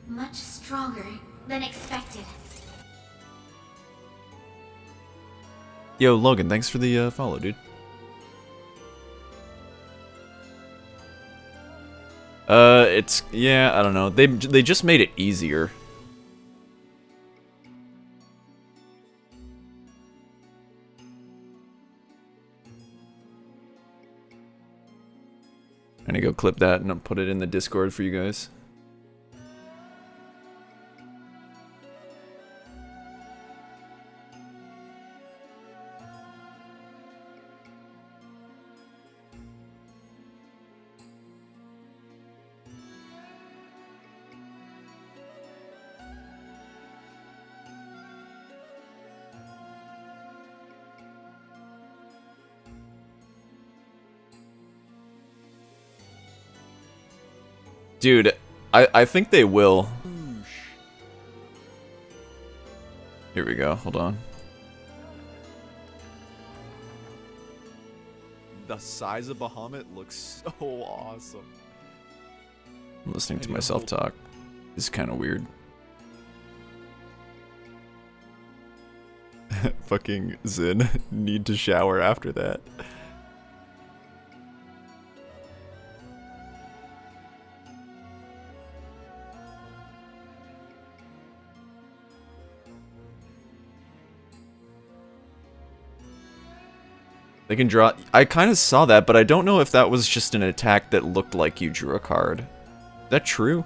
Much stronger than expected. Yo, Logan, thanks for the follow, dude. Yeah, I don't know. They just made it easier. I'm gonna go clip that and I'll put it in the Discord for you guys. Dude, I think they will. Here we go, hold on. The size of Bahamut looks so awesome. I'm listening to myself talk. This is kind of weird. Fucking Zen. Need to shower after that. They can draw. I kind of saw that, but I don't know if that was just an attack that looked like you drew a card. Is that true?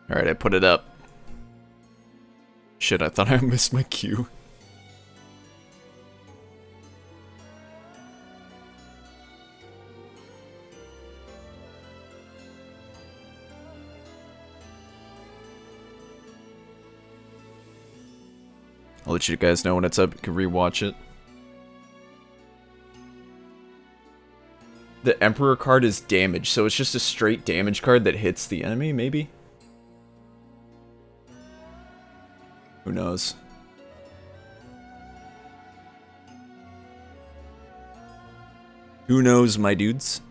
Alright, I put it up. Shit, I thought I missed my cue. I'll let you guys know when it's up. You can rewatch it. The Emperor card is damage, so it's just a straight damage card that hits the enemy, maybe? Who knows? Who knows, my dudes?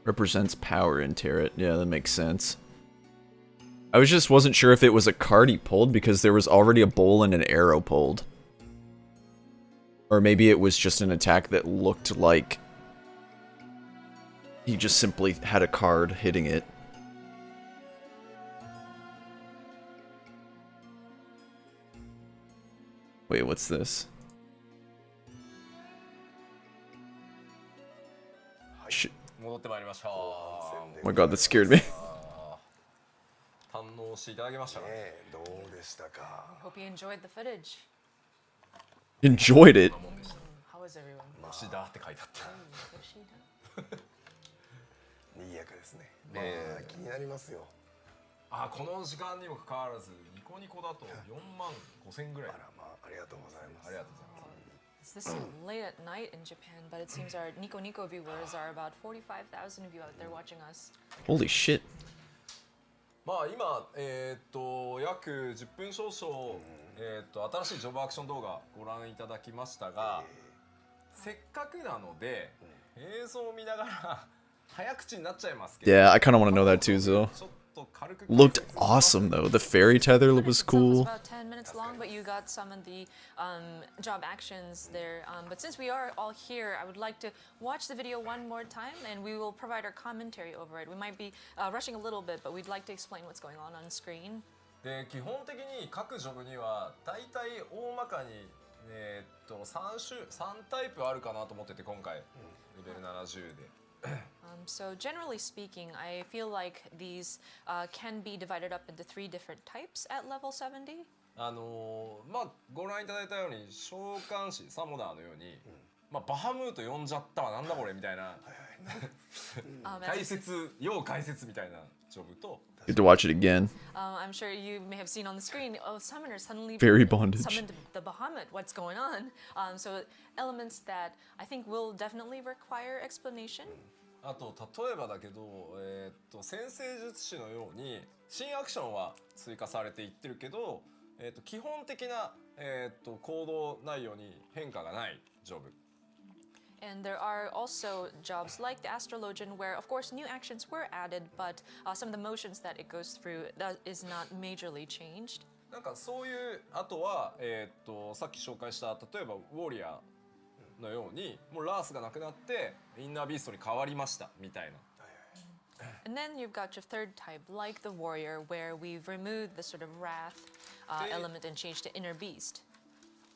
Represents power in Tarot. Yeah, that makes sense. I wasn't sure if it was a card he pulled because there was already a bowl and an arrow pulled. Or maybe it was just an attack that looked like he just simply had a card hitting it. Wait, what's this? Shit. Oh my god, that scared me. Hope you enjoyed the footage. Enjoyed it. How is everyone? いい役ですね。まあ気になりますよ。あ、この時間にもかかわらずニコニコだと45,000ぐらい。あらまあありがとうございます。ありがとうございます。 This is late at night in Japan, but it seems our Nico Nico viewers are about 45,000 of you out there watching us. Holy shit. まあ今約10分少々新しいジョブアクション動画ご覧いただきましたが、せっかくなので映像を見ながら早口になっちゃいますけど。 Yeah, I kind of want to know that too, Zo. ちょっと軽く Looked awesome though. The fairy tether was It's cool. about 10 minutes long, but you got some of the job actions there. But since we are all here, I would like to watch the video one more time, and we will provide our commentary over it. We might be rushing a little bit, but we'd like to explain what's going on screen. で基本的に各ジョブには大体大まかに3タイプあるかなと思ってて、今回レベル70で。So generally speaking, I feel like these can be divided up into 3 different types at level 70. まあご覧いただいたように召喚師サモナーのように、まあバハムート呼んじゃったわなんだこれみたいな要解説みたいなジョブと。Get to watch it again. I'm sure you may have seen on the screen, summoner suddenly Fairy bondage. summoned the Bahamut. What's going on? So elements that I think will definitely require explanation. あと例えばだけど、先生術師のように新アクションは追加されていってるけど、基本的な、行動内容に変化がないジョブ。And there are also jobs like the Astrologian where, of course, new actions were added, but some of the motions that it goes through that is not majorly changed. なんかそういうあとは、さっき紹介した例えばウォリアーのようにもうラースがなくなってインナービーストに変わりましたみたいな。And then you've got your third type, like the warrior, where we've removed the sort of wrath element and changed to inner beast.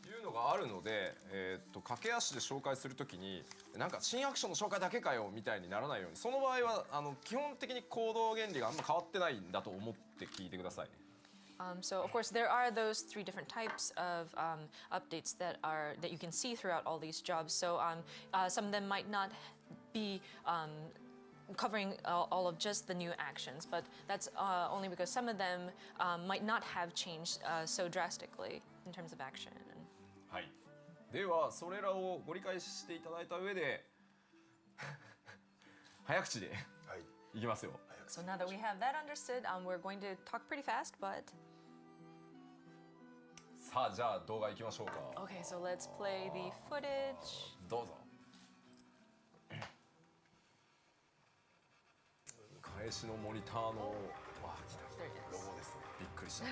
いうのがあるので、駆け足で紹介するときになんか新アクションの紹介だけかよみたいにならないように、その場合は基本的に行動原理があんま変わってないんだと思って聞いてください。So of course there are those 3 different types of updates that you can see throughout all these jobs. So some of them might not be covering all of just the new actions, but that's only because some of them might not have changed so drastically in terms of action. はい。ではそれらをご理解していただいた上で早口でいきますよ。So now that we have that understood, we're going to talk pretty fast, but さあじゃあ動画いきましょうか。 okay, so let's play the footage. どうぞ。返しのモニターのわあ来た来 There it たロ is. ゴですね。びっくりした。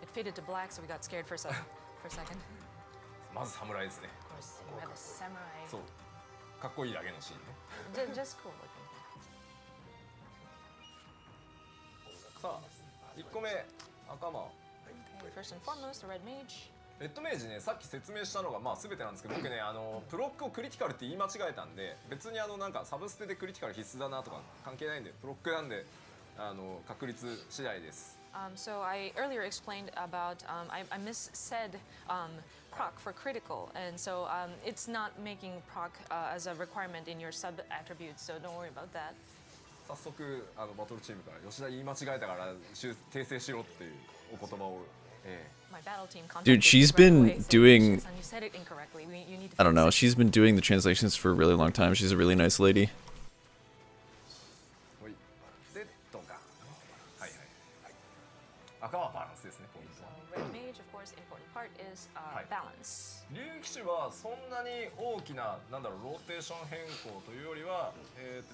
It faded to black, so we got scared for a second. まず侍ですね。 Of course, you have the samurai. そうかっこいいだけのシーンね。 Just cool looking. さあ1個目赤間。 Okay, first and foremost, the red mage. レッドメイジね、さっき説明したのがまあ全てなんですけど、僕ねプロックをクリティカルって言い間違えたんで、別になんかサブステでクリティカル必須だなとか関係ないんで、プロックなんで確率次第です。So I earlier explained about I missaid proc for critical, and so it's not making proc as a requirement in your sub attributes. So don't worry about that. 早速バトルチームから吉田言い間違えたから訂正しろっていうお言葉を。My battle team Dude, contacted she's me right been away, saying, doing- "Shiz-san, you said it incorrectly. You need to I don't fix know. it." She's been doing the translations for a really long time. She's a really nice lady. ほいでドンか。はいはい。赤はバランスですね、ポイント So は。 red mage, of course, important part is Hi. balance. 竜騎士はそんなに大きなローテーション変更というよりは、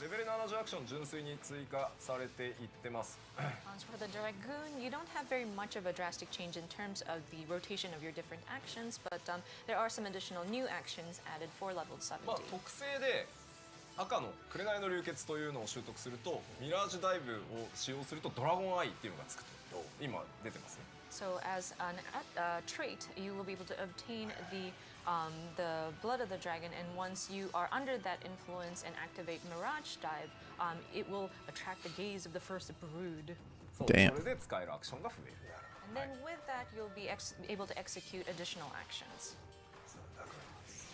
レベル70アクション純粋に追加されていってます。 As for the dragoon, you don't have very much of a drastic change in terms of the rotation of your different actions, but there are some additional new actions added for level 70. まあ特性で赤の紅の流血というのを習得すると、ミラージュダイブを使用するとドラゴンアイっていうのがつくと今出てますね。 So as a trait, you will be able to obtain the blood of the dragon, and once you are under that influence and activate Mirage Dive, it will attract the gaze of the first brood. そう Damn. それで使えるアクションが増える。 And then with that, you'll be able to execute additional actions.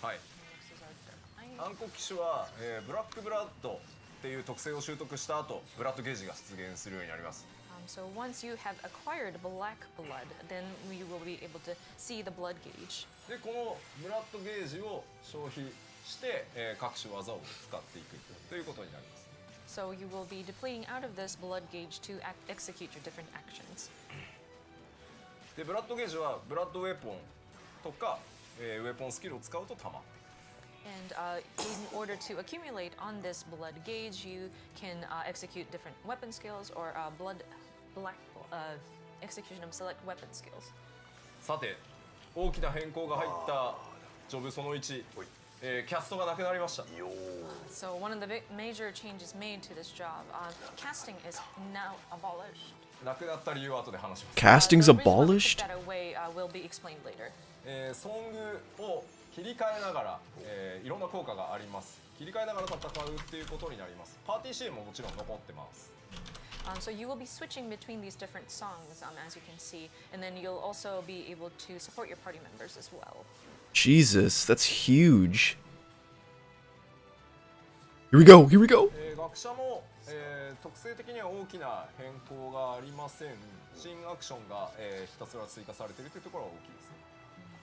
はい。 This is our dark knight. 暗黒騎士は、ブラックブラッドっていう特性を習得した後、ブラッドゲージが出現するようになります。 So once you have acquired black blood, then you will be able to see the blood gauge. でこのブラッドゲージを消費して、各種技を使っていくということになります。 So you will be depleting out of this blood gauge to execute your different actions. でブラッドゲージはブラッドウェポンとか、ウェポンスキルを使うと溜まっていく。 And in order to accumulate on this blood gauge, you can execute different weapon skills or execution of select weapon skills. さて大きな変更が入ったジョブその1、キャストがなくなりました。 So one of the major changes made to this job, casting is now abolished. なくなった理由は後で話します。 Casting's The reason why we abolished? took that away will be explained later. ソングを切り替えながら、いろんな効果があります。切り替えながら戦うっていうことになります。パーティーシーンももちろん残ってます。 So you will be switching between these different songs, as you can see, and then you'll also be able to support your party members as well. Jesus, that's huge. Here we go, here we go. 学者も、特性的には大きな変更がありません。新アクションが、ひたすら追加されているというところが大きいですね。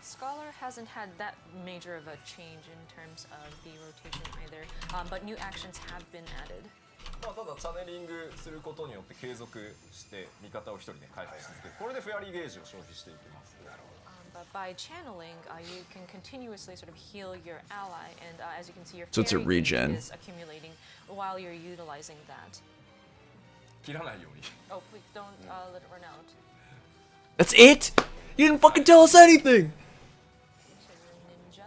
Scholar hasn't had that major of a change in terms of the rotation either, but new actions have been added. まあ、ただチャネリングすることによって継続して味方を一人で回復し続ける。これでフェアリーゲージを消費していきます。 But by channeling, you can continuously sort of heal your ally, and as you can see, your So it's a fairy regen. is accumulating while you're utilizing that. 切らないように。 Oh, please don't let it run out. That's it? You didn't fucking tell us anything. Ninja.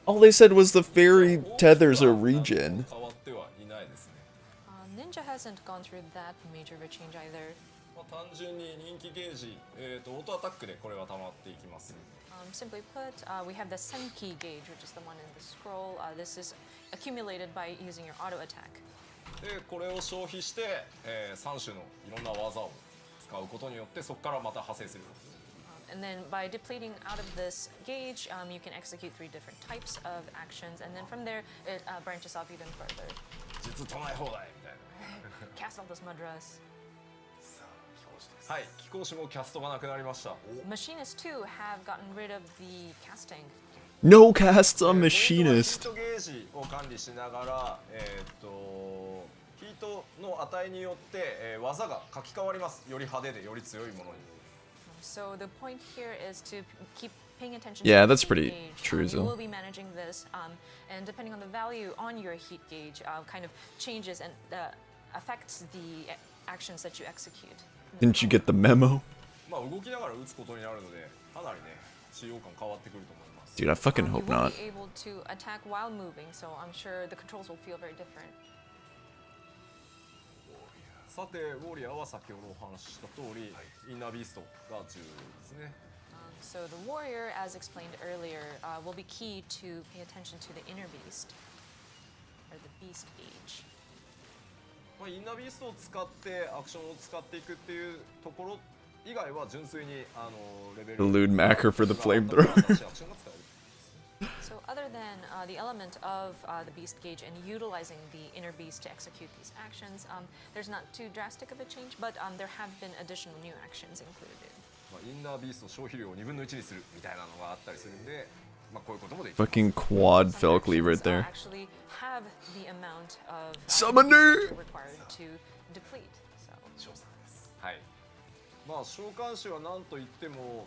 All they said was the fairy tethers are regen. 変わってはいないですね。 Ninja hasn't gone through that major of a change either. まあ、単純に人気ゲージ、オートアタックでこれは溜まっていきます。 Simply put, we have the Senki gauge, which is the one in the scroll. This is accumulated by using your auto attack. でこれを消費して、3種のいろんな技を使うことによってそこからまた派生する。 And then by depleting out of this gauge, you can execute 3 different types of actions, and then from there it branches off even further. 実唱え放題みたい Cast all this mudras. な。はい、貴公子もキャストがなくなりました。 Machinists too have gotten rid of the casting. No casts on ヒ machinist. ートゲージを管理しながら、ヒートの値によって、技が書き換わります。より派手でより強いものに。 So the point here is to keep paying attention Yeah, to the that's heat pretty gauge. true, You Zil. will be managing this, and depending on the value on your heat gauge, kind of changes and affects the actions that you execute. Didn't you get the memo? まあ動きながら打つことになるので、かなりね、使用感変わってくると思います。 Dude, I fucking You hope will not. be able to attack while moving, so I'm sure the controls will feel very different. さて、ウォリアーは先ほどお話しした通り、インナービーストが重要ですね。 So the warrior, as explained earlier, will be key to pay attention to the inner beast, or the beast gauge. まあ、インナービーストを使ってアクションを使っていくっていうところ以外は純粋にレベル Elude Macker for the flamethrower. 新しいアクションが使える。 So other than the element of the beast gauge and utilizing the inner beast to execute these actions, there's not too drastic of a change, but there have been additional new actions included. まあ、インナービースト消費量を2分の1にするみたいなのがあったりするんで、まあ、こういうこともできる。 Fucking quad Some Felkly right actions, there. actually have the amount of Summoner! required to deplete. So はい。まあ召喚師は何と言っても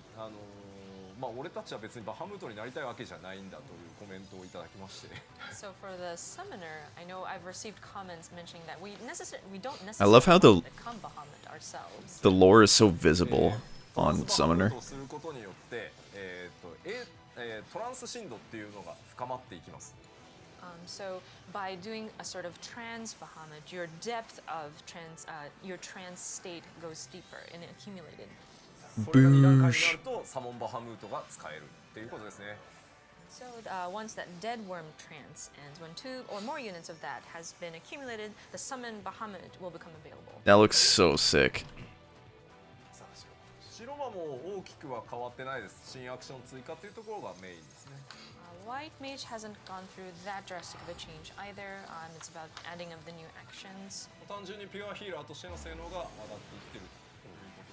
まあ俺たちは別にバハムートになりたいわけじゃないんだというコメントをいただきまして。So for the summoner, I know I've received comments mentioning that we don't I love how necessarily the- become Bahamut ourselves. The lore is so visible on トランスバハムー Summoner. トをすることによって、トランス深度っていうのが深まっていきます。 So by doing a sort of trans Bahamut, your depth of your trans state goes deeper and accumulated. それが2段階になるとサモンバハムートが使えるっていうことですね。 So once that dead worm trance ends, when 2 or more units of that has been accumulated, the summon Bahamut will become available. That looks so sick. 白馬も大きくは変わってないです。新アクション追加っていうところがメインですね。 White Mage hasn't gone through that drastic of a change either. It's about adding of the new actions. 単純にピュアヒーラーとしての性能が上がっていってるということ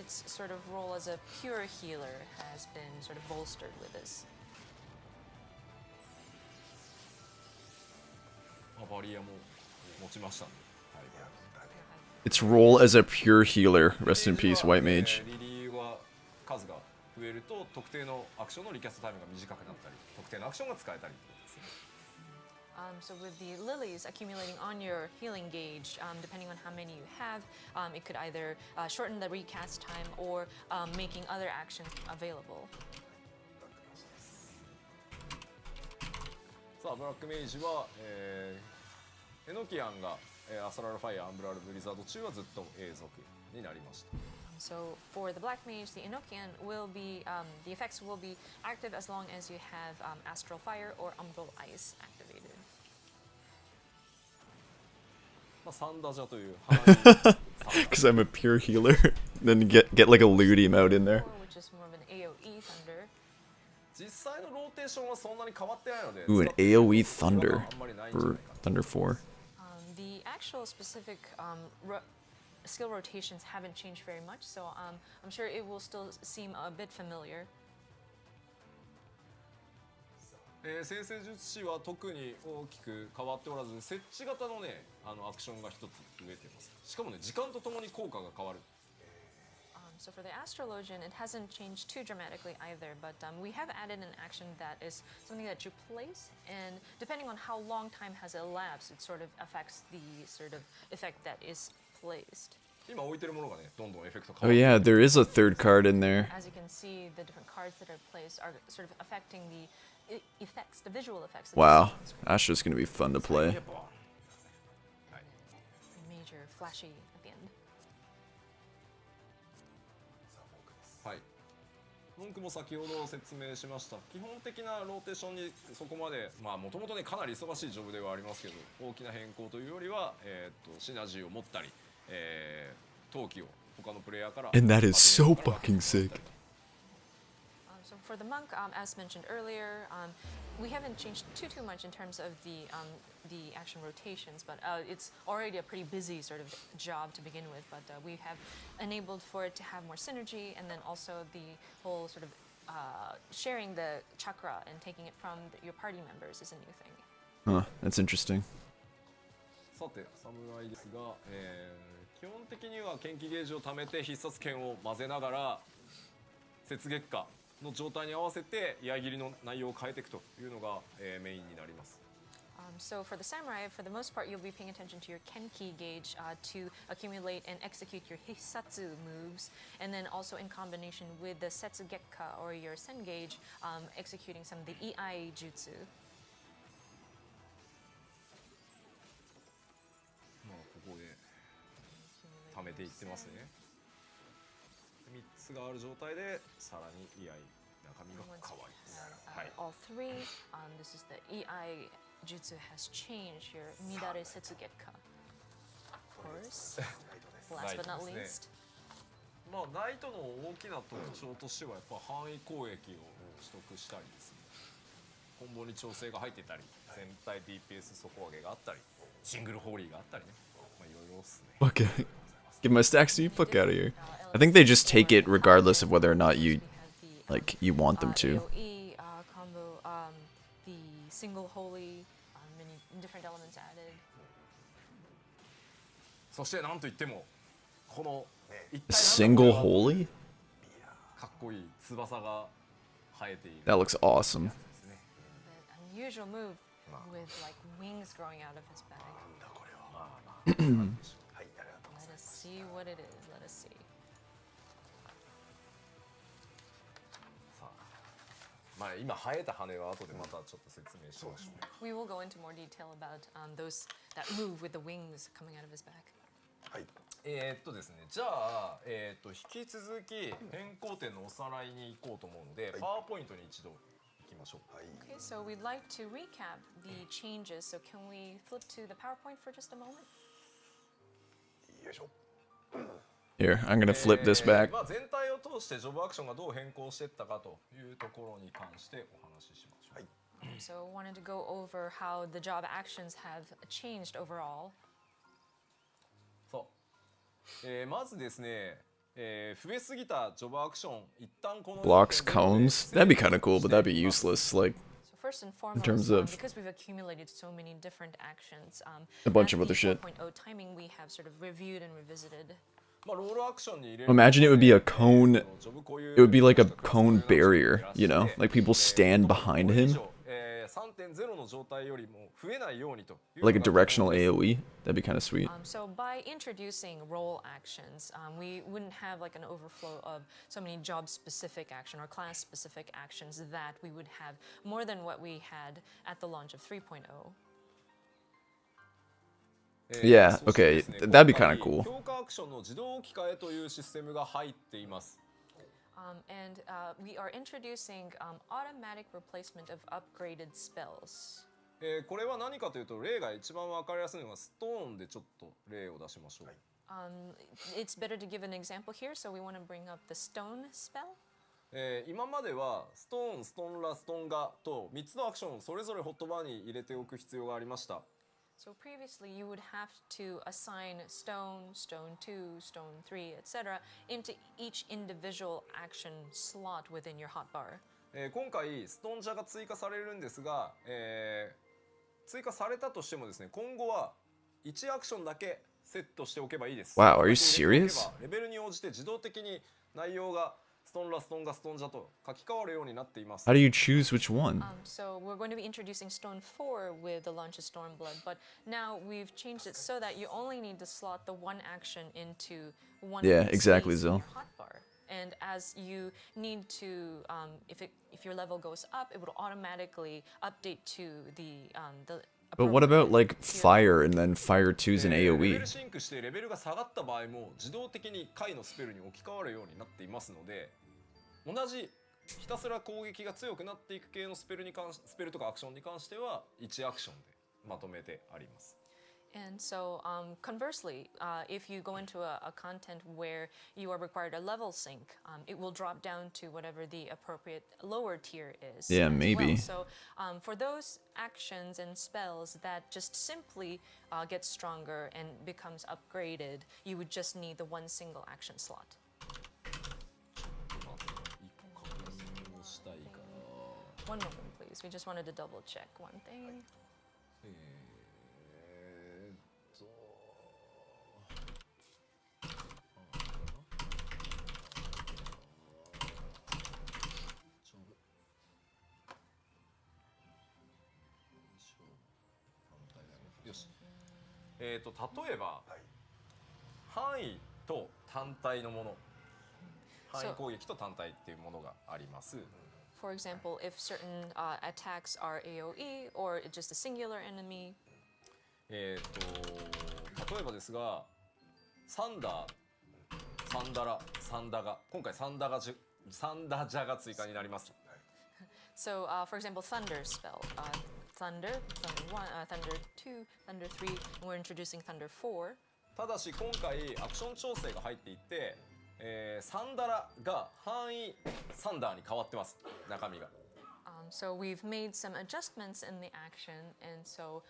ですね。 Its sort of role as a pure healer has been sort of bolstered with this. バリアも持ちましたね。はい。 Its role as a pure healer. Rest in peace, White Mage. リリ数が増えると特定のアクションのリキャストタイムが短くなったり特定のアクションが使えたりってことですね。So with the lilies accumulating on your healing gauge, depending on how many you have, it could either shorten the recast time or making other actions available. さあブラックメイジは、エノキアンが、アストラルファイアアンブラルブリザード中はずっと永続になりました。So for the black mage, the Enochian will be the effects will be active as long as you have astral fire or umbral ice activated. まあサンダジャという花に Because I'm a pure healer. Then get like a looty mode in there. Which is more of an AOE thunder. 実際のローテーションはそんなに変わってないので Ooh, an 使って AoE ることが thunder あんまりないんじゃない for かな。 Thunder 4. The actual specific skill rotations haven't changed very much, so I'm sure it will still seem a bit familiar. 生成術師は特に大きく変わっておらず設置型のねアクションが一つ増えてます。しかもね時間とともに効果が変わる。So for the astrologian, it hasn't changed too dramatically either, but we have added an action that is something that you place, and depending on how long time has elapsed, it sort of affects the sort of effect that is placed. 今置いてるものがねどんどんエフェクト Oh 変わる。 yeah, there is a third card in there. As you can see, the different cards that are placed are sort of affecting the effects, the visual effects. That Wow, you see on screen. Astra's gonna be fun to play. Major flashy at the end. はい。文句も先ほど説明しました。基本的なローテーションにそこまでまあもともとねかなり忙しいジョブではありますけど大きな変更というよりはシナジーを持ったり、陶器を他のプレイヤーから And that is so fucking sick. So for the monk, as mentioned earlier, we haven't changed too much in terms of the action rotations, but it's already a pretty busy sort of job to begin with. But we have enabled for it to have more synergy, and then also the whole sort of sharing the chakra and taking it from your party members is a new thing. Huh, that's interesting. さて侍ですが、基本的には剣気ゲージを貯めて必殺剣を混ぜながら雪月下の状態に合わせて矢切りの内容を変えていくというのが、メインになります。So for the samurai, for the most part, you'll be paying attention to your kenki gauge to accumulate and execute your hisatsu moves, and then also in combination with the setsugekka or your sen gauge, executing some of the ei jutsu. まあここで貯めていってますね。3つがある状態でさらに居合中身が変わります。はい。 All three, this is the ei jutsu has changed your midare setsugekka. Of course, last but not least. まあナイトの大きな特徴としてはやっぱ範囲攻撃を取得したりですね。コンボに調整が入ってたり、全体 DPS 底上げがあったり、シングルホーリーがあったりね。まあいろいろですね。 Fuck it. Get my stacks, you fuck out of here. I think they just take it regardless of whether or not you you want them to. AOE combo, the single holy, many different elements added. そしてなんといってもこの一体 Single holy? かっこいい翼が生えている。 That looks awesome. That unusual move with like wings growing out of his back. なんだこれは。まあまあ。はい、ありがとうござい Let ま us す。 see what it is. Let us see. さあまあ今生えた羽は後でまたちょっと説明しましょう。 We will go into more detail about those that move with the wings coming out of his back. はい。ですね、じゃあ、引き続き変更点のおさらいに行こうと思うので、パワーポイントに一度行きましょう。はい。 Okay, so we'd like to recap the changes. So can we flip to the PowerPoint for just a moment? よいしょ。 Here, I'm gonna flip this back. まあ全体を通してジョブアクションがどう変更していったかというところに関してお話ししましょう。はい。 So wanted to go over how the job actions have changed overall. そう、まずですね、増えすぎたジョブアクション一旦この Blocks cones? That'd be kind of cool, but that'd be useless. Like, So first and foremost, terms of- because we've accumulated so many different actions, A bunch at of other the shit. 4.0 timing, we have sort of reviewed and revisited. まあロールアクションに入れる Imagine it would be a cone. ジョブ固有 It would be like a もしくは cone クラス固有の barrier, you know? ジョブ Like people stand behind これ以 him. 上3.0 の状態よりも増えないようにという Like a のが directional AoE. That'd be kind of sweet. So by introducing role actions, we wouldn't have like an overflow of so many job-specific action or class-specific actions that we would have more than what we had at the launch of 3.0. Yeah, そして okay, ですね that'd be 今回 kinda cool. 強化アクションの自動置き換えというシステムが入っています。 And we are introducing automatic replacement of upgraded spells. これは何かというと例が一番わかりやすいのがストーンでちょっと例を出しましょう。It's better to give an example here, so we want to bring up the stone spell. 今まではストーン、ストンラ、ストンガと3つのアクションをそれぞれホットバーに入れておく必要がありました。 So previously, you would have to assign stone, stone 2, stone 3, etc. into each individual action slot within your hotbar. 今回ストンジャが追加されるんですが、追加されたとしてもですね、今後は1アクションだけセットしておけばいいです。 Wow, are you それだけ入れてお serious? けばレベルに応じて自動的に内容がストンラ、ストンガ、ストンジャと書き換わるようになっています。 How do you choose which one? So we're going to be introducing stone 4 with the launch of Stormblood, but now we've changed it so that you only need to slot the one action into one Yeah, space exactly, in Zil. your hotbar. And as you need to, if your level goes up, it will automatically update to the But what about like appropriate tier. fire and then fire 2's an レベ AoE? ルシンクしてレベルが下がった場合も自動的に回のスペルに置き換わるようになっていますので、同じひたすら攻撃が強くなっていく系のスペルとかアクションに関しては1アクションでまとめてあります。 And so, conversely, if you go into a content where you are required a level sync, it will drop down to whatever the appropriate lower tier is. Yeah, as maybe. Well. So, for those actions and spells that just simply get stronger and becomes upgraded, you would just need the one single action slot. したいか One moment, please. We just wanted to double check one thing. よし。例えば、範囲と単体のもの、範囲攻撃と単体っていうものがあります。 For example, if certain attacks are AoE or just a singular enemy. 例えばですが、サンダー、サンダラ、サンダガ、今回サンダジャが追加になります。 So, for example, Thunder spell. Thunder, Thunder 1, Thunder 2, Thunder 3, and we're introducing Thunder 4. ただし今回アクション調整が入っていて、サンダラが範囲サンダーに変わってます、中身が。So we've made some adjustments in the action, and so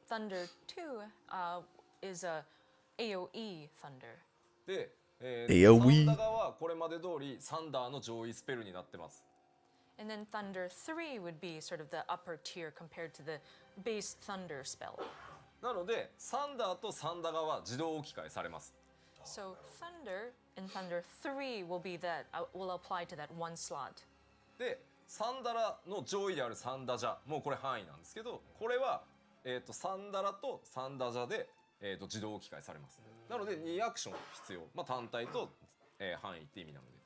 Thunder 2 is a AoE Thunder. で、AoE サンダガはこれまで通りサンダーの上位スペルになってます。 And then Thunder 3 would be sort of the upper tier compared to the base Thunder spell. なのでサンダーとサンダガは自動置き換えされます。 So Thunder and Thunder 3 will be that will apply to that one slot. で、サンダラの上位であるサンダジャ、もうこれ範囲なんですけど、これは、サンダラとサンダジャで、自動置き換えされます。なので2アクション必要、まあ、単体と、範囲って意味なので。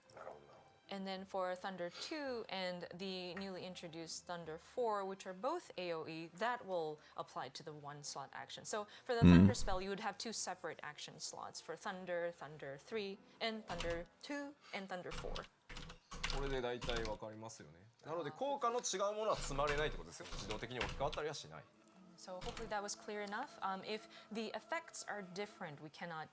And then for Thunder 2 and the newly introduced Thunder 4, which are both AoE, that will apply to the one slot action. So for the Thunder spell, you would have two separate action slots for Thunder, Thunder 3, and Thunder 2, and Thunder 4. これで大体わかりますよね。なので効果の違うものは積まれないってことですよ。自動的に置き換わったりはしない。 So hopefully that was clear enough. If the effects are different, we cannot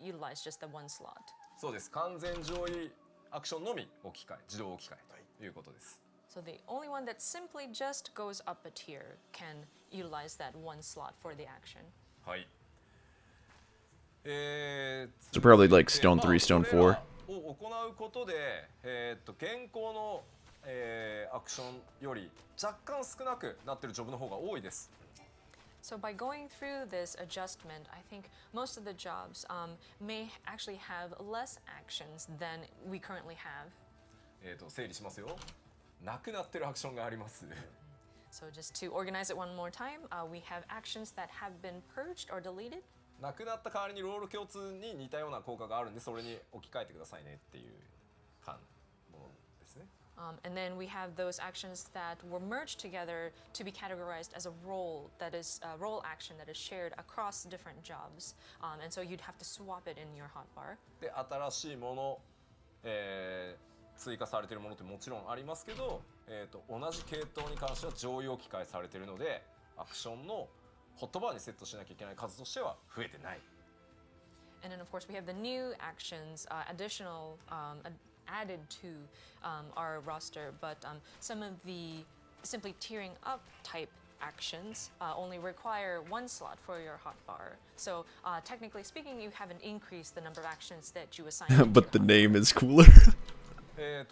utilize just the one slot. そうです。完全上位アクションのみ置き換え、自動置き換えということです。 So the only one that simply just goes up a tier can utilize that one slot for the action. はい。So probably like stone 3, stone 4. を行うことで、現行の、アクションより若干少なくなっているジョブの方が多いです。So by going through this adjustment, I think most of the jobs may actually have less actions than we currently have. 整理しますよ。なくなってるアクションがあります。 So just to organize it one more time, we have actions that have been purged or deleted. なくなった代わりにロール共通に似たような効果があるんでそれに置き換えてくださいねっていうものですね。And then we have those actions that were merged together to be categorized as a role that is a role action that is shared across different jobs. And so you'd have to swap it in your hotbar. で新しいもの、追加されているものってもちろんありますけど、同じ系統に関しては常用置き換えされているのでアクションのホットバーにセットしなきゃいけない数としては増えてない。 And then of course we have the new actions, additional added to our roster, but some of the simply tiering up type actions only require one slot for your hotbar. So technically speaking, you haven't increased the number of actions that you assign. to But the your name is cooler.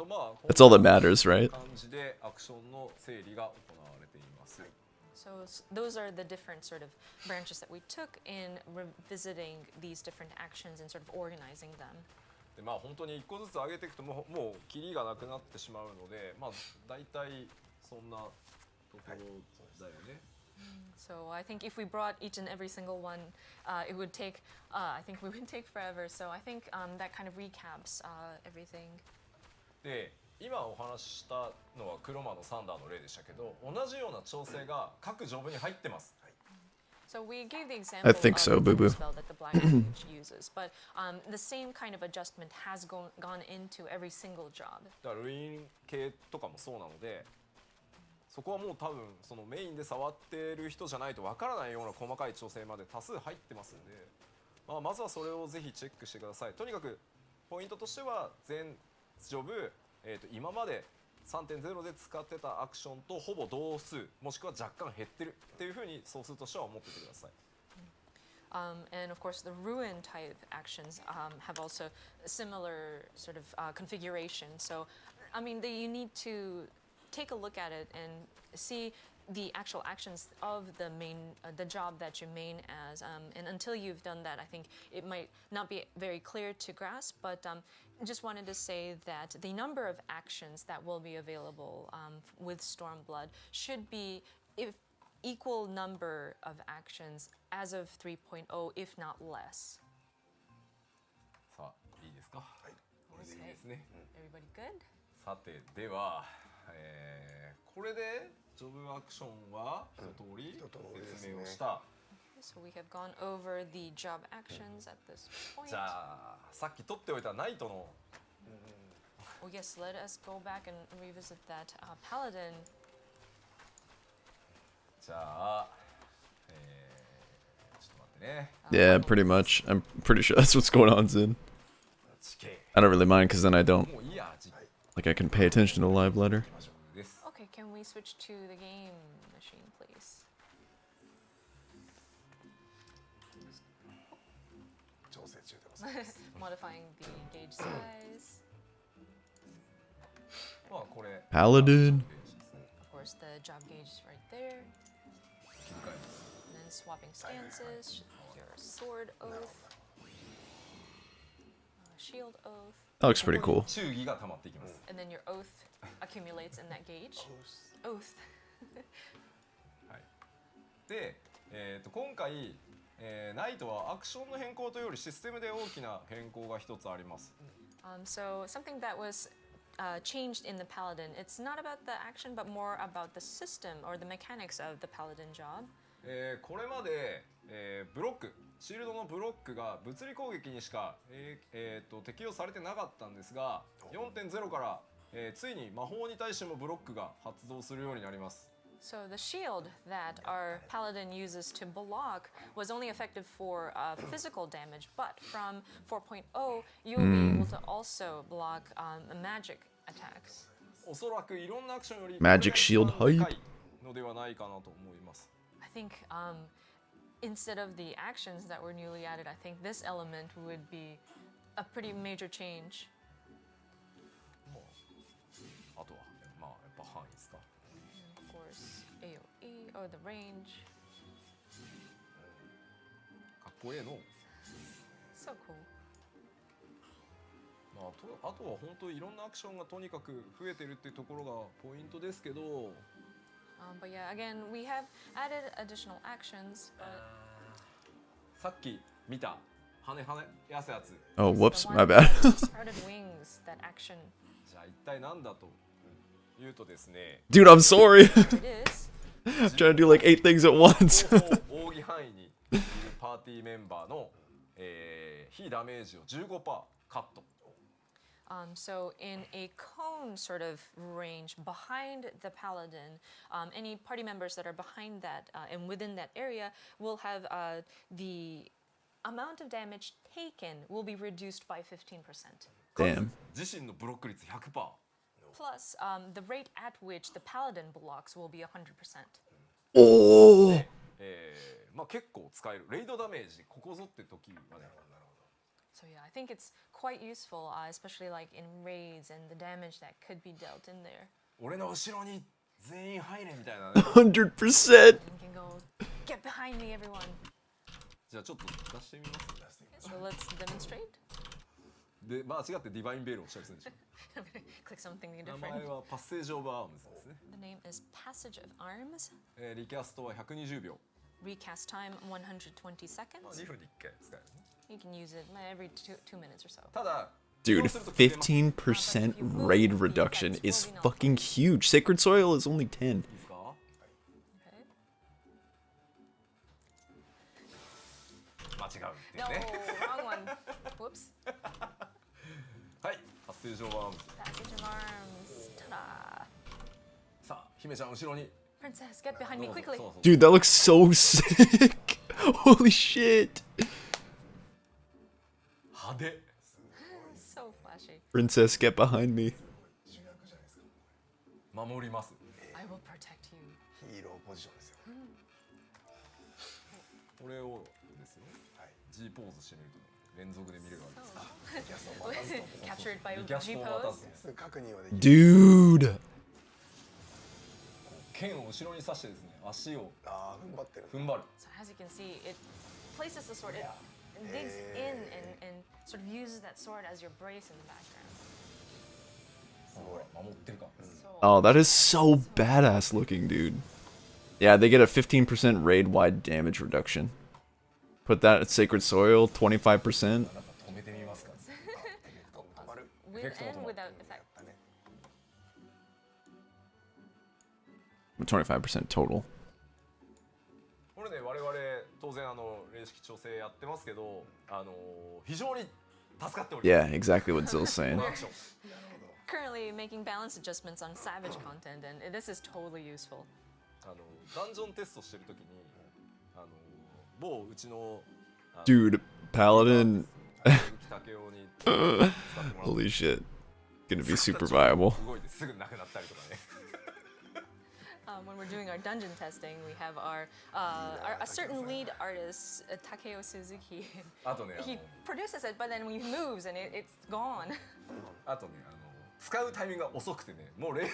まあ That's all that matters, right? こんな感じでアクションの整理が行われています。 So those are the different sort of branches that we took in revisiting these different actions and sort of organizing them. でまあ本当に一個ずつ上げていくともうキリがなくなってしまうので、まあ大体そんなところだよね。 So I think if we brought each and every single one, it would take, I think we would take forever. So I think that kind of recaps everything. で今お話ししたのは黒魔のサンダーの例でしたけど、同じような調整が各ジョブに入ってます。 So we gave the example I think so, of the Boo Boo. spell that the Black Mage uses, but the same kind of adjustment has gone into every single job. だからルイン系とかもそうなので、そこはもう多分そのメインで触ってる人じゃないとわからないような細かい調整まで多数入ってますんで、まあ、まずはそれをぜひチェックしてください。とにかくポイントとしては全ジョブ、今まで 3.0 で使ってたアクションとほぼ同数もしくは若干減ってるっていうふうに総数としては思っててください。 And of course, the ruin type actions have also a similar sort of configuration. So, I mean, you need to take a look at it and see the actual actions of the main, the job that you main as. And until you've done that, I think it might not be very clear to grasp. But just wanted to say that the number of actions that will be available with Stormblood should be equal number of actions as of 3.0, if not less. さあいいですか。はい。これでいいですね。 Everybody good? さてでは、これでジョブアクションは一通り説明をした。 So we have gone over the job actions at this point. じゃあさっき取っておいたナイトの Oh yes, let us go back and revisit that paladin. じゃあ、ちょっと待ってね。 Yeah, pretty much. I'm pretty sure that's what's going on, Zin. 地形 I don't really mind because then I don't, もういいや地形 like, I can pay attention to the live letter. です。 Okay, can we switch to the game machine, please? 調整中でございます。 Modifying the gauge size. まあこれ Paladin. Of course, the job gauge is right there. 切り替えます。 And then swapping stances, your sword oath, shield oath, That looks pretty ここ cool. に忠義が溜まっていきます。 and then your oath accumulates in that gauge. Oath. はい。で、今回、ナイトはアクションの変更というよりシステムで大きな変更が一つあります。 So something that was changed in the paladin. It's not about the action, but more about the system or the mechanics of the paladin job. これまで、ブロックシールドのブロックが物理攻撃にしか、適用されてなかったんですが 4.0 から、ついに魔法に対してもブロックが発動するようになります。 So the shield that our paladin uses to block was only effective for physical damage, but from 4.0 you'll be able to also block magic attacks. おそらくいろんなアクションより Magic shield これが一番でかいのではないかなと思います。 I think instead of the actions that were newly added, I think this element would be a pretty major change. あとはまあやっぱ範囲ですか。 And of course, AoE or the range. こええの。 So cool. まあ、あとは本当いろんなアクションがとにかく増えてるっていうところがポイントですけど、 But yeah, again, we have added additional actions. But さっき見た羽やすやつ、 Oh, the whoops, one my bad. with sprouted wings, that action. じゃあ一体なんだというとですね、 Dude, I'm sorry. It is. Trying to do like 8 things at once. 両方奥義範囲にいるパーティーメンバーの、非ダメージを 15% カット。 So in a cone sort of range behind the paladin, any party members that are behind that and within that area will have the amount of damage taken will be reduced by 15%. Damn. 自身のブロック率 100%。 Plus, the rate at which the paladin blocks will be 100%. Oh. まあ結構使えるレイドダメージここぞって時はね。 So yeah, I think it's quite useful, especially like in raids and the damage that could be dealt in there. 俺の後ろに全員入れみたいなね。 100%. You can go, get behind me, everyone. じゃあちょっと出してみます。 So let's demonstrate. で間違ってディバインベールをおっしゃるんでしょ。 I'm gonna click something 名 different. 前はパッセージオブアームズですね。 The name is Passage of Arms. リキャストは120秒。 Recast time 120まあ seconds. 2分に1回使えるね。 You can use it every two minutes or so. ただ Dude, そうすると切れます。 15% raid reduction is fucking huge. Sacred Soil is only 10. いいですか？ Okay. 間違うっていう No, ね。 wrong one. Whoops. はい、パッセージオブアームズ。 Passage of Arms. Ta-da. さあ、姫ちゃん後ろに。 Princess, get behind me どうぞ quickly. そうそう Dude, that looks so sick. Holy shit. 派手。 So flashy. Princess, get behind me. 守ります。 I will protect you. ヒーローポジションですよ。これをですよ。G ポーズしてみると連続で見れるわけです。 キャストを渡すと Captured by リキャス G トを渡 pose. す。すぐ確認はできる。 Dude. 剣を後ろに刺してですね、足をああ、踏ん張ってる。踏ん張る。 So as you can see, it places the sword. It digs in and sort of uses that sword as your brace in the background. ほら守ってるか。 So Oh, that is so badass looking, dude. Yeah, they get a 15% raid wide damage reduction. Put that at Sacred Soil, 25%. なんか止めてみますか。 止まる。 with Effect and auto. without や effect. ったね。 25% total. これね、我々当然霊式調整やってますけど、非常に助かっております。 Yeah, exactly what Zill's こ saying. のアクション。 Currently making balance adjustments on Savage content, and this is totally useful. ダンジョンテストしてるときに、某うちの Dude, Paladin. 竹雄に使ってもらって Holy shit. Gonna be super viable. 動いてすぐなくなったりとかね。 When we're doing our dungeon testing, we have our a certain lead artist, Takeo Suzuki. あとね、He produces it, but then when he moves and it's gone. あとね、使うタイミングが遅くてね、もう霊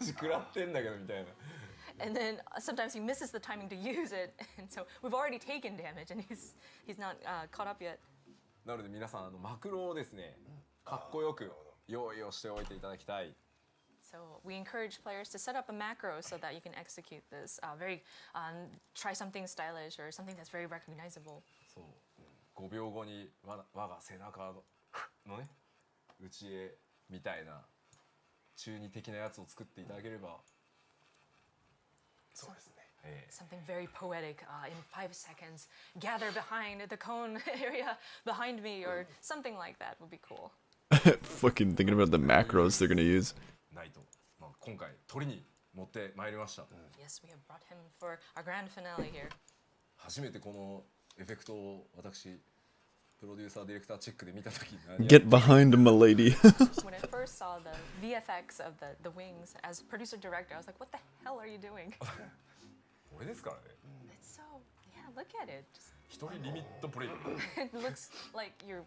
視食らってんだけどみたいな。 And then sometimes he misses the timing to use it, and so we've already taken damage, and he's not caught up yet. なので皆さんマクロをですね、かっこよく用意をしておいていただきたい。 So we encourage players to set up a macro so that you can execute this very try something stylish or something that's very recognizable. そう、5秒後に我が背中のね、内絵みたいな中二的なやつを作っていただければ。そうですね。 Something very poetic in 5 seconds. Gather behind the cone area behind me, or something like that would be cool. Fucking thinking about the macros they're gonna use. ないと、まあ、今回鳥に持ってまいりました。 Yes, we have brought him for our grand finale here. 初めてこのエフェクトを私プロデューサーディレクターチェックで見たときに Get behind him, my lady. When I first saw the VFX of the wings as producer director, I was like, what the hell are you doing? これですからね。 It's so, yeah, look at it. Just, 一人リミットブレイク。 it looks like you're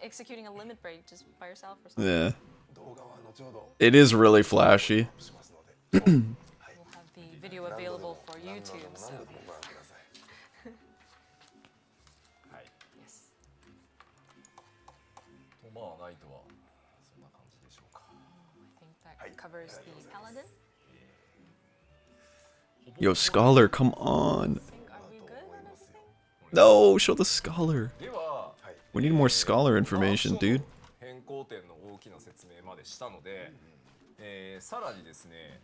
executing a limit break just by yourself or something. Yeah. 動画は後ほど It is really flashy. しますので。 We'll have the video available for 何度 YouTube. でも So 何度でもご覧ください。はい。covers the paladin. Yo, Scholar, come on. Are we good on everything? No, show the Scholar. では We need more Scholar information, dude. 変更点の大きな説明までしたので、さらにですね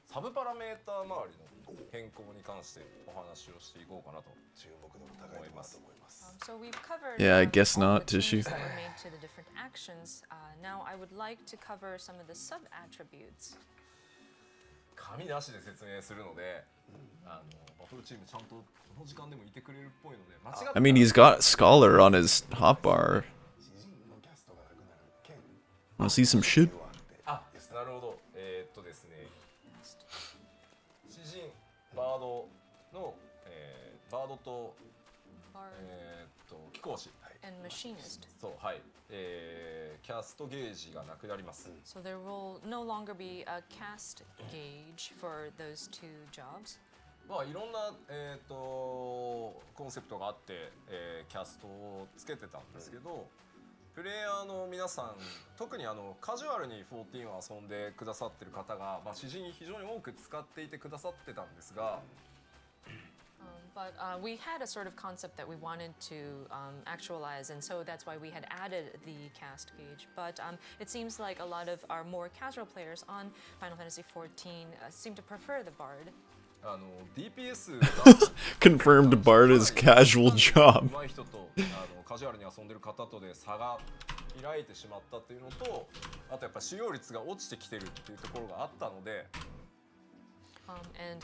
サブパラメータ周りの変更に関してお話をしていこうかなと注目度の高いところだと思います。 So we've covered Yeah, I guess all not, the Tissue. changes that were made to the different actions. Now I would like to cover some of the sub attributes. 紙なしで説明するので、バトルチームちゃんとこの時間でもいてくれるっぽいので間違って I mean, he's got Scholar on his hotbar. 詩人のキャストがなくなる件 Wanna see some shit? あ、なるほど。ですね、詩人バードの、バードと Bard 貴公子 and machinist. そうはい、キャストゲージがなくなります。 So there will no longer be a cast gauge for those two jobs. まあいろんなコンセプトがあって、キャストをつけてたんですけど、プレイヤーの皆さん、特にカジュアルに14を遊んでくださってる方が、まあ詩人非常に多く使っていてくださってたんですが。But we had a sort of concept that we wanted to actualize, and so that's why we had added the cast gauge. But it seems like a lot of our more casual players on Final Fantasy XIV seem to prefer the Bard. DPS Confirmed Bard is casual job. 上手い人とカジュアルに遊んでる方とで差が開いてしまったっていうのと、あとやっぱ使用率が落ちてきてるっていうところがあったので。And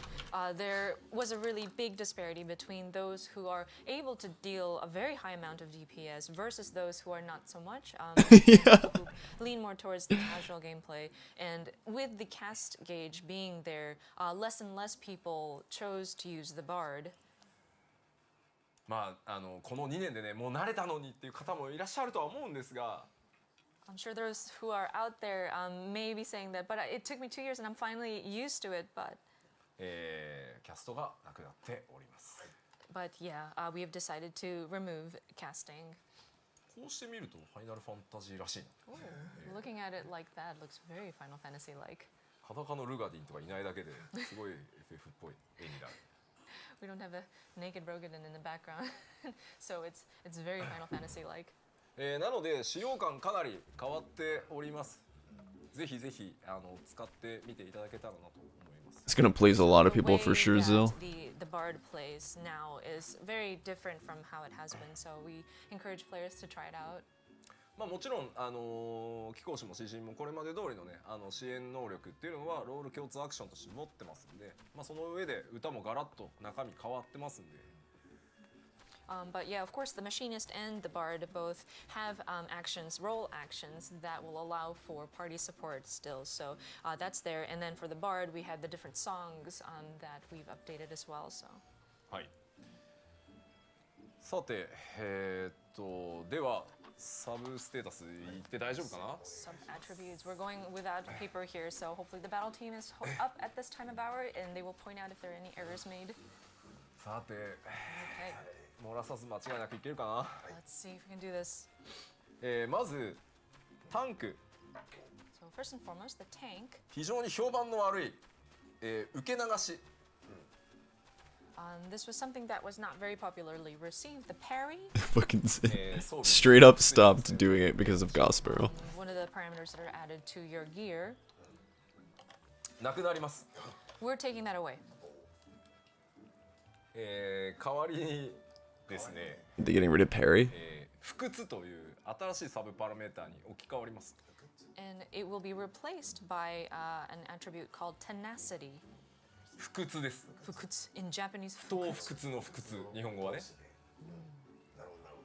there was a really big disparity between those who are able to deal a very high amount of DPS versus those who are not so much, who lean more towards the casual gameplay. And with the cast gauge being there, less and less people chose to use the Bard. まあこの2年でね、もう慣れたのにっていう方もいらっしゃるとは思うんですが。I'm sure those who are out there may be saying that, but it took me 2 years and I'm finally used to it. But キャストがなくなっております。But yeah, we have decided to remove casting. こうして見るとファイナルファンタジーらしいな。 Ooh, looking at it like that looks very Final Fantasy-like. 裸のルガディンとかいないだけですごい FF っぽい絵になる。We don't have a naked Rogadin in the background, so it's very Final Fantasy-like. なので使用感かなり変わっております。ぜひぜひ使ってみていただけたらなと思います。 It's gonna please a lot of people for The sure, way Zill. that the Bard plays now is very different from how it has been, so we encourage players to try it out. まあもちろん貴公子も詩人もこれまで通りのね支援能力っていうのはロール共通アクションとして持ってますんで、まあその上で歌もガラッと中身変わってますんで。But yeah, of course, the machinist and the bard both have actions, role actions that will allow for party support still. So that's there. And then for the bard, we have the different songs that we've updated as well. So. はい。さて、ではサブステータス言って大丈夫かな？ Sub attributes. We're going without paper here, so hopefully the battle team is up at this time of hour, and they will point out if there are any errors made. さて。Okay. 漏らさず間違いなくいけるかな。 Let's see if we can do this. まずタンク。 So first and foremost, the tank. 非常に評判の悪い、受け流し。This was something that was not very popularly received. The parry. Fucking straight up stopped doing it because of Gospel. One of the parameters that are added to your gear. なくなります。 We're taking that away. 代わりにですね、 They getting rid of Parry? 不屈という新しいサブパラメーターに置き換わります。 And it will be replaced by an attribute called tenacity. 不屈です。 Fukutsu. In Japanese, 不当不屈の不屈、日本語はね。なるほどなるほ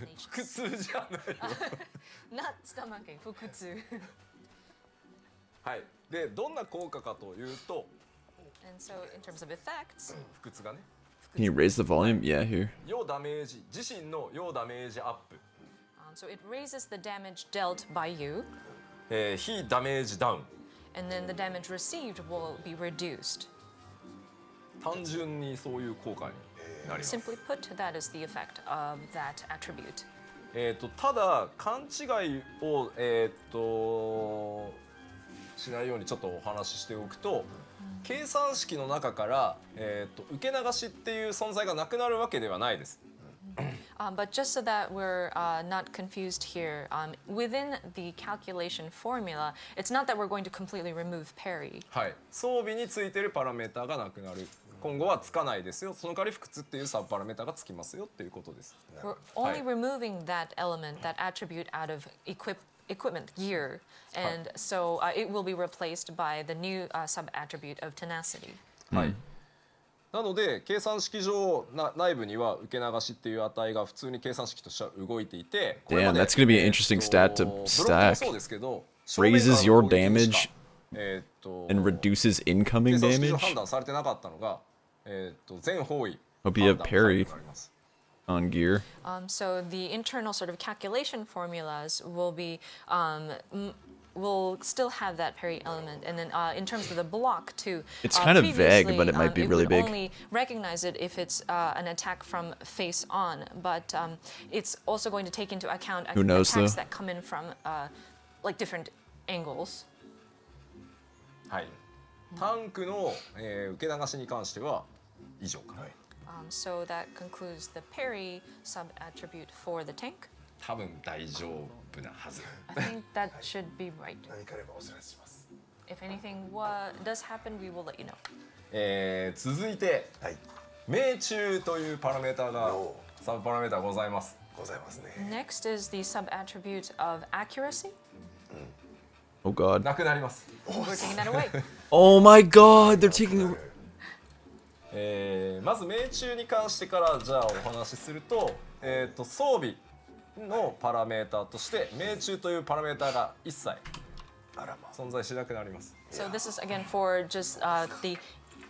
ど。不屈じゃないよ。 not stomachache, fukutsu. はい。で、どんな効果かというと、 And so in terms of effects, 不屈がね、 Can you raise the volume? Yeah, here. 要ダメージ、自身の要ダメージアップ、 so it raises the damage dealt by you, 非ダメージダウン。 and then the damage received will be reduced. 単純にそういう効果になります。 Simply put, that is the effect of that attribute. ただ勘違いをしないようにちょっとお話ししておくと、計算式の中から、受け流しっていう存在がなくなるわけではないです。But just so that we're not confused here, within the calculation formula, it's not that we're going to completely remove parry. はい、装備についてるパラメーターがなくなる。今後はつかないですよ。その代わり不屈っていうサブパラメーターがつきますよっていうことです。We're only removing that element, that attribute out of equipment gear, and so it will be replaced by the new sub-attribute of tenacity. はい。なので計算式上内部には受け流しっていう値が普通に計算式としては動いていて、Damn, that's gonna be an interesting stat to ブロックも stack. そうですけど、 Raises your 正面からの攻撃し damage か and reduces incoming 計算式上 damage 判断されてなかったのが、全方位 Hope you have 判断されるようになります。 on gear. So the internal sort of calculation formulas will still have that parry element, and then in terms of the block too. It's kind of vague, previously, but it might be it really would big. only recognize it if it's an attack from face on, but it's also going to take into account Who knows, attacks though? that come in from like different angles. はい。タンクの、受け流しに関しては以上かな。So that concludes the parry sub-attribute for the tank. 多分大丈夫なはず。 I think that should be right. 何かあればお知らせします。 If anything does happen, we will let you know. 続いて、はい、命中というパラメーターがサブパラメーターございます。ございますね。 Next is the sub-attribute of accuracy. Oh god. なくなります。 We're taking that away. Oh my god, they're taking まず命中に関してからじゃあお話しすると、装備のパラメーターとして命中というパラメーターが一切存在しなくなります。 So this is again for just the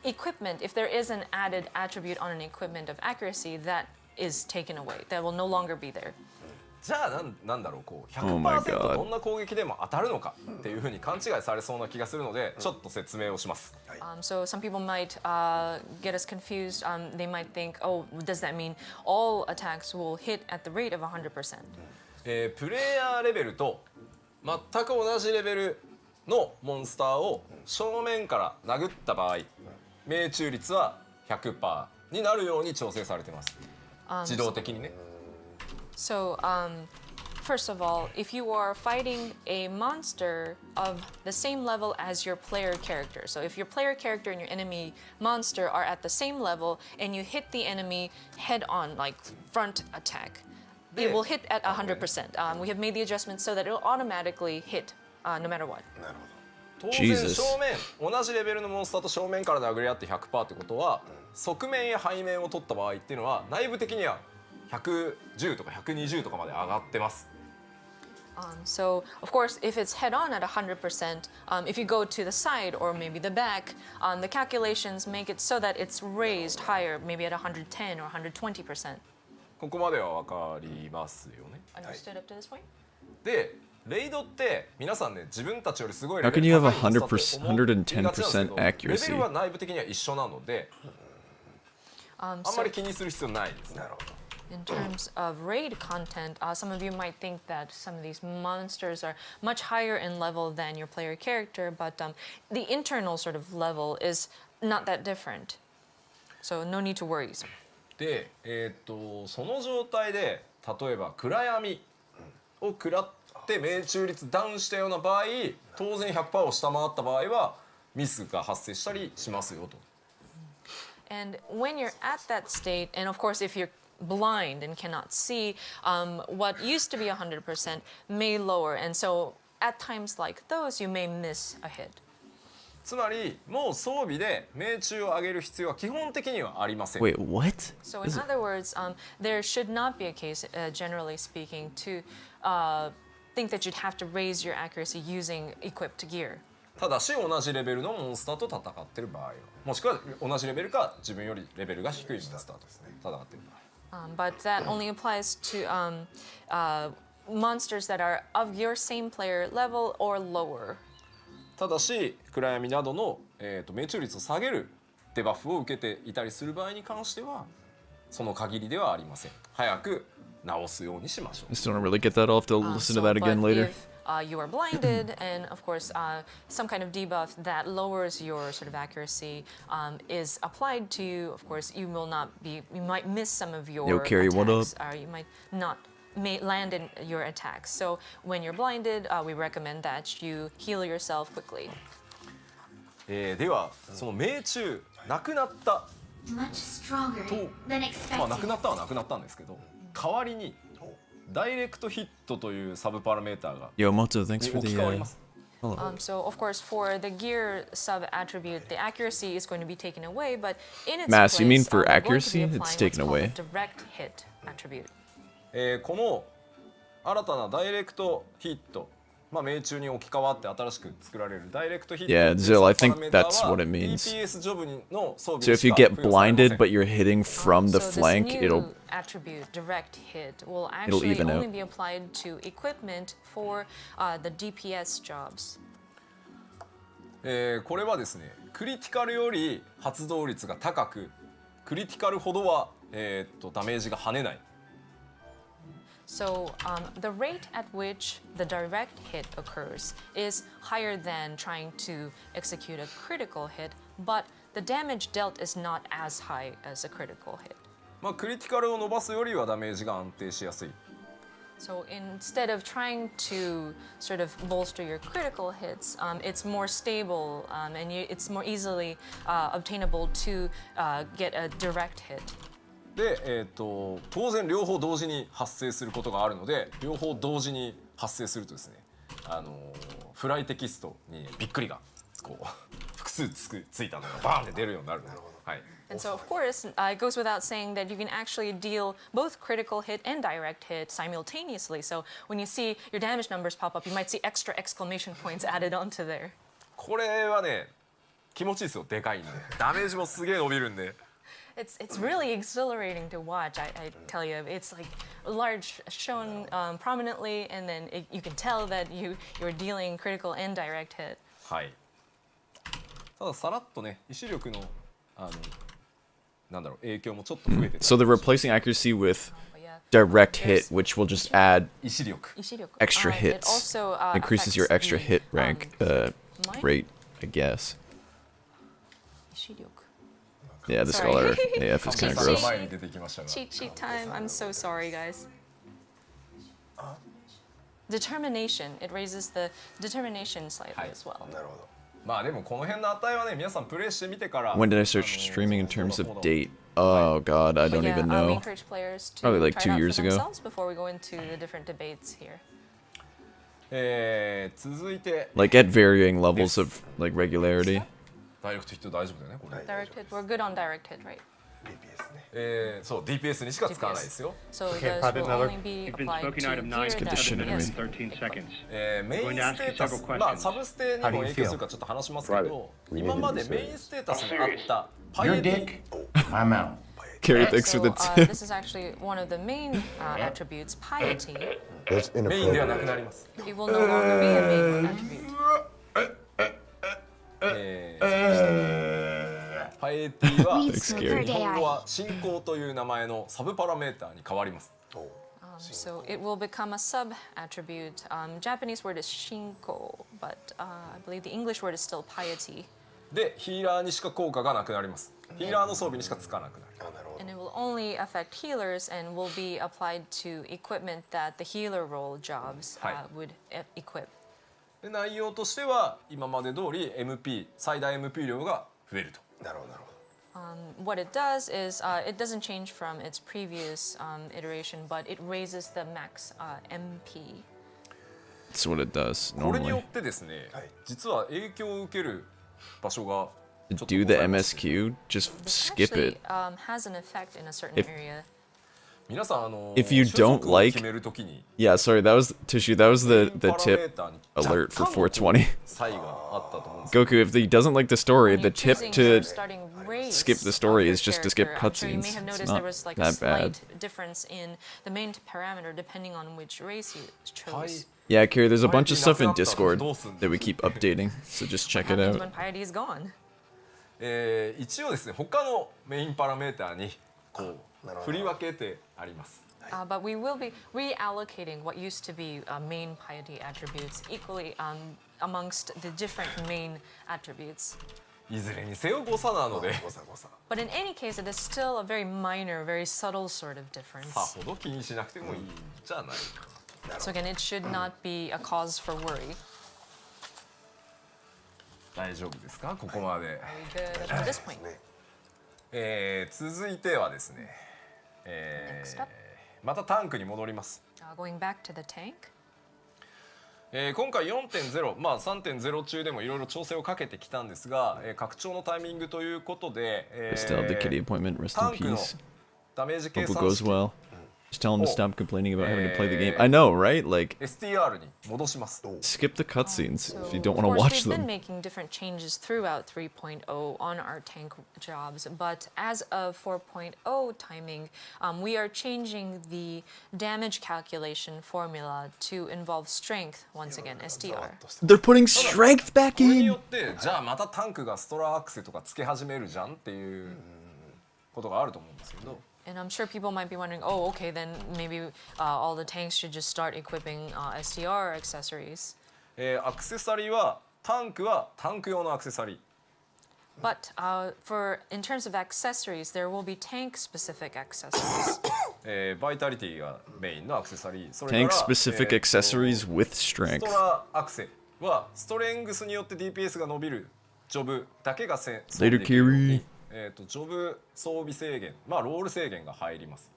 equipment. If there is an added attribute on an equipment of accuracy, that is taken away. That will no longer be there. じゃあなんだろう、こう Oh my 100% God どんな攻撃でも当たるのかっていうふうに勘違いされそうな気がするのでちょっと説明をします。 So some people might get us confused. They might think, oh, does that mean all attacks will hit at the rate of 100%? プレイヤーレベルと全く同じレベルのモンスターを正面から殴った場合、命中率は 100% になるように調整されています。自動的にね。 So, first of all, if you are fighting a monster of the same level as your player character, so if your player character and your enemy monster are at the same level and you hit the enemy head on, like front attack, it will hit at 100%. We have made the adjustments so that it will automatically hit no matter what. なる当然 Jesus 正面同じレベルのモンスターと正面から殴り合って 100% ってことは、側面や背面を取った場合っていうのは内部的には110とか120とかまで上がってます。 So, of course, if it's head on at 100%, if you go to the side or maybe the back, the calculations make it so that it's raised higher, maybe at 110 or 120%. ここまでは分かりますよね。 Understood up to this point? で、レイドって皆さんね、自分たちよりすごい How レベ can ル you have 高いモンスターって思いがちなんですけ 110% ど、 accuracy? レベルは内部的には一緒なので、あんまり気にする必要ないです。なるほど。 In terms of raid content, some of you might think that some of these monsters are much higher in level than your player character, but the internal sort of level is not that different. So no need to worry. で、その状態で例えば暗闇を食らって命中率ダウンしたような場合、当然 100% を下回った場合はミスが発生したりしますよと。 And when you're at that state, and of course if you're blind and cannot see, what used to be 100% may lower, and so at times like those you may miss a hit. つまりもう装備で命中を上げる必要は基本的にはありません。 Wait, what? So in other words, there should not be a case, generally speaking, to think that you'd have to raise your accuracy using equipped gear. ただし同じレベルのモンスターと戦ってる場合は、もしくは同じレベルか自分よりレベルが低いモンスターと戦ってる場合。 But that only applies to monsters that are of your same player level or lower. ただし暗闇などの、命中率を下げるデバフを受けていたりする場合に関してはその限りではありません。早く直すようにしましょう。 I still don't really get that. I'll have to listen to that again but later. if you are blinded, and of course, some kind of debuff that lowers your sort of accuracy is applied to you. Of course, you might miss some of your Carrie, what up? attacks, or you might not land in your attacks. So when you're blinded, we recommend that you heal yourself quickly. ではその命中なくなった Much stronger と than まあなく expected. なったはなくなったんですけど代わりにダイレクトヒットというサブパラメーターが Yo, Moto, thanks に for 置き the 換わります So of course, for the gear sub attribute, the accuracy is going to be taken away, but in its Mass, place, you mean for we're going to be accuracy? applying It's taken what's called away. a direct hit attribute. この新たなダイレクトヒットまあ命中に置き換わって新しく作られるダイレクトヒット Yeah, っていう Zill, I サブ think パラメーター that's は what it means. DPS ジョブの装備 So に if し you か get 付与されませ blinded ん but you're hitting from the so flank, this it'll new attribute, direct hit, will actually even only out. be applied to equipment for the DPS jobs. これはですねクリティカルより発動率が高くクリティカルほどは、ダメージが跳ねない So the rate at which the direct hit occurs is higher than trying to execute a critical hit, but the damage dealt is not as high as a critical hit. まあクリティカルを伸ばすよりはダメージが安定しやすい So instead of trying to sort of bolster your critical hits, it's more stable and it's more easily obtainable to get a direct hit. で、当然両方同時に発生することがあるので両方同時に発生するとですね、フライテキストにびっくりがこう複数ついたのがバーンって出るようになるので、はい、 And so, of course, it goes without saying that you can actually deal both critical hit and direct hit simultaneously. So when you see your damage numbers pop up, you might see extra exclamation points added onto there. これはね気持ちいいですよでかいんでダメージもすげえ伸びるんで It's really exhilarating to watch. I tell you, it's like large shown prominently, and then you can tell that you're dealing critical and direct hit. はいたださらっとね意志力のなんだろう影響もちょっと増えてた So they're replacing accuracy with But yeah, direct There's- hit, which will just add 意志力 Ishiroku. extra It hits. also Increases your affects extra the, hit rank mine? rate, I guess. Ishiroku. Yeah, the Sorry. Scholar AF is kind of さんが gross. 前に出てきましたが Cheat sheet time. I'm so sorry, guys. Determination. It raises the determination slightly Hi. as well. なるほど。まあでもこの辺の値はね皆さんプレイしてみてから When did I start streaming in terms of date? Oh god, I But don't yeah, even we know. encourage players to Probably like try it 2 out years for ago. themselves before we go into the different debates here. 続いて Like at varying levels of like regularity. ダイレクトヒット大丈夫だよねこれ、 Direct hit. We're good on direct hit, right? DPS ね。そう DPS にしか使わないですよ、 So Okay, those private will network. only be You've been applied smoking to item 9 gear that conditioning is ring. 13 seconds. メインステータス Going to ask you several questions. まあサブステにも影響するかちょっと話しますけど今までメインステータスにあったパイ Your エティ dick, I'm out. Carrie, thanks for So the tip. this is actually one of the main attributes, piety. That's メインではなく inappropriate. なります It will no longer be a main attribute. パイエティは Reads scary. per 日 day 本語は信仰という名前のサブパラメーターに変わります So it will become a sub attribute. Japanese word is shinko, but I believe the English word is still piety. でヒーラーにしか効果がなくなりますヒーラーの装備にしかつかなくなるあ、なるほど。 And it will only affect healers and will be applied to equipment that the healer role jobs would equip. で内容としては今まで通り MP 最大 MP 量が増えるとなるほど、なるほど。 What it does is it doesn't change from its previous iteration, but it raises the max MP. That's what it does これによっ normally. てですね、はい実は影響を受ける場所がちょっと Do ご the ざいまして MSQ, just This skip actually it. has an effect in a certain If- area. 皆さんIf you 種族 don't を like- 決めるときに Yeah, sorry, that was Tissue. That was the パラメー tip ターに alert for 若干の 420. 差異があったと思うんですけど Goku, if he doesn't like the story, When the you're tip choosing to your starting race skip the of story your is just to skip character, I'm sure you may cutscenes. have It's noticed not there was like a that bad. slight difference in the main parameter depending on which race you chose. Yeah, Kiri, there's a bunch of stuff in Piety Discord なくなったらどうすんの？ that we keep updating, so just check What it happens out. when piety is gone? 一応ですね他のメインパラメーターにこうなるほど振り分けてあります But we will be reallocating what used to be main piety attributes equally amongst the different main attributes. いずれにせよ誤差なので誤差誤差。 But in any case, it is still a very minor, very subtle sort of difference. さほど気にしなくてもいいんじゃないか。 So again, it should not be a cause for worry. 大丈夫ですかここまで。 Are we good up to this point? ね。続いてはですね、Next up. またタンクに戻ります。Going back to the tank. 今回 4.0、まあ、3.0 中でもいろいろ調整をかけてきたんですが、拡張のタイミングということで、Still have the kitty appointment. Rest タ in ンクの peace. ダメージ計 Hope it 算 goes 式 well. Just tell him to Oh. stop complaining about having to play the game. I know, right? Like, STR に戻します。 skip the cutscenes if you don't Of want to course, watch we've been them. making different changes throughout 3.0 on our tank jobs, but as of 4.0 timing, we are changing the damage calculation formula to involve strength once again, ざわ STR. っとして They're putting strength back これによ in. ってじゃあまたタンクがストラアクセとかつけ始めるじゃんっていうことがあると思うんですけど、 And I'm sure people might be wondering, oh, okay, then maybe all the tanks should just start equipping STR accessories. アクセサリーはタンク用のアクセサリー。 But in terms of accessories, there will be tank-specific accessories. バイタリティがメインのアクセサリー。それから Tank specific accessories with ス strength. トラアクセはストレングスによって DPS が伸びるジョブだけが装備できるように、ジョブ装備制限、まあロール制限が入ります。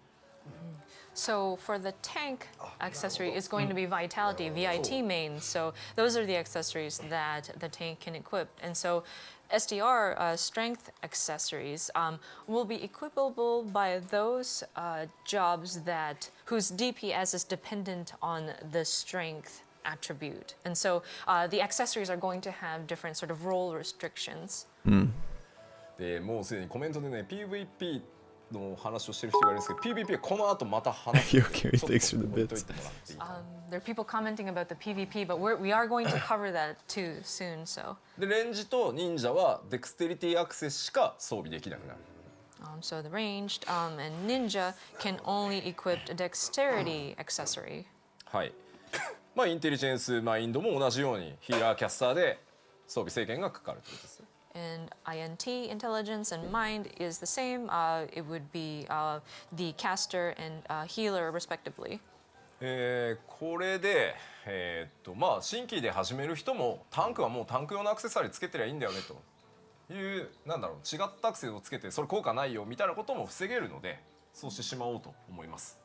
So for the tank accessory is going to be vitality, VIT main. So those are the accessories that the tank can equip. And so SDR strength accessories will be equipable by those jobs whose DPS is dependent on the strength attribute. And so the accessories are going to have different sort of role restrictions. でもうすでにコメントでね PVP の話をしてる人がいるんですけど PVP はこの後また話 You okay? ちょっと Thanks for the 置いとい bits. てもらっていいかな There are people commenting about the PvP, but we are going to cover that too soon. So でレンジと忍者はデクステリティアクセスしか装備できなくなる。 so the ranged and ninja can only equip a dexterity accessory. はいまあインテリジェンスマインドも同じようにヒーラーキャスターで装備制限がかかるということです。 And INT, intelligence, and mind is the same. It would be the caster and healer, respectively. これで、まあ新規で始める人もタンクはもうタンク用のアクセサリーつけてりゃいいんだよねというなんだろう違ったアクセをつけてそれ効果ないよみたいなことも防げるのでそうしてしまおうと思います。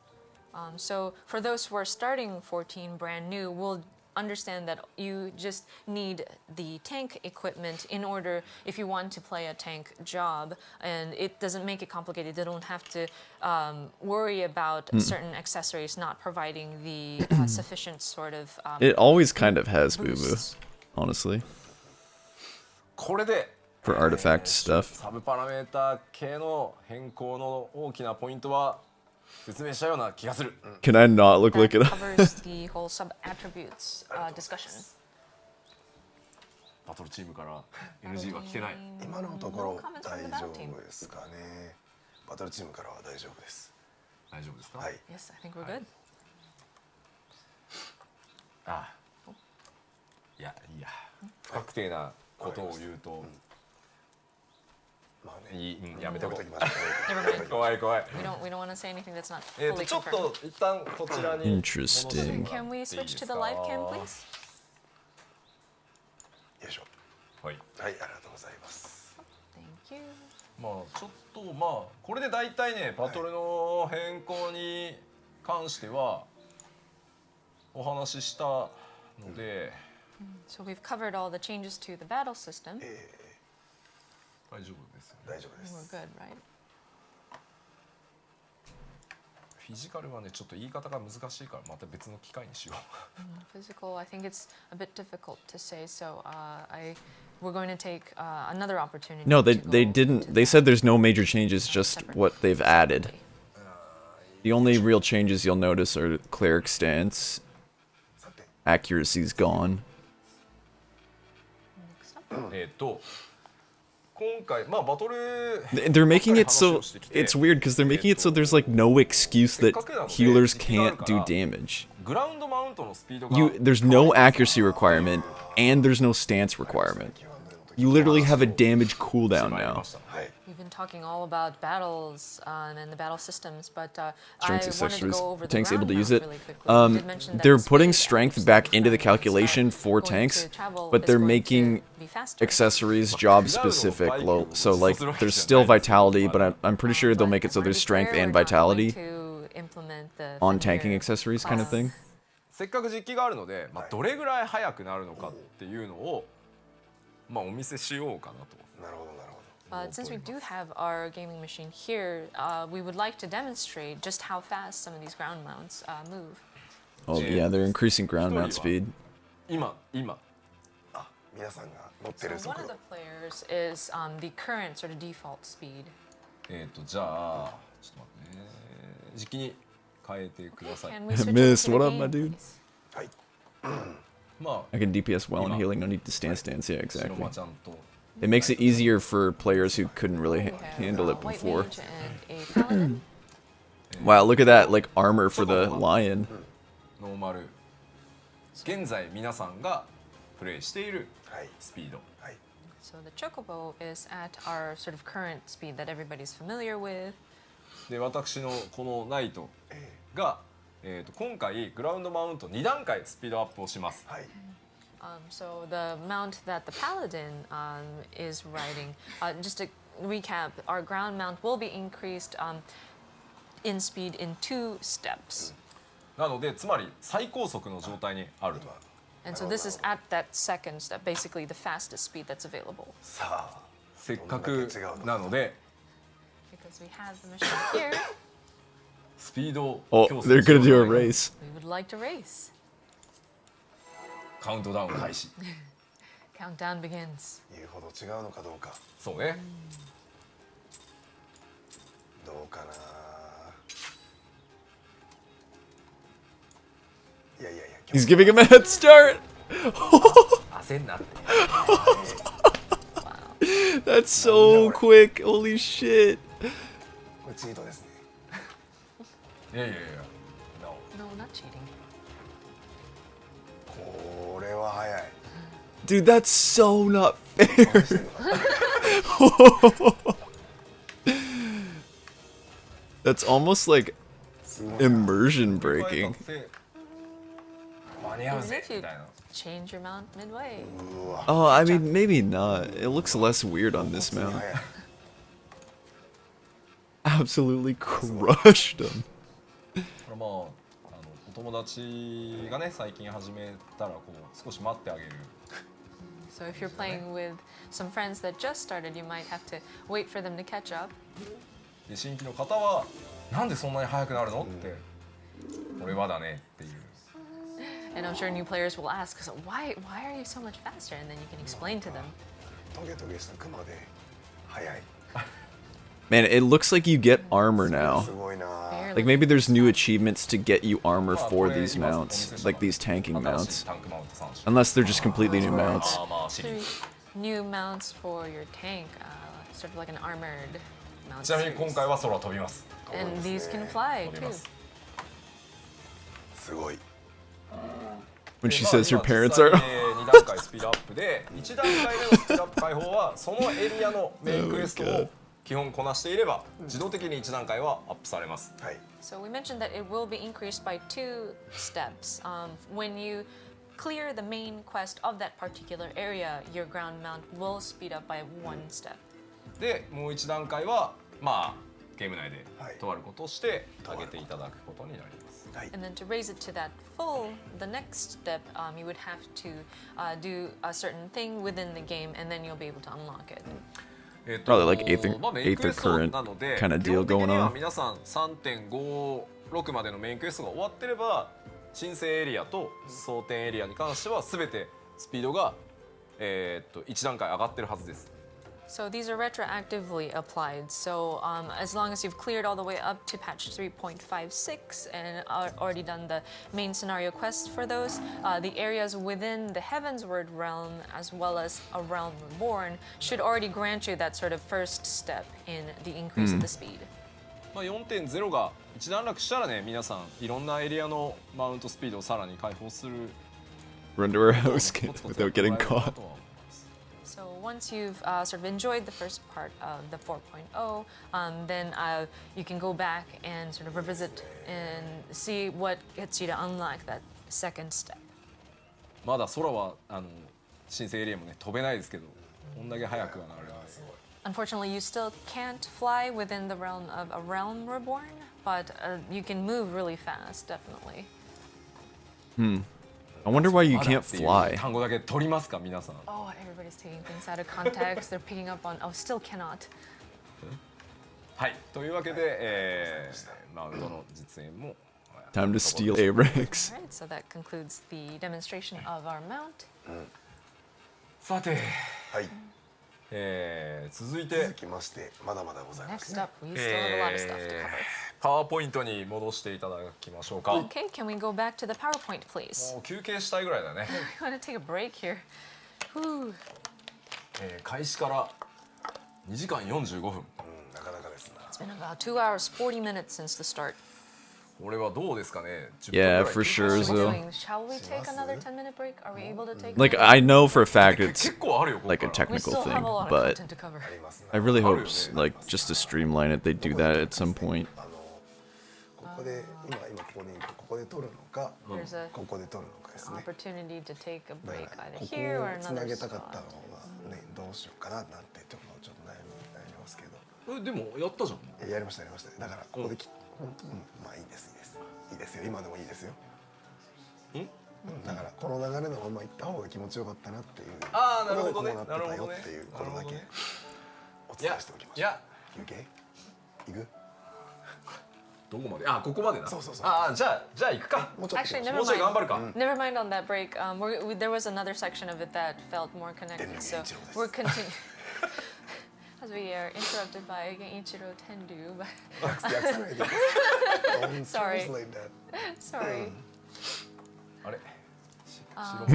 So for those who are starting 14 brand new, we'll understand that you just need the tank equipment in order if you want to play a tank job, and it doesn't make it complicated. They don't have to worry about certain accessories not providing the sufficient sort of It always kind of has boo boo, boosts. honestly, これで for artifact stuff. サブパラメータ系の変更の大きなポイントは説明したような気がする。 Can I not look like That it up? covers the whole sub attributes discussion. バトルチームから NG は来てない。今のところ No comments 大 from the 丈 battle team. 夫ですかね。バトルチームからは大丈夫です。大丈夫ですか？はい。 Yes, I think we're good. ああいやいいや不確定なことを言うと、まあね。いい、やめてこやめときましょう。 Never mind. 怖い怖い。 We don't want to say anything that's not fully ちょっ confirmed. と一旦こちらに Interesting. Can we switch to the live cam, please? よいしょ。はい。はい、ありがとうございます。 Thank you. まあちょっとまあこれで大体ねバトルの変更に関してはお話ししたので、 So we've covered all the changes to the battle system. 大丈夫ですよね。大丈夫で We're す。 good, right? フィジカルはねちょっと言い方が難しいからまた別の機会にしよう。 Physical, I think it's a bit difficult to say. So we're going to take another opportunity. No, they to go didn't. into They that said there's no major changes, just separately. what they've added. Separately. The only real changes you'll notice are cleric stance, さて、 accuracy's gone. Next up. 今回まあバトル They're making it 話 so をしてきて it's weird because they're making it so there's like no excuse that healers can't do damage. グラウンドマウントのスピードが There's no accuracy requirement and there's no stance requirement. You literally have a damage cooldown まいり now. ました。はい。 We've been talking all about battles and the battle systems, but I Strength wanted to accessories. go over the Tanks able ground to use mount it. really quickly. You did mention that They're the putting speed strength and back into the ground mounts are calculation for going tanks, to travel but is they're going to making be faster. accessories job specific. So like there's still vitality, but I'm pretty sure they'll make it so there's strength and vitality on tanking accessories kind of thing. せっかく実機があるので、まあどれぐらい速くなるのかっていうのをまあお見せしようかなと。なるほどなるほど。 Since we do have our gaming machine here, we would like to demonstrate just how fast some of these ground mounts move. Oh yeah, they're increasing ground mount speed. 今あ、皆さんが乗ってる So one 速 of 度 the。players is the current sort of default speed. じゃあちょっと待ってね。実機に変えてください。 Can we switch over Missed. to the What up, game, my dude? please? はい。まあ I can DPS well in healing, no need to stance. Yeah, 白 exactly. 間ちゃんと It makes it easier for players who couldn't really We have handle it a white before. mage and a paladin. Wow, look at that, like armor for the lion. ノーマル。現在皆さんがプレイしているはい。スピード。はい。 So the chocobo is at our sort of current speed that everybody's familiar with. で私のこのナイトが、今回グラウンドマウント2段階スピードアップをします。はい。So the mount that the paladin is riding, just to recap, our ground mount will be increased in speed in 2 steps. なのでつまり最高速の状態にあると。 And so this is at that second step, basically the fastest speed that's available. さあ。せっかくなので Because we have the machine here, スピードを Oh, 競争 they're gonna do a しよう race. we would like to race. カウントダウン開始。 Countdown begins. 言うほど違うのかどうか。そうね。どうかな。いやいやいや。 He's giving him a head start. 焦んなって。 That's so quick. Holy shit. これチートですね。いやいやいや。No No, not cheating. これは早い。 Dude, that's so not fair. That's almost like すごいな。 immersion breaking. 間に合う Even ぜ if み you たいな。 change your mount midway. うわ。 Oh, I mean, maybe not. It looks less weird on this 普通に mount. 早い。 Absolutely crushed him. これまあお友達がね最近始めたらこう少し待ってあげる。 So if you're playing with some friends that just started, you might have to wait for them to catch up. で新規の方はなんでそんなに速くなるのって俺はだねっていう。 And I'm sure new players will ask, so why are you so much faster? And then you can explain to them. トゲトゲしたクマで早い。 Man, it looks like you get armor now. すごいな。 Barely. Like maybe there's new achievements to get you armor まあ for これ these 今お mounts, 見せした like these tanking 新しい mounts. タンクマウント3種。 Unless they're just completely new mounts. アーマーシリー Three ズ。 new mounts for your tank, sort of like an armored mount ちなみに series. 今回は空飛びます。 And these can fly 飛びま too. す。すごい。 When で she まあ says her 今 parents 実 are. 際2段階スピードアップで1段階目のスピードアップ解放はそのエリアのメインクエスト Oh my を God 基本こなしていれば自動的に1段階はアップされます。はい。 So we mentioned that it will be increased by 2 steps. When you clear the main quest of that particular area, your ground mount will speed up by 1 step. でもう1段階はまあゲーム内ではいとあることをして上げていただくことになります。はい。 And then to raise it to that full, the next step, you would have to do a certain thing within the game, and then you'll be able to unlock it. Probably like Aether- まあメインクエスト Aether current なので kinda 基 deal 本的に going は on. 皆さん 3.56 までのメインクエストが終わってれば申請エリアと装填エリアに関しては全てスピードが1段階上がってるはずです。So these are retroactively applied. So as long as you've cleared all the way up to patch 3.56 and already done the main scenario quests for those, the areas within the Heavensward realm as well as a realm reborn should already grant you that sort of first step in the increase of the speed. まあ、4.0 が一段落したらね、皆さんいろんなエリアのマウントスピードをさらに解放する Run to our house コツコツ without getting やってもらえれば caught. とは思います。 So once you've sort of enjoyed the first part of the 4.0, then you can go back and sort of revisit and see what gets you to unlock that second step. まだ空は新生エリアもね飛べないですけど、こんだけ速くはなる。 Unfortunately, you still can't fly within the realm of a realm reborn, but you can move really fast, definitely. I wonder why you まだ can't っていう fly. 単語だけ取りますか皆さん。 Oh, everybody's taking things out of context. They're picking up on, oh, still cannot. はいというわけで、マウントの実演も Time to steal A-Ranks. All right, so that concludes the demonstration of our mount. さて、はい。続いて続きましてまだまだございます Next ね。 up, we still have a lot of stuff to cover. パワーポイントに戻していただきましょうか。 Okay, can we go back to the PowerPoint, please? もう休憩したいぐらいだね。 We want to take a break here. Whew. 開始から2時間45分。うん、なかなかですな。 It's been about 2 hours, 40 minutes since the start. これはどうですかね。 Yeah, 10分ぐらい for sure, What are we Zo. doing? Shall we take another 10-minute break? Are we able to take Like, another? I know for a fact it's 結構あるよ。ここ like a から We technical still have a thing, lot of but content to cover. ありますな。 I really Mario, hope, man. like, just to streamline it, they do that at some point. ここで今ここでいいかここで撮るのか、 There's a ここで撮るのかですね。 opportunity to take a だ break から either ここ here or をつな another げたかった spot. のがねどうしようかななんてちょっと悩みますけど。でもやったじゃん。やりましたやりました。だからここでまあいいですいいですよ今でもいいですよ。だからこの流れのまま行った方が気持ちよかったなっていう。あーなるほどねここでこうなってたよっていうこれだけお伝えしておきましょう。いや休憩行く？どこまで？あ、ここまでな。そうそうそうあ、じゃあ行くか。もうちょっと Actually, も never うちょい頑張 mind. るか。 Never mind on that break. There was another section of it that felt more connected, so we're continuing. As we are interrupted by Genichiro Tendu, but 訳さないで。Don't Sorry. translate that. sorry. あれ。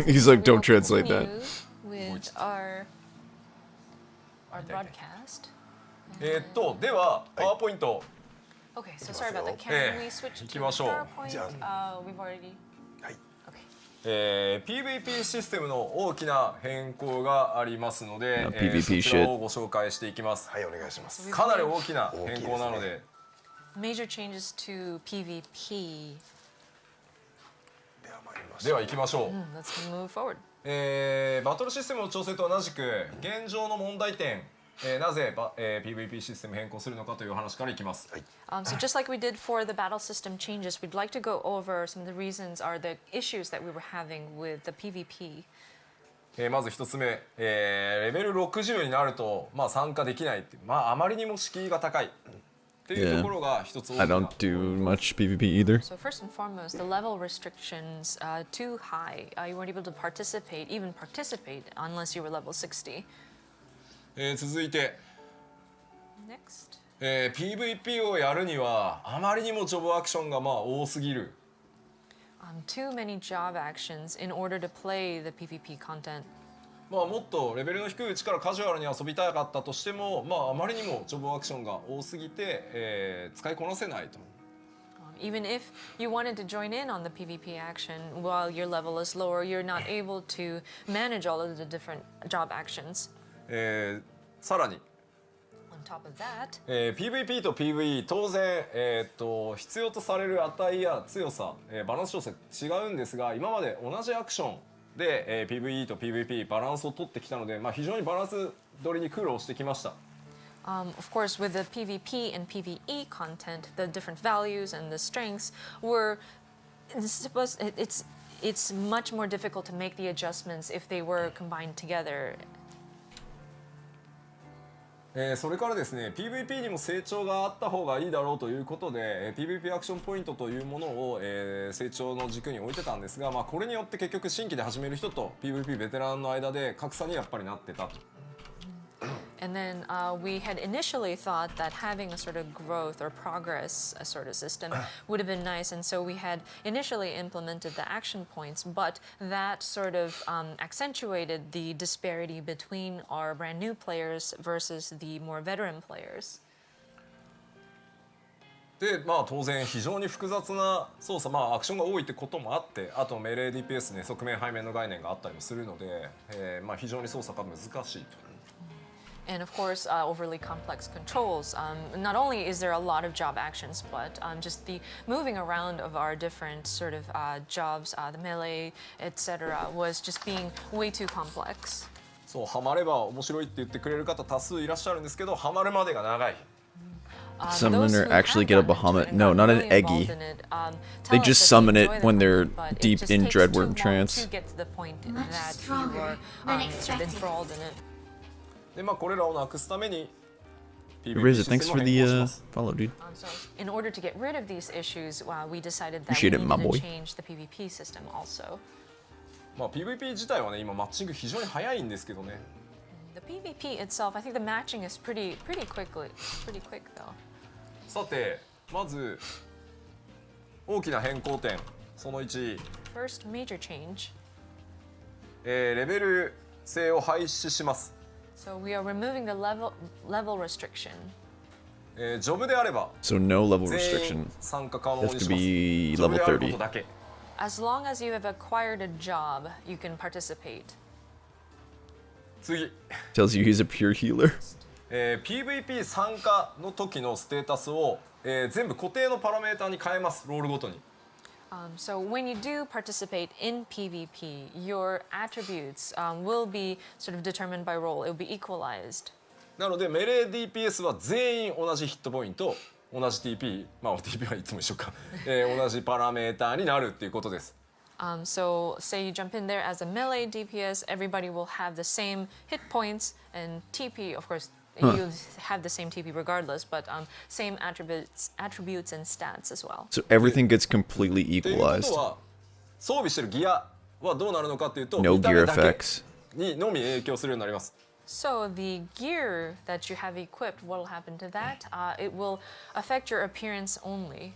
He's like, We will don't translate that. continue with our broadcast. ではパワーポイント。 Okay, so sorry about that. Can we switch to 行きましょう。 PowerPoint? じゃ We've already. はい。 Okay. PVP システムの大きな変更がありますので、 PVP そちらをご紹介していきます。はいお願いします。かなり大きな変更なので、 Major changes to PvP. では参りましでょう。は行きましょう。 Let's move forward. バトルシステムの調整と同じく現状の問題点、なぜPVP システム変更するのかという話からいきます。 So just like we did for the battle system changes, we'd like to go over some of the reasons or the issues that we were having with the PvP. まず一つ目、レベル60になると、参加できないっていう、あまりにも敷居が高いっていうところが一つ大き I な don't do much PvP either. So first and foremost, the level restrictions too high. You weren't able to even participate unless you were level 60. 続いて、 Next. PVP をやるにはあまりにもジョブアクションが多すぎる。Too many job actions in order to play the PvP content. もっとレベルの低いうちからカジュアルに遊びたかったとしても、あまりにもジョブアクションが多すぎて、使いこなせないと。Even if you wanted to join in on the PvP action while your level is lower, you're not able to manage all of the different job actions. さらに、 On top of that, PVP と PVE 当然、必要とされる値や強さ、バランス調整違うんですが、今まで同じアクションで、PVE と PVP バランスを取ってきたので、非常にバランス取りに苦労してきました。of course, with the PvP and PvE content, the different values and the strengths were it's much more difficult to make the adjustments if they were combined together. それからですね PVP にも成長があった方がいいだろうということで、PVP アクションポイントというものを、成長の軸に置いてたんですが、これによって結局新規で始める人と PVP ベテランの間で格差にやっぱりなってたと。And then we had initially thought that having a sort of growth or progress sort of system would have been nice, and so we had initially implemented the action points, but that sort of accentuated the disparity between our brand new players versus the more veteran players. でまあ当然非常に複雑な操作、まあアクションが多いってこともあって、あとメレー DPS ね側面背面の概念があったりもするので、まあ非常に操作が難しいと。And of course, overly complex controls. Not only is there a lot of job actions, but just the moving around of our different sort of jobs, the melee, etc., was just being way too complex. そうハマれば面白いって言ってくれる方多数いらっしゃるんですけど、ハマるまでが長い。Summoner actually get a Bahamut. No, not an Eggy. They just summon it when they're deep in Dreadworm trance. Much stronger than expected. でまあこれらをなくすために Riza, thanks for the follow, dude. So, in order to get rid of these issues, we decided that Appreciate we it, my needed boy. to change the PvP system also. まあ PVP 自体はね今マッチング非常に早いんですけどね。The PvP itself, I think the matching is pretty quick though. さてまず大きな変更点その1、First major change. レベル制を廃止します。 So we are removing the level restriction. ジョブであれば So no level 全 restriction. 員参加可能 You に have し to ます。 be ジョブ level であること 30. だけ。 As long as you have acquired a job, you can participate. 次、Tells you he's a pure healer. PVP 参加の時のステータスを、全部固定のパラメータに変えます、ロールごとに。So when you do participate in PvP, your attributes will be sort of determined by role. It will be equalized. なのでメレー DPS は全員同じヒットポイント、同じ TP、まあ TP はいつも一緒か、同じパラメータになるっていうことです。So say you jump in there as a melee DPS, everybody will have the same hit points, and TP, of course, you have the same TP regardless, but same attributes and stats as well. So everything gets completely ということ equalized. は装備してるギアはどうなるのかっていうと、 No 見た目 gear だけ effects. にのみ影響するようになります。 So the gear that you have equipped, what will happen to that? It will affect your appearance only.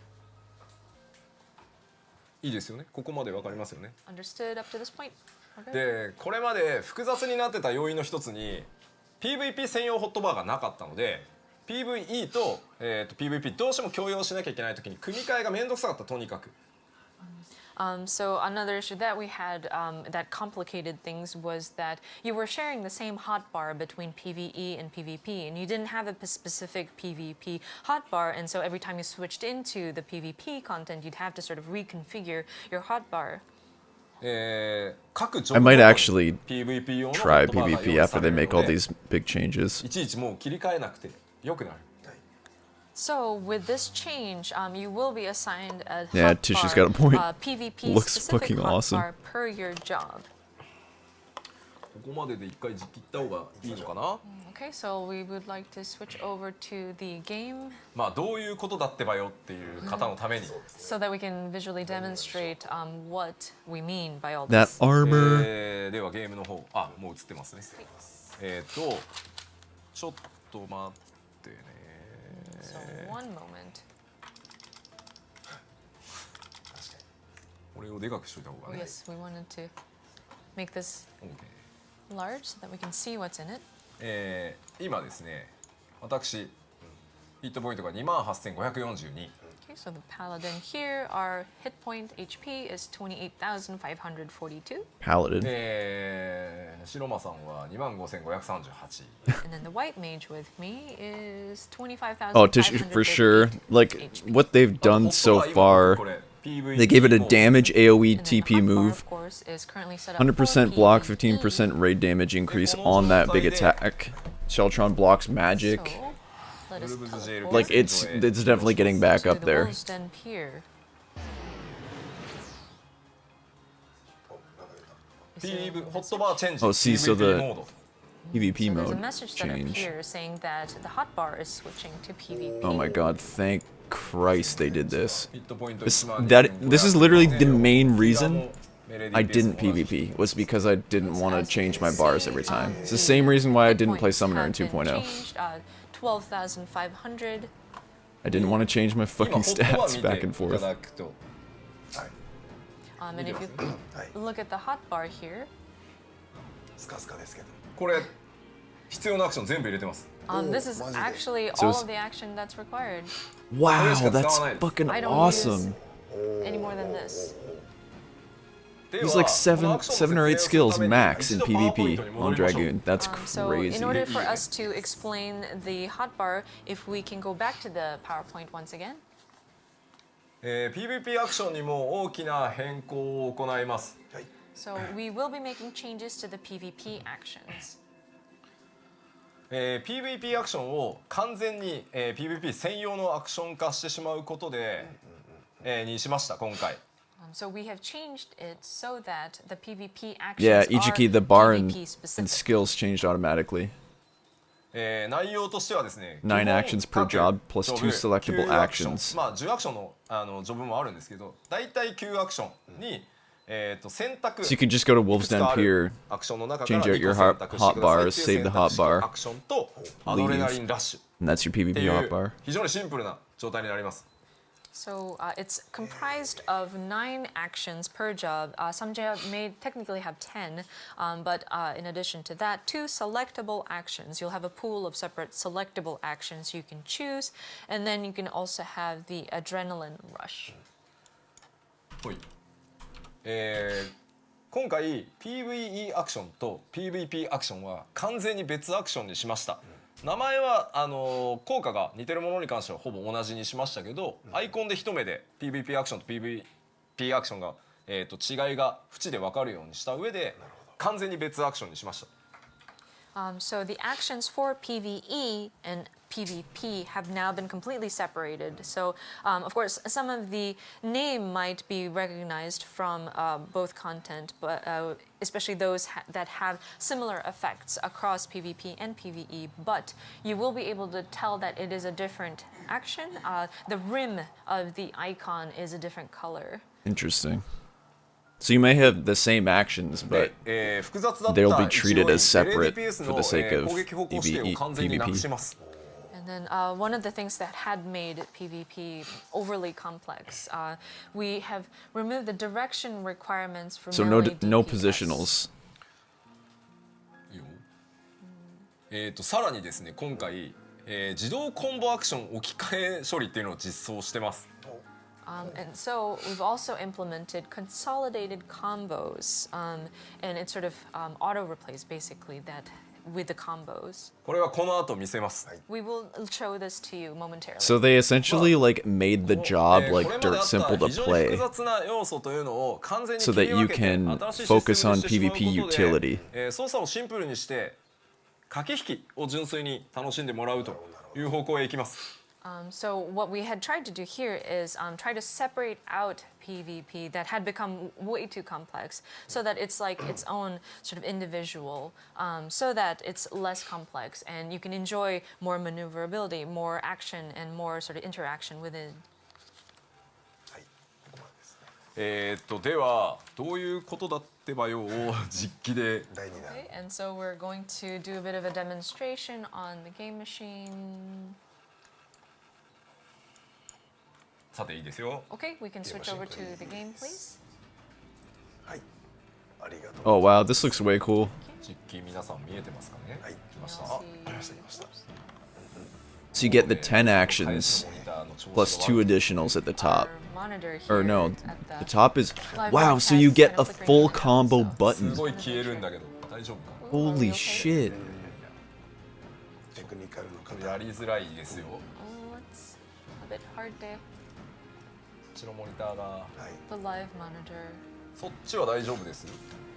いいですよね。ここまでわかりますよね。 Understood up to this point? Okay. でこれまで複雑になってた要因の一つに PVP 専用ホットバーがなかったので PVE と、PVP どうしても共用しなきゃいけない時に組み替えがめんどくさかった、とにかく。So another issue that we had that complicated things was that you were sharing the same hotbar between PvE and PvP, and you didn't have a specific PvP hotbar, and so every time you switched into the PvP content, you'd have to sort of reconfigure your hotbar. 各 I might actually PVP 用のホ Try ットバーが PvP 用意 after され they る make の all で these big changes. いちいちもう切り替えなくてよくなる。 So with this change, you will be assigned a Yeah, hotbar, Tisha's got a point. PvP Looks specific fucking awesome. hotbar per your job. ここまでで一回切った方がいいのかな。 Okay, so we would like to switch over to the game まあどういうことだってばよっていう方のために、 so that we can visually demonstrate what we mean by all That this. armor. ではゲームの方、もう映ってますね。ちょっと待ってね。 So one moment. これをでかくしといた方がね。 Yes, we wanted to make this OK large so that we can see what's in it. 今ですね、私ヒットポイントが 28,542。 Okay, so the paladin here, our hit point HP is 28,542. Paladin. 白間さんは 25,538。 And then the white mage with me is 25,552. Oh, for sure. Like, what they've done so far, they gave it a damage AoE TP move, 100% block, 15% raid damage increase on that big attack. Sheltron blocks magic. Like, it's definitely getting back up there. Oh, see, so the PvP So there's a mode message that change. appears saying that the hotbar is switching to PvP. Oh my god, thank Christ they did this. This This is literally the main reason I didn't PvP was because I didn't want to change my bars every time. It's the same reason why I didn't play Summoner in 2.0. 12,500. I didn't want to change my 今 fucking ホットバー stats 見 back て and い forth. ただくと And if you look at the hotbar here, スカスカですけど。これ必要なアクション全部入れてます。 this is actually So all it's- of the action that's required. Wow, Please, that's Katsuna. fucking I don't awesome. Any more than this. で There's は like このア seven クションの or 説 eight 明をする skills ために max in 一度パワーポイン PvP トに on 戻りましょう Dragoon. That's So in crazy. order for us to explain the hotbar, if we can go back to the PowerPoint once again. PVP アクションにも大きな変更を行います。はい。 So we will be making changes to the PvP actions. PVP アクションを完全に、PVP 専用のアクション化してしまうことで、にしました今回。So we have changed it so that the PvP actions Yeah, are Ichiki, the bar and PvP specific. skills changed automatically. 内容としてはですね、 Nine 基本 actions per 各 job plus ジョブ two selectable 9アクション actions. まあ10アクションのジョブもあるんですけど、だいたい9アクションに、選択 So you could just go to い Wolves くつか Den ある Pier, アクションの中か change ら out 2 your 個選択してください hotbars, っていう save the 選択した hotbar. アクションとアドレナリンラッシュ and that's your って PvP いう hotbar. 非常にシンプルな状態になります。 So it's comprised of 9 actions per job. Some job may technically have 10, but in addition to that, 2 selectable actions. You'll have a pool of separate selectable actions you can choose, and then you can also have the adrenaline rush. はい今回 PVE アクションと PVP アクションは完全に別アクションにしました。名前は効果が似てるものに関してはほぼ同じにしましたけど、アイコンで一目で PVP アクションと PVP アクションが、違いが縁で分かるようにした上で完全に別アクションにしました。So the actions for PvE and PvP have now been completely separated. So, of course, some of the name might be recognized from both content, but especially those that have similar effects across PvP and PvE. But you will be able to tell that it is a different action. The rim of the icon is a different color. Interesting. So you may have the same actions, but 複雑だった they'll be 一 treated 応に as separate DPS の for the sake of 攻撃方向指定を完全になくします。 And then one of the things that had made PvP overly complex, we have removed the direction requirements for so no melee no DPS. positionals. いいよさらにですね今回、自動コンボアクション置き換え処理っていうのを実装してます。 And so we've also implemented consolidated combos, and it's sort of auto replace basically that with the combos. これはこの後見せます。 We will show this to you momentarily. So they essentially like made the job これ like まであ dirt った simple to 非常に複 play. 雑な要素というのを完全に So 切 that り you 分けて can 新しいシステム focus に on してしまうこと PvP で utility. 操作をシンプルにして駆け引きを純粋に楽しんでもらうという方向へ行きます。 So what we had tried to do here is try to separate out PvP that had become way too complex, so that it's like its own sort of individual, so that it's less complex and you can enjoy more maneuverability, more action, and more sort of interaction within. はい。ここまでですね。ではどういうことだってばよを実機で第2弾。 Okay, and so we're going to do a bit of a demonstration on the game machine. さていいですよ。 Okay, we can switch over to the game, please. はい。ありがとう。 Oh wow, this looks way cool. 実機皆さん見えてますかね。はい。来ました。 Now 来ました来ました。 So you get the 10 actions モニターの調子 plus 2 additionals at the top. our monitor Or here no, at the top is live wow. So you broadcast get kind a of flickering full in and out, combo so- す button. ごい消えるんだけど大丈夫か Holy shit. テクニカルのこれ方。やりづらいですよ。 Oh, it's a bit hard to こっちのモニターがはい。 the live monitor. そっちは大丈夫です。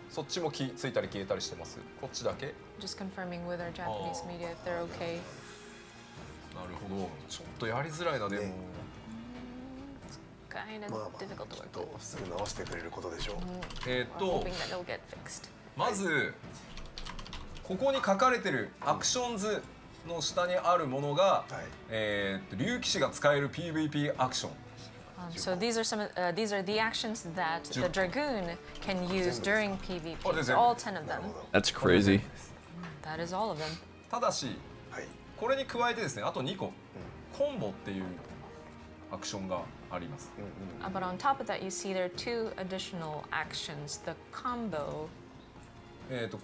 そっちもついたり消えたりしてます。こっちだけ。 Just confirming with our Japanese Oh. media if they're okay. なるほど。ちょっとやりづらいなでも。ね Kind まあ of まあ、 difficult き to っ work と with. すぐ直してくれることでしょう。 We're hoping that it'll get fixed. まずここに書かれてるアクションズの下にあるものが、はい。竜騎士が使える PVP アクション So these are the actions that the Dragoon can use during PvP. So all 10 of them. That's crazy. That is all of them. ただしはい。これに加えてですねあと2個コンボっていうアクションがあります。 But on top of that, you see there are 2 additional actions. The combo.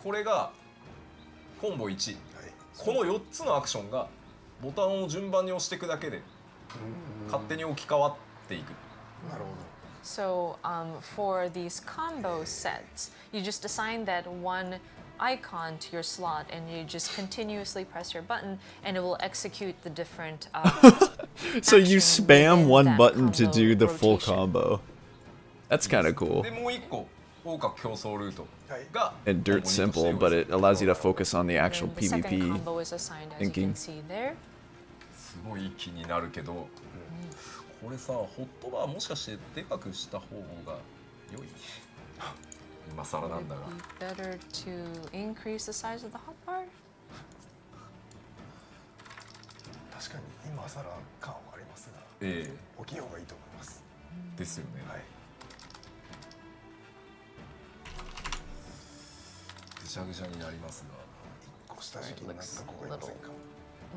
これがコンボ1、この4つのアクションがボタンを順番に押していくだけで勝手に置き換わっていく。なるほど。 So for these combo sets, you just assign that one icon to your slot and you just continuously press your button and it will execute the different So you actions spam within one that button to combo do the full rotation. combo. That's kind of cool. でもう1個広角競争ルートが And Dirt's simple, but it allows you to focus on the actual And the second PvP. combo is assigned as you thinking. can see there. すごい気になるけど、これさホットバーもしかしてでかくした方が良い今更なんだが Would it be better to increase the size of the hotbar? 確かに今更感はありますが、ええ大きい方がいいと思います。ですよね、はい。ぐちゃぐちゃになりますがこう下敷きになった子がいませんか。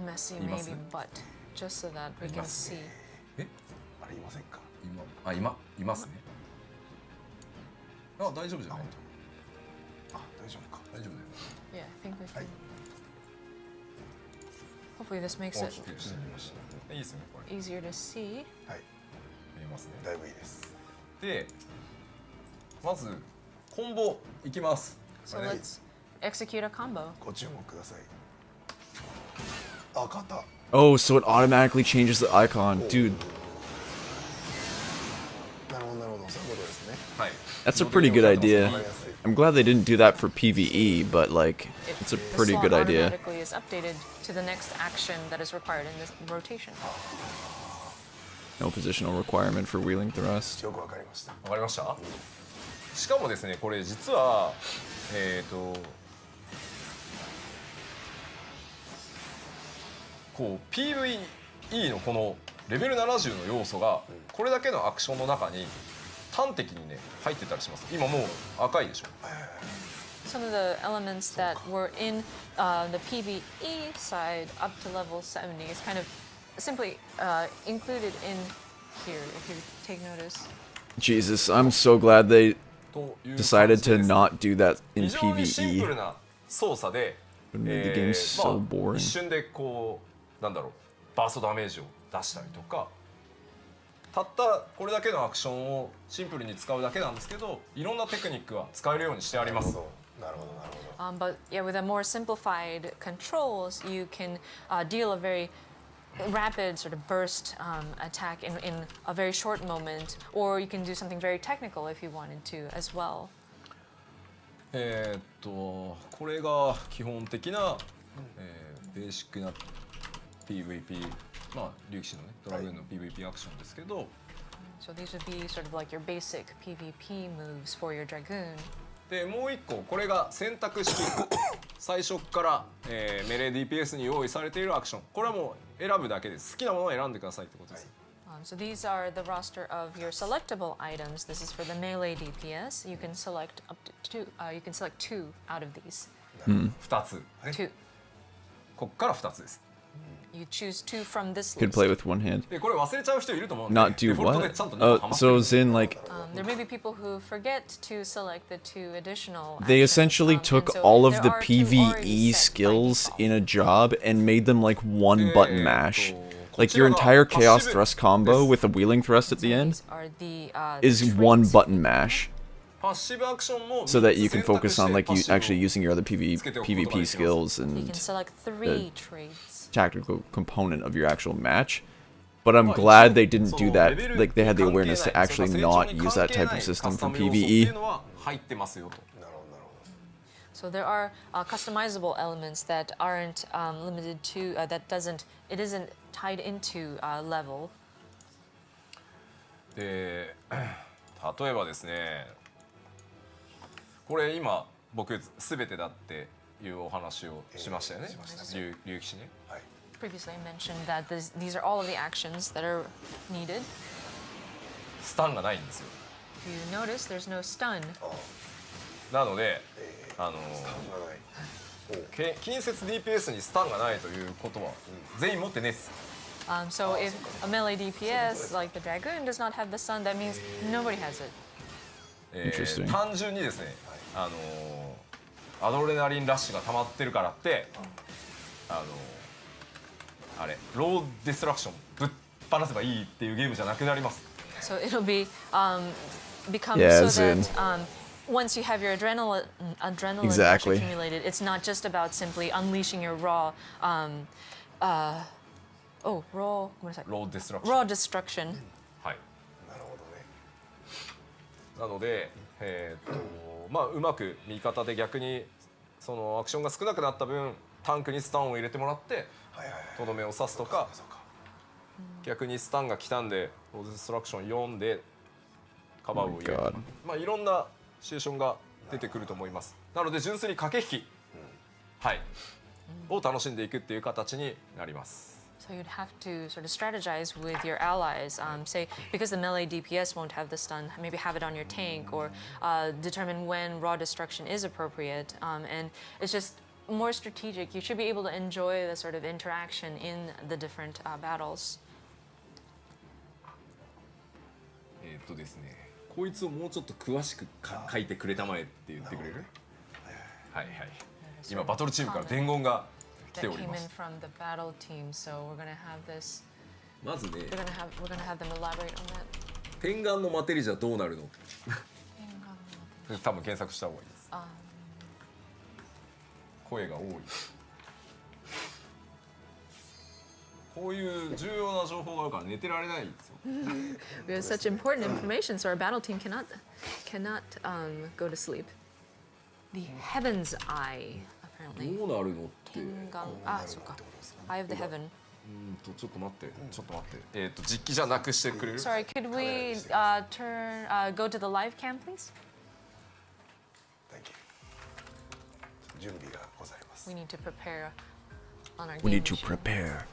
Messy Imasu. maybe, but just so that we can see. えあれいませんか。今いますねあ大丈夫じゃないあ、大丈夫か。大丈夫だよ Yeah, I think we は can. い。 Hopefully this makes 大 it きくしてみましたいいですよねこれ easier to see. はい。見えますねだいぶいいです。でまずコンボいきます So Alright. let's execute a combo. ご注目ください。あ、勝った。 Oh, so it automatically changes the icon. Dude, なるほどなるほど。そういうことですね。はい that's a pretty good idea. わかりやすい。 I'm glad they didn't do that for PvE, but like, it's a The pretty slot good idea. automatically is updated to the next action that is required in this rotation. No positional requirement for wheeling thrust. よくわかりました。わかりましたしかもですねこれ実はこう PVE のこのレベル70の要素がこれだけのアクションの中に端的にね入ってたりします今もう赤いでしょ Some of the elements that were in the PvE side up to level 70 is kind of simply included in here, if you take notice. Jesus, I'm so glad they という感 decided じで to す not do that in 非常にシンプル PvE. な操作で、 It made the game so まあ boring. 一瞬でこうなんだろうバーストダメージを出したりとかたったこれだけのアクションをシンプルに使うだけなんですけどいろんなテクニックは使えるようにしてあります。なるほどなるほど。 But yeah, with a more simplified controls, you can deal a very rapid sort of burst attack in a very short moment, or you can do something very technical if you wanted to as well. これが基本的な、ベーシックな PVP まあ竜騎士のねドラグーンの PVP アクションですけど、 So these would be sort of like your basic PvP moves for your Dragoon. でもう一個これが選択式最初から、メレー DPS に用意されているアクションこれはもう選ぶだけです好きなものを選んでくださいってことです、So these are the roster of your selectable items. This is for the melee DPS. You can select up to two. You can select 2 out of these. 2つ、ね、 2. こっから2つです You choose 2 from this Could list. play with one hand. でこれ忘れちゃう人いると思うんで Not do デフォルトで what? ちゃんと中 Oh, ハマって so る Zin, like, There may be people who forget to select the 2 additional. they actions, essentially and took so all of there the are 2 already PvE set by skills default. in a job and made them like one button mash. こ Like ち your らが entire パッシブ chaos thrust combo です with a wheeling thrust at the end These are the is traits. one button mash, パッシブアクションも so that you 三 can つ選択 focus on して like パッ you シブを actually using your other PvP skills You and can select 3 traits. tactical component of your actual match. But I'm glad they didn't do that. Like they had the awareness to actually not use that type of system for っていう PvE. のは入ってますよと なるほどなるほ So there are customizable elements that aren't limited to that doesn't it isn't tied into level. で例えばですねこれ今僕全てだっていうお話をしましたよね竜騎士ねPreviously I mentioned that these are all of the actions that are needed. スタンがないんですよ。 You notice there's no stun. なのでスタンがない近接 DPS にスタンがないということは全員持ってねえっす。 So if a melee DPS like the Dragoon does not have the stun, that means nobody has it. Interesting. 単純にですね、アドレナリンラッシュが溜まってるからってあれローディストラクションぶっ放せばいいっていうゲームじゃなくなります。 So it'll be become Yeah, so as in- that once you have your adrenaline rush Exactly. accumulated, it's not just about simply unleashing your raw raw ごめんなさいローディストラクション raw destruction. はい。なるほどねなので、まあうまく味方で逆にそのアクションが少なくなった分タンクにスタンを入れてもらってはいはいはいとどめを刺すとか、そうか逆にスタンが来たんでローディストラクション読んでカバーを入れる Oh my God. まあいろんなシチュエーションが出てくると思います。なので純粋に駆け引き、はいを楽しんでいくっていう形になります。 So you'd have to sort of strategize with your allies. Say, because the melee DPS won't have the stun, maybe have it on your tank or determine when raw destruction is appropriate. And it's just more strategic. You should be able to enjoy the sort of interaction in the different battles. ですね、こいつをもうちょっと詳しく書いてくれたまえって言ってくれる？はいはい。今バトルチームから伝言が来 That ており came ま in す。 from the battle team, so we're gonna have this. まずね、We're gonna have them elaborate on that. 天眼のマテリじゃどうなるの？多分検索した方がいいです。声が多い。こういう重要な情報があるから寝てられないんですよ。 We have such important information, so our battle team cannot go to sleep. The Heaven's Eye, apparently. どうなるのって。そうか。Eye of the Heaven. ちょっと待って、ちょっと待って。実機じゃなくしてくれる？ Sorry, could we go to the live cam, please? Thank you 準備がございます We need to prepare on our We game need to machine. prepare.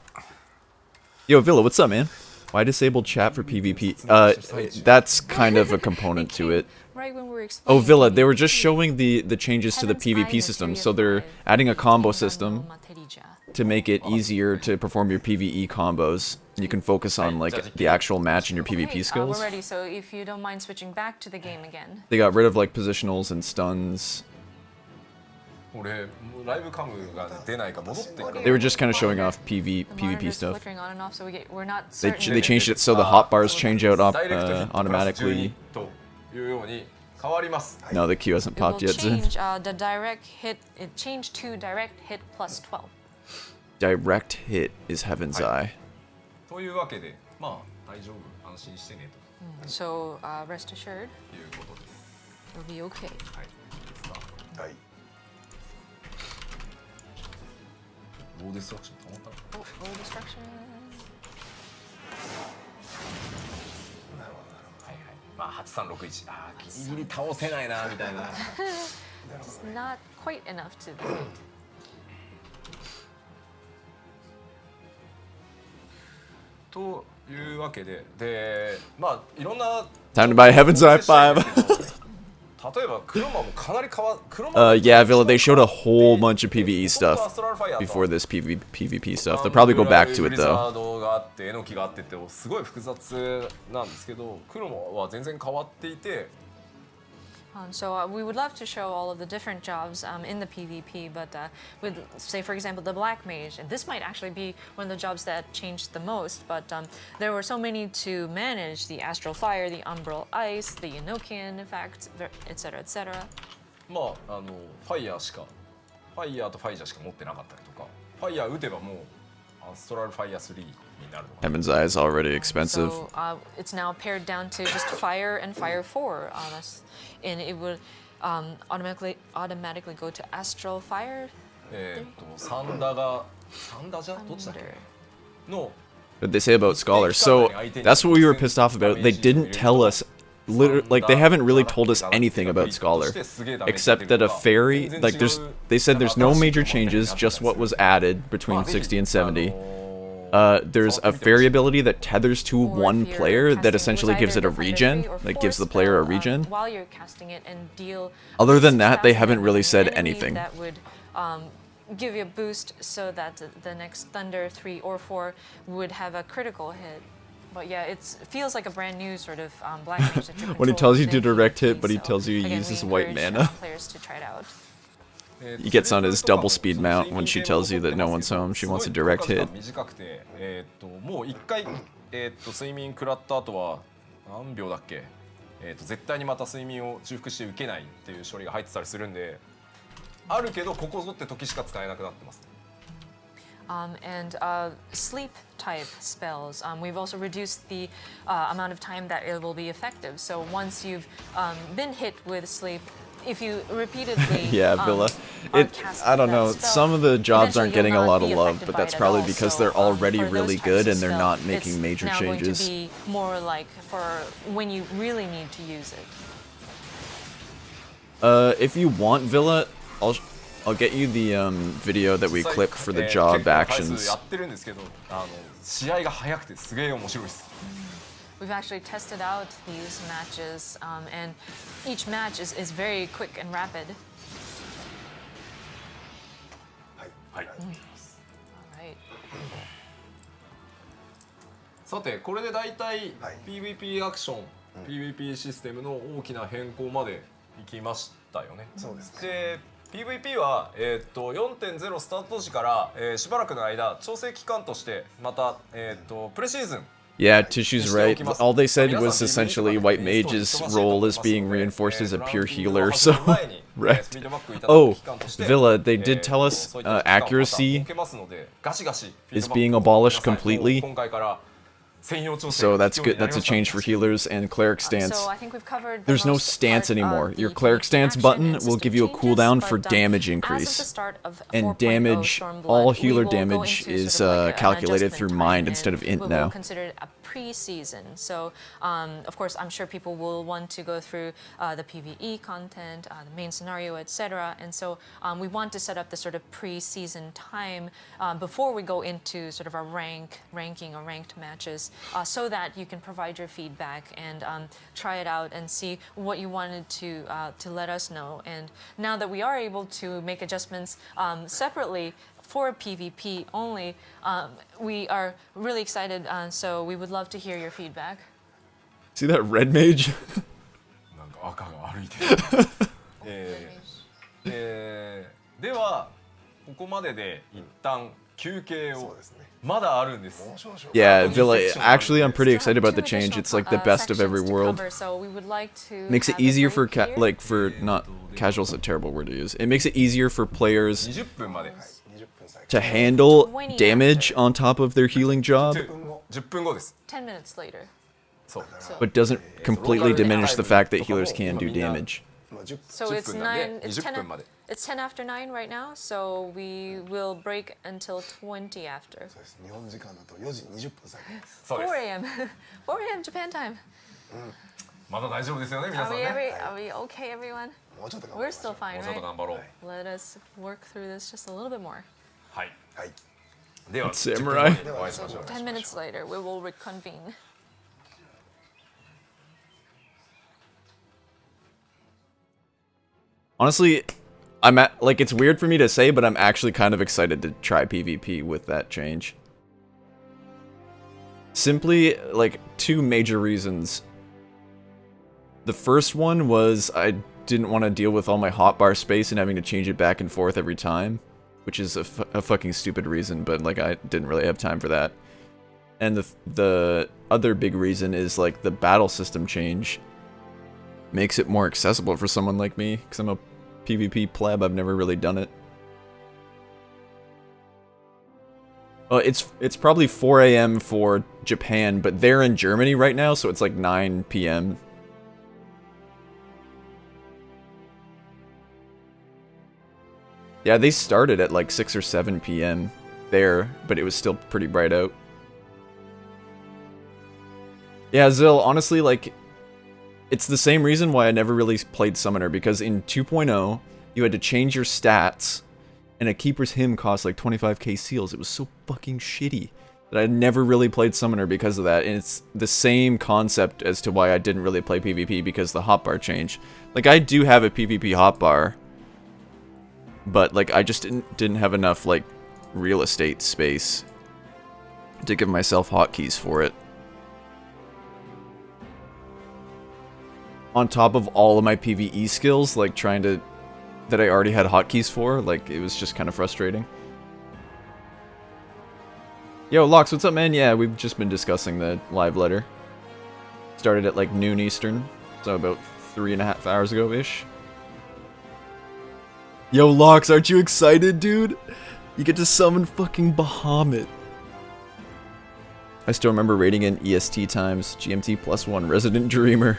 Yo, Villa, what's up, man? Why disable chat for PvP? That's kind of a component to it. Right when we were Oh, explaining Villa, they were PvP. just showing the changes to the Heaven's Eye PvP system, Materia so they're 5. adding a combo Tengan system no Materija. to make it easier to perform your PvE combos. You can focus on like the actual match and your PvP Okay, skills. we're ready, so if you don't mind switching back to the game again. They got rid of like positionals and stuns. 俺ライブカムが出ないか戻ってくる。 They were just kind of showing off PvP The monitor's stuff. flickering on and off, so we're not They certain. changed it so the hotbars change out ダイレクトヒットプラス automatically. 12というように変わります。 No, the Q hasn't It will popped yet. change the direct hit. It changed to direct hit plus 12. Direct hit is Heaven's Eye. というわけで、まあ大丈夫、安心してね So rest assured, ということです。 it'll be okay. はい。はいローディストラクション溜まったの？ Oh, roll destruction. はいはい。まあ8361。ああギリギリ倒せないなみたいな。 It's not quite enough to defeat. というわけで、まあいろんな Time to buy Heaven's Eye 5. 例えばクロマもかなりYeah, Villa, they showed a whole bunch of PvE stuff before this PvP stuff. They'll probably go back to it ブリザ though. ードがあってエノキがあってってすごい複雑なんですけど、クロマは全然変わっていて、 So we would love to show all of the different jobs in the PvP, but with, say, for example, the Black Mage, and this might actually be one of the jobs that changed the most, but there were so many to manage: the Astral Fire, the Umbral Ice, the Enochian effect, etc., etc. まあファイヤーとファイジャーしか持ってなかったりとか、ファイヤー打てばもうアストラルファイヤー3になるのかな。 Heaven's Eye is already expensive. So it's now pared down to just Fire and Fire 4 on us, and it would automatically go to Astral Fire. What did they say about Scholar? So that's what we were pissed off about. They didn't tell us, like they haven't really told us anything about Scholar, except that a fairy, they said there's no major changes, just what was added between 60 and 70. there's a fairy ability that tethers to Or one if you're player that casting essentially with gives it either a Defender regen, 3 or like 4 gives the player a spell, regen. while you're casting it and deal Other than that, they 6,000 haven't really damage said on an enemy, anything. That would give you a boost so that the next Thunder 3 or 4 would have a critical hit. But yeah, it feels like a brand new sort of black mage that you're When he controlling tells you to within direct PvP, hit, but he so tells you he again, uses we white encourage, mana. players to try it out. He gets on his double speed mount when she tells you that no one's home. She wants a direct hit. 短くて、もう一回、睡眠食らった後は何秒だっけ、絶対にまた睡眠を修復して受けないっていう処理が入ってたりするんで、あるけどここぞって時しか使えなくなってます。And sleep type spells, we've also reduced the amount of time that it will be effective. So once you've been hit with sleep, if you repeatedly Yeah, Villa. I don't know. Some of the jobs aren't getting a lot of love, but that's probably because they're already really good and they're not making major changes. It's now going to be more like for when you really need to use it. If you want Villa, I'll get you the video that we clipped for the job actions. やってるんですけど、試合が早くてすげえ面白いです。We've actually tested out these matches, and each match is very quick and rapid. はい。 Alright. さてこれでだいたい PVP アクション、PVP システムの大きな変更までいきましたよね。そうですね。で PVP は、4.0 スタート時から、しばらくの間調整期間としてまた、プレシーズン Yeah, Tishu's right. All they said was essentially White Mage's role is being reinforced as a pure healer, so... right. Oh, Villa, they did tell us accuracy is being abolished completely. So that's good. That's a change for healers and cleric stance. So I think we've covered There's no stance anymore. Your cleric stance button will give you a cooldown for damage increase. And damage, all healer damage is calculated through mind instead of int now. Considered a pre-season. So of course I'm sure people will want to go through the PvE content, the main scenario, etc. And so we want to set up the sort of pre-season time before we go into sort of our ranking or ranked matches. So that you can provide your feedback and try it out and see what you wanted to let us know. And now that we are able to make adjustments separately for PvP only, we are really excited. So we would love to hear your feedback. See that red mage? なんか赤が歩いてる。ではここまでで一旦休憩を。まだあるんです。Yeah, Villa, actually I'm pretty excited about the change. It's like the best of every world. Makes it easier for not casual's a terrible word to use. It makes it easier for players to handle damage on top of their healing job. 10分後です。 10 minutes later. But doesn't completely diminish the fact that healers can do damage. So it's 10 after 9 right now, so we will break until 20 after. 4 a.m. 4 a.m. Japan time. まだ大丈夫ですよね、皆 Are さん we, ね。 are we okay, everyone? We're still fine, もうちょっと right? 頑張ろう。 Let us work through this just a little bit more. はい。では、 Samurai. 10分後にお会いしましょう。 10 minutes later, we will reconvene. Honestly, it's weird for me to say, but I'm actually kind of excited to try PvP with that change. Simply, like, two major reasons. The first one was I didn't want to deal with all my hotbar space and having to change it back and forth every time, which is a fucking stupid reason, but, like, I didn't really have time for that. And the other big reason is, like, the battle system change makes it more accessible for someone like me, because I'm a PvP pleb, I've never really done it. Well, it's probably 4 a.m. for Japan, but they're in Germany right now, so it's like 9 p.m. Yeah, they started at like 6 or 7 p.m. there, but it was still pretty bright out. Yeah, Zill, honestly, like, it's the same reason why I never really played Summoner, because in 2.0, you had to change your stats, and a Keeper's Hymn cost like 25k seals. It was so fucking shitty. that I never really played Summoner because of that, and it's the same concept as to why I didn't really play PvP because the hotbar changed. Like, I do have a PvP hotbar, but like I just didn't have enough like real estate space to give myself hotkeys for it. On top of all of my PvE skills, like trying to that I already had hotkeys for, like it was just kind of frustrating. Yo, Lox, what's up, man? Yeah, we've just been discussing the live letter. Started at like noon Eastern, so about 3.5 hours ago-ish. Yo, Lox, aren't you excited, dude? You get to summon fucking Bahamut. I still remember rating in EST times, GMT +1, Resident Dreamer.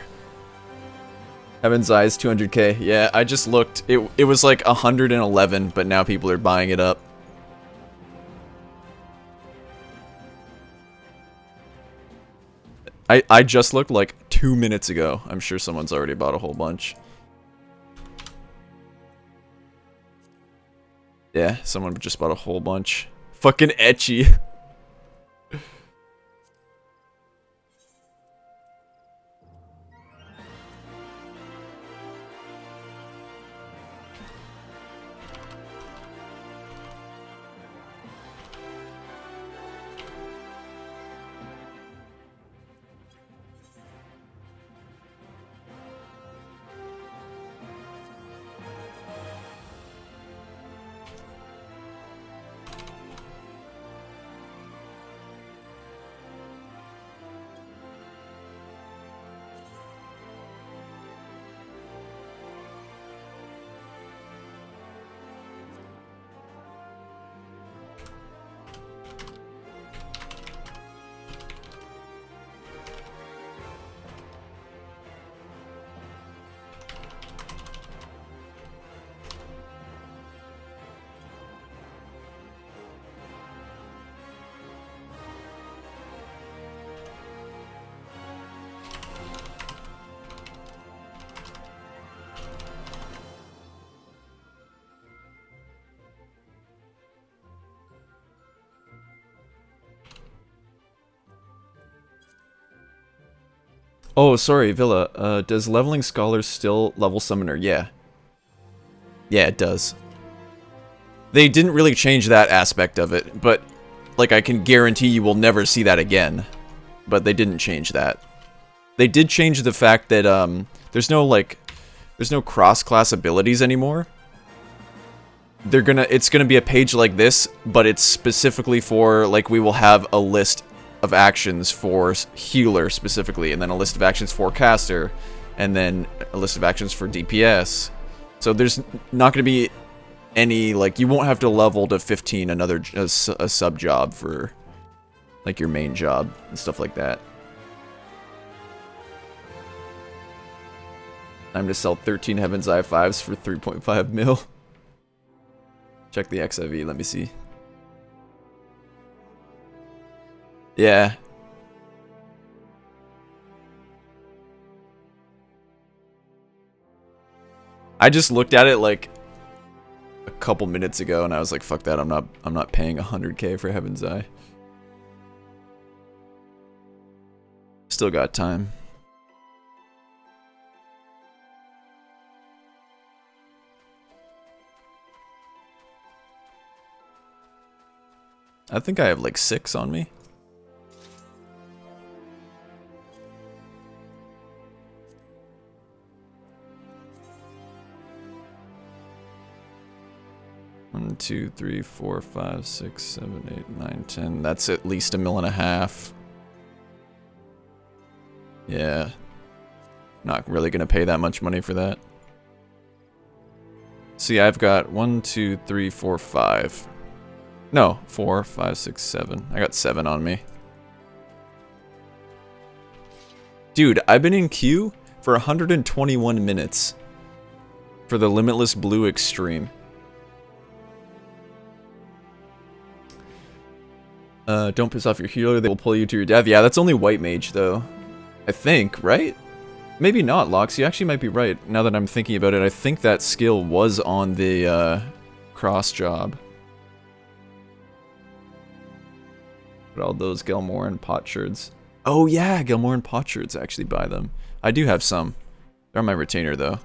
Heaven's Eyes, 200k. Yeah, I just looked. It was like 111, but now people are buying it up. I just looked like 2 minutes ago. I'm sure someone's already bought a whole bunch. Yeah, someone just bought a whole bunch. Fucking etchy. Oh, sorry, Villa. Does Leveling Scholars still level Summoner? Yeah. Yeah, it does. They didn't really change that aspect of it, but like I can guarantee you will never see that again. But they didn't change that. They did change the fact that there's no cross-class abilities anymore. It's gonna be a page like this, but it's specifically for, like, we will have a list of actions for healer specifically, and then a list of actions for caster, and then a list of actions for DPS. So there's not going to be any, like, you won't have to level to 15 a sub job for, like, your main job and stuff like that. Time to sell 13 Heaven's Eye 5s for 3.5 mil. Check the XIV, let me see. Yeah. I just looked at it like a couple minutes ago and I was like, fuck that, I'm not paying 100k for Heaven's Eye. Still got time. I think I have like 6 on me. One, 2, 3, 4, 5, 6, 7, 8, 9, 10. That's at least 1.5 million. Yeah. Not really gonna pay that much money for that. See, I've got 1, 2, 3, 4, 5. No, 4, 5, 6, 7. I got 7 on me. Dude, I've been in queue for 121 minutes for the Limitless Blue Extreme. Don't piss off your healer, they will pull you to your death. Yeah, that's only White Mage, though. I think, right? Maybe not, Lox. You actually might be right. Now that I'm thinking about it, I think that skill was on the cross job. But all those Gilmore and Potsherds. Oh yeah, Gilmore and Potsherds actually buy them. I do have some. They're on my retainer though.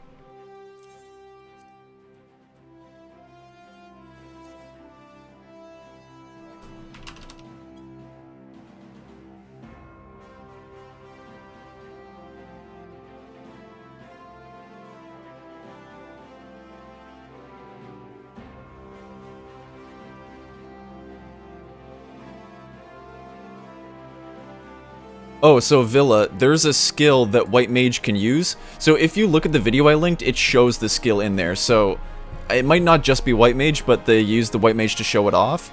Oh, so Villa, there's a skill that White Mage can use. So if you look at the video I linked, it shows the skill in there. So it might not just be White Mage, but they use the White Mage to show it off.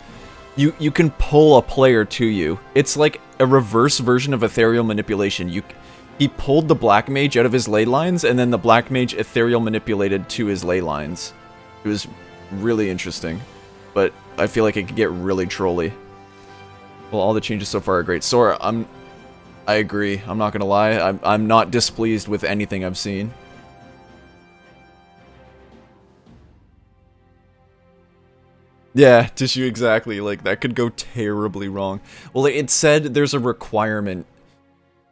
You can pull a player to you. It's like a reverse version of ethereal manipulation. He pulled the Black Mage out of his ley lines, and then the Black Mage ethereal manipulated to his ley lines. It was really interesting, but I feel like it could get really trolly. Well, all the changes so far are great. Sora, I agree. I'm not gonna lie. I'm not displeased with anything I've seen. Yeah, tissue exactly. Like that could go terribly wrong. Well, it said there's a requirement.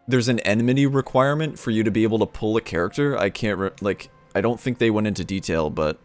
There's an enmity requirement for you to be able to pull a character. I can't like I don't think they went into detail, but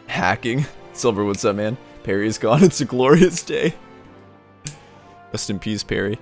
hacking. Silver, what's up, man? Perry is gone. It's a glorious day. Rest in peace, Perry.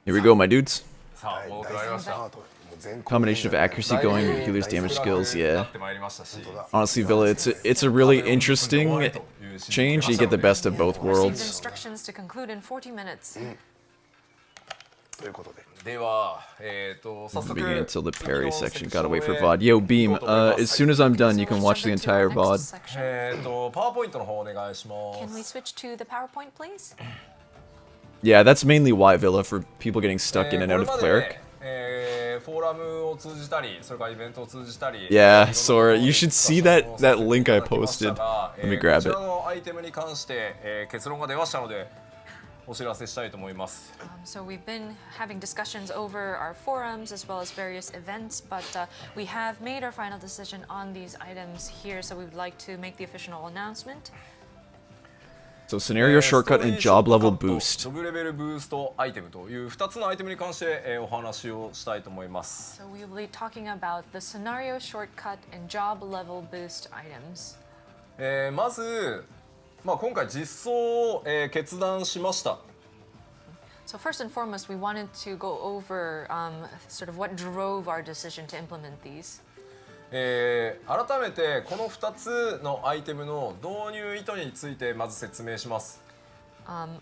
Here we go, my dudes. さあ戻ってまいりました Combination of accuracy going, healer's damage skills, な yeah. ってまいりましたし Honestly, Villa, it's a really interesting change. You get the best of both Receives worlds. instructions to conclude in 40 minutes. ということで では早速 Beginning until the parry section got away for VOD. Yo, Beam, as soon as I'm done, you can watch the entire VOD. Section. パワーポイントの方お願いしま Can we す switch to the PowerPoint, please? Yeah, that's mainly why, Villa, for people getting stuck in and out of これまで Cleric. フォーラムを通じたりそれからイベントを通じたり Yeah, Sora, you should see that link I posted. Let me grab こち it. らのアイテムに関して、結論が出ましたのでお知らせしたいと思います So we've been having discussions over our forums as well as various events, but we have made our final decision on these items here, so we would like to make the official announcement. So scenario shortcut and job level boost. ジョブレベルブーストアイテムという2つのアイテムに関して、お話をしたいと思います So we will be talking about the scenario shortcut and job level boost items. まず、今回実装を、決断しました So first and foremost, we wanted to go over sort of what drove our decision to implement these. 改めてこの2つのアイテムの導入意図についてまず説明します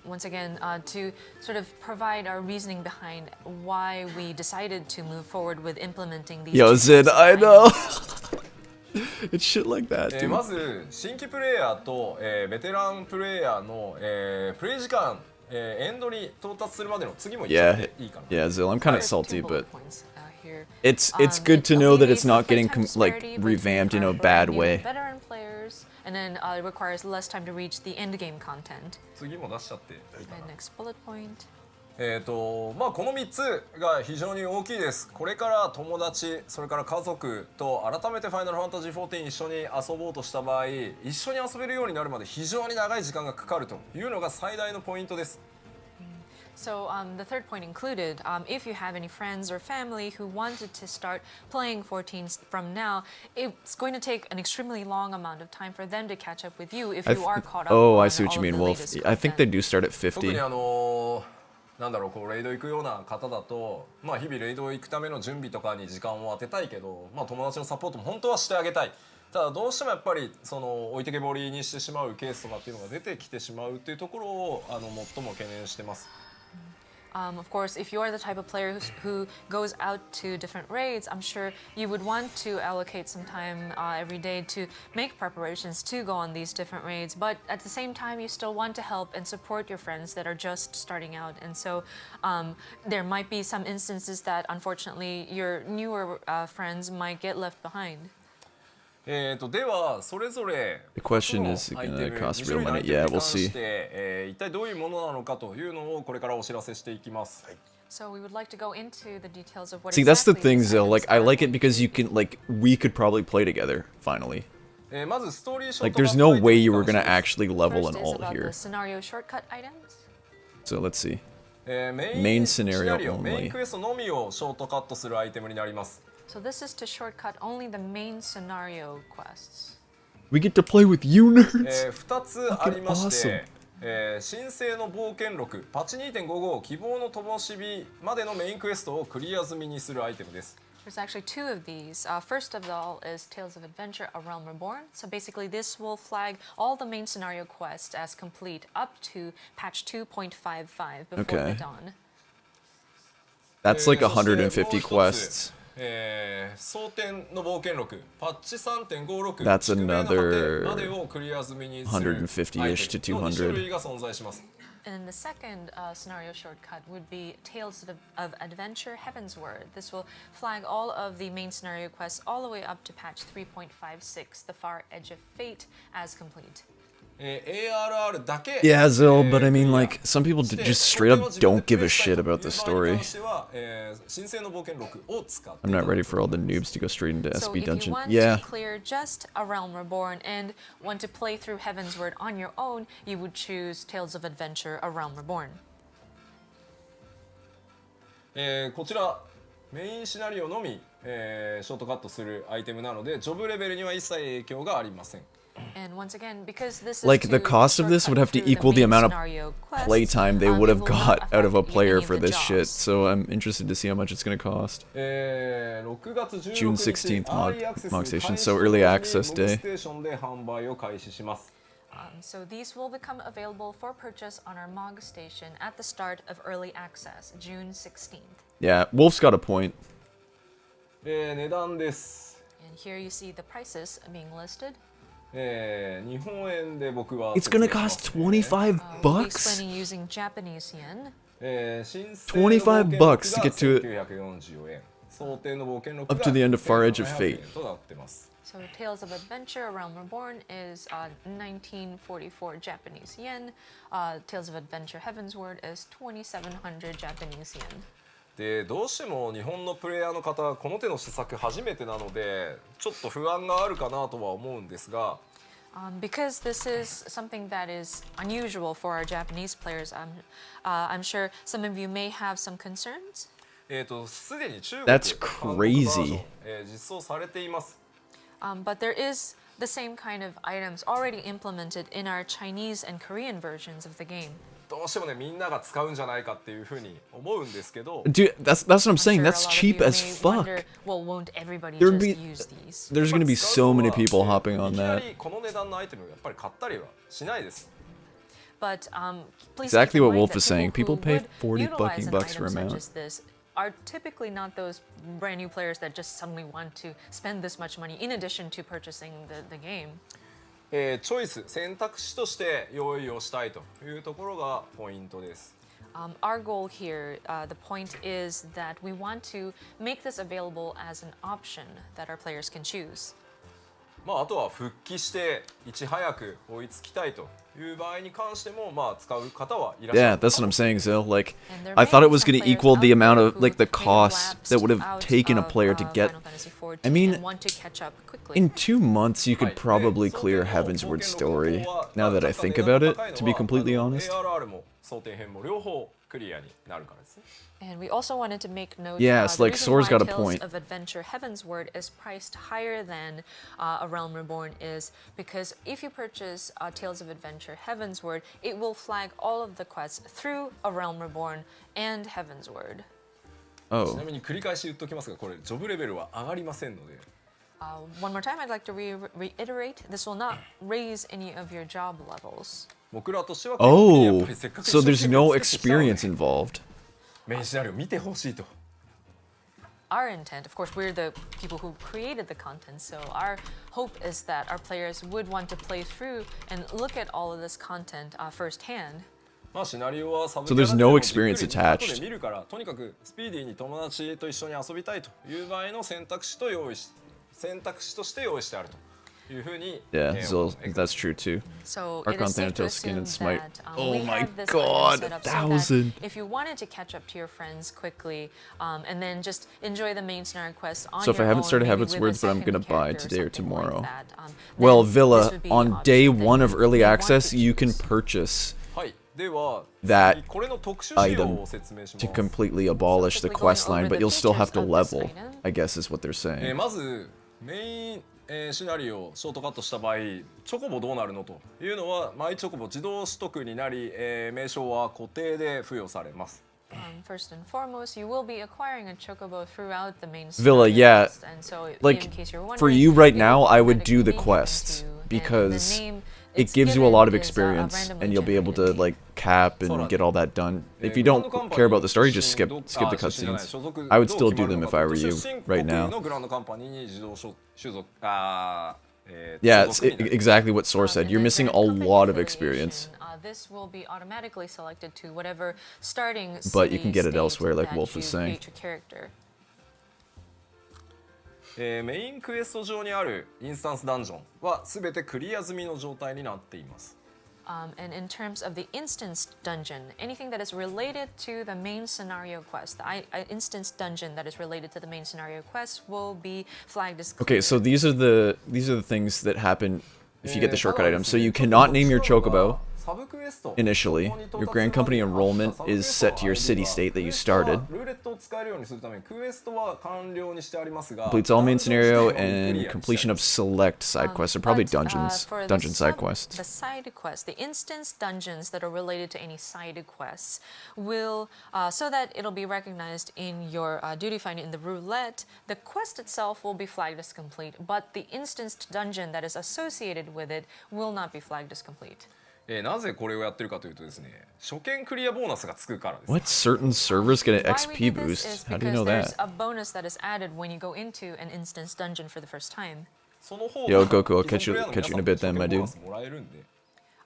Once again, to sort of provide our reasoning behind why we decided to move forward with implementing these. Yo, two Zid, types of I know. items. It's shit like that, dude. まず新規プレイヤーと、ベテランプレイヤーの、プレイ時間、エンドに到達するまでの次も言っちゃっていいかな Yeah, Zil, I'm kind of There's salty, two but bullet points, here. it's good to It know that it's alleviates the not getting playtime like disparity revamped in a between bad brand new way. Veteran players, and then it requires less time to reach the end game content. 次も出しちゃっていいか And な next bullet point. まあこの3つが非常に大きいです。これから友達、それから家族と改めてファイナルファンタジー14一緒に遊ぼうとした場合、一緒に遊べるようになるまで非常に長い時間がかかるというのが最大のポイントです。So the third point included, if you have any friends or family who wanted to start playing 14 from now, it's going to take an extremely long amount of time for them to catch up with you if you are caught up Oh, on I see what you all of mean, the Wolf. latest I think they content. do start at 特に 50. なんだろう、こうレイド行くような方だと、まあ日々レイド行くための準備とかに時間を当てたいけど、まあ友達のサポートも本当はしてあげたい。ただどうしてもやっぱりその置いてけぼりにしてしまうケースとかっていうのが出てきてしまうっていうところを最も懸念してます。Of course, if you are the type of player who goes out to different raids, I'm sure you would want to allocate some time every day to make preparations to go on these different raids. But at the same time, you still want to help and support your friends that are just starting out. And so there might be some instances that, unfortunately, your newer friends might get left behind. ではそれぞれ The question 2 is 種 gonna 類の cost アイテム real money. に Yeah, 関 we'll し see. て、一体どういうものなのかというのをこれからお知らせしていきます。So we would like to go into the details of what See, that's the exactly thing, these Zill. items Like, I are like it going to because be. you can, like, we could probably play together, finally. まずストーリーショー Like, ト there's カット no アイテム way に you were 関 gonna してです。 actually level First an is alt about the here. scenario shortcut items. So let's see. メ Main インシナ scenario リオ、メイ only. ンクエストのみをショートカットするアイテムになります。So this is to shortcut only the main scenario quests. We get to play with you nerds! 2つありまして、神聖の冒険録パッチ 2.55 希望の灯火までのメインクエストをクリア済みにするアイテムです。There's actually two of these. First of all is Tales of Adventure: A Realm Reborn. So basically, this will flag all the main scenario quests as complete up to patch 2.55 before Okay. the dawn. That's like そしてもう 150一つ quests. 蒼天の冒険録パッチ 3.56 That's 宿命の果て another までをクリア済みにするアイテムの 150-ish to 2 200. 種類が存在します。 And then the second scenario shortcut would be Tales of Adventure: Heavensward. This will flag all of the main scenario quests all the way up to patch 3.56, The Far Edge of Fate, as complete. ARR だけ Yeah, Zill, but I mean, クリア like, some people して just straight up これを自分で don't give プレ a イしたい shit と about the いう場合に story. 関しては神聖の冒険録を使って I'm not ready for all the noobs to go straight into So SB if you Dungeon. want Yeah. to clear just A Realm Reborn and want to play through Heavensward on your own, you would choose Tales of Adventure: A Realm Reborn. こちらメインシナリオのみ、ショートカットするアイテムなのでジョブレベルには一切影響がありません。 And once again, because this is Like, to the cost of this would have to shortcut through equal the main amount of scenario quests, playtime they it would have will not got out of a affect player any of for the this shit. jobs. So I'm interested to see how much it's gonna cost. 6月16日 June 16th アーリーアクセス Mog Station, 開始 so と early 同時に access モグ day. ステーションで販売を開始します。So these will become available for purchase on our MOG station at the start of early access, June 16th. Yeah, Wolf's got a point. 値段です。 And here you see the prices being listed. 日本円で僕は It's gonna cost 25 We'll be bucks? explaining using Japanese yen. 25 bucks to get to it. 1944円。想定の冒険録 Up to the end of Far Edge of Fate. となってます。 So Tales of Adventure: A Realm Reborn is 1944 Japanese yen. Tales of Adventure: Heavensward is 2,700 Japanese yen. でどうしても日本のプレイヤーの方はこの手の施策初めてなのでちょっと不安があるかなとは思うんですが、Because this is something that is unusual for our Japanese players, I'm sure some of you may have some concerns. すでに中国 That's 韓国バージョン crazy. 実装されています。 But there is the same kind of items already implemented in our Chinese and Korean versions of the game. どうしてもねみんなが使うんじゃないかっていうふうに思うんですけど、 Dude, that's what I'm I'm saying. sure a That's lot of cheap you as may fuck. wonder, well, won't everybody There'd just be- use these? There's gonna be so many people hopping on いきな that. りこの値段のアイテムをやっぱり買ったりはしないです。 But please Exactly keep in what mind Wolf that is saying. people People pay who would 40 utilize an bucks for a item mount. such as this are typically not those brand new players that just suddenly want to spend this much money in addition to purchasing the game. チョイス選択肢として用意をしたいというところがポイントです。 Our goal here, the point is that we want to make this available as an option that our players can choose. まああとは復帰していち早く追いつきたいという場合に関してもまあ使う方はいらっしゃ Yeah, る。 that's what I'm saying, Zil. Like, And there I may thought it be was some going to players equal the out amount there of, who like, the may have cost lapsed that would have out taken a of, player to get. Final Fantasy XIV I mean, and want to catch up quickly. In 2 months, you は could い。 probably で clear 想定の Heaven's 冒 Word 険録の story. 方は Now that I 若干 think 値段 about が it, 高いの to be は completely honest. ARR も想定編も両方クリアになるからですね。 And we also wanted to make note Yes, the like reason Sora's why got a Tales point. of Adventure Heaven's Word is priced higher than A Realm Reborn is because if you purchase Tales of Adventure Heaven's Word, it will flag all of the quests through A Realm Reborn and Heaven's Word. ち Oh. なみに繰り返し言っておきますがこれジョブレベルは上がりませんので One more time, I'd like to reiterate, this will not raise any of your job levels. 僕らとしては基本的にやっ Oh. ぱりせっかく So 一生 there's 懸命 no 作ってきたので experience involved. メインシナリオ見てほしいと Our intent, of course, we're the people who created the content, so our hope is that our players would want to play through and look at all of this content firsthand. まあシナリオはサブ So キャ there's ラで no もじっくり experience 後 attached. で見るからとにかくスピーディーに友達と一緒に遊びたいという場合の選択肢として用意してあるというふうに Yeah, 思 Zil, う that's true too. So Archon it is safe to Thanatos skin assume and Smite. that Oh we my have this God, item set up so 1,000. that if you wanted to catch up to your friends quickly and then just enjoy the main scenario quest on So if I your haven't own, started maybe Heaven's with a Words, but I'm second gonna buy character or today or something like tomorrow. that, Well, then Villa, this would be an on option day that 1 you of early may want access, to you can choose. purchase はいでは That 次これの特殊仕様 item を説明します to completely abolish the quickly going quest line, over but the you'll still have to features of this level, item. I guess is what they're saying. まずメイン、シナリオをショートカットした場合チョコボどうなるのというのはマイチョコボ自動取得になり、名称は固定で付与されます。 First and foremost, you will be acquiring a chocobo throughout the main Villa, scenario yeah. quest, and so in Like, case you're for wondering, you right it will now, I would automatically do the be given quests to you, and the because name it it's gives you a given lot of is, experience randomly and you'll be able to generated like cap and get all that done. If you don't care about the story, just skip the cutscenes. I would still do them if I were you right now. のグランドカンパニーに自動所属 Yeah, 所 it's 属になる exactly what Sora said. In You're the missing a grand company lot of affiliation, experience. This will be automatically selected to whatever starting But you can get it city-state elsewhere, like that Wolf was you saying. create your character. メインクエスト上にあるインスタンスダンジョンは全てクリア済みの状態になっています。 And in terms of the instance dungeon, anything that is related to the main scenario quest, the instance dungeon that is related to the main scenario quest will be flagged as clear. Okay, so these are the things that happen if you get the shortcut item. So you cannot name your chocobo initially. Your Grand Company enrollment is set to your city state that you started. Completes all main scenario and completion of select side quests, or probably But, dungeons, for the dungeon side quests. The side quests, the instance dungeons that are related to any side quests will, so that it'll be recognized in your duty finder in the roulette, the quest itself will be flagged as complete, but the instanced dungeon that is associated with it will not be flagged as complete. なぜこれをやってるかというとですね、初見クリアボーナスがつくからです。 What? Certain servers get an Why we XP do this boost? is How do you know because there's that? a bonus that is added when you go into an instance dungeon for the first time. その方 Yo, が Goku, I'll 既存 catch you プレイヤーの in a bit 皆さ then, んも my 初見ボーナ dude. スもらえるんで、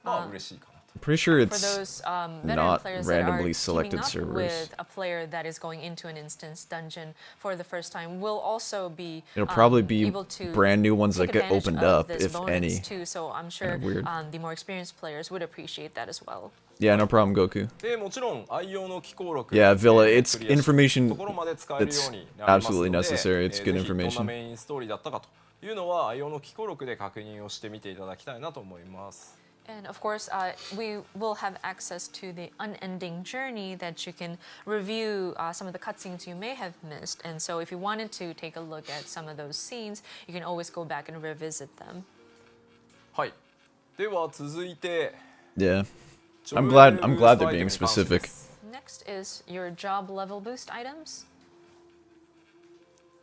まあ嬉しいかなと。 I'm pretty sure For it's those veteran not players that are randomly teaming selected up servers. with a player that is going into an instance dungeon for the first time will also be It'll probably be able to brand new ones that take get advantage opened of up, this if bonus any. too, so I'm sure weird. the more experienced players would appreciate that as well. Yeah, no problem, Goku. でもちろん愛用の記項録 Yeah, Villa, it's クリアし information ところまで使えるよ that's うになりますの absolutely で necessary. It's good ぜひどんな information. メインストーリーだったかというのは愛用の記項録で確認をしてみていただきたいなと思います。 And of course, we will have access to the unending journey that you can review some of the cutscenes you may have missed. And so, if you wanted to take a look at some of those scenes, you can always go back and revisit them. はい。では続いて Yeah. ジョ I'm ブ glad レベル I'm ブース glad ト they're アイテム being に関して specific. です Next is your job level boost items.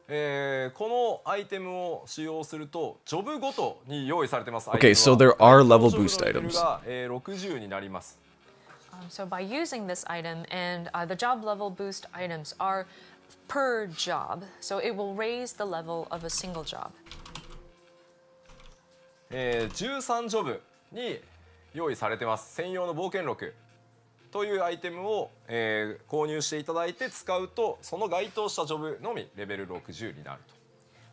このアイテムを使用するとジョブごとに用意されてます。 Okay, so there are level boost items. が60になります。 So by using this item, and the job level boost items are per job, so it will raise the level of a single job. 13ジョブに用意されてます。専用の冒険録というアイテムを、購入していただいて使うとその該当したジョブのみレベル60になると。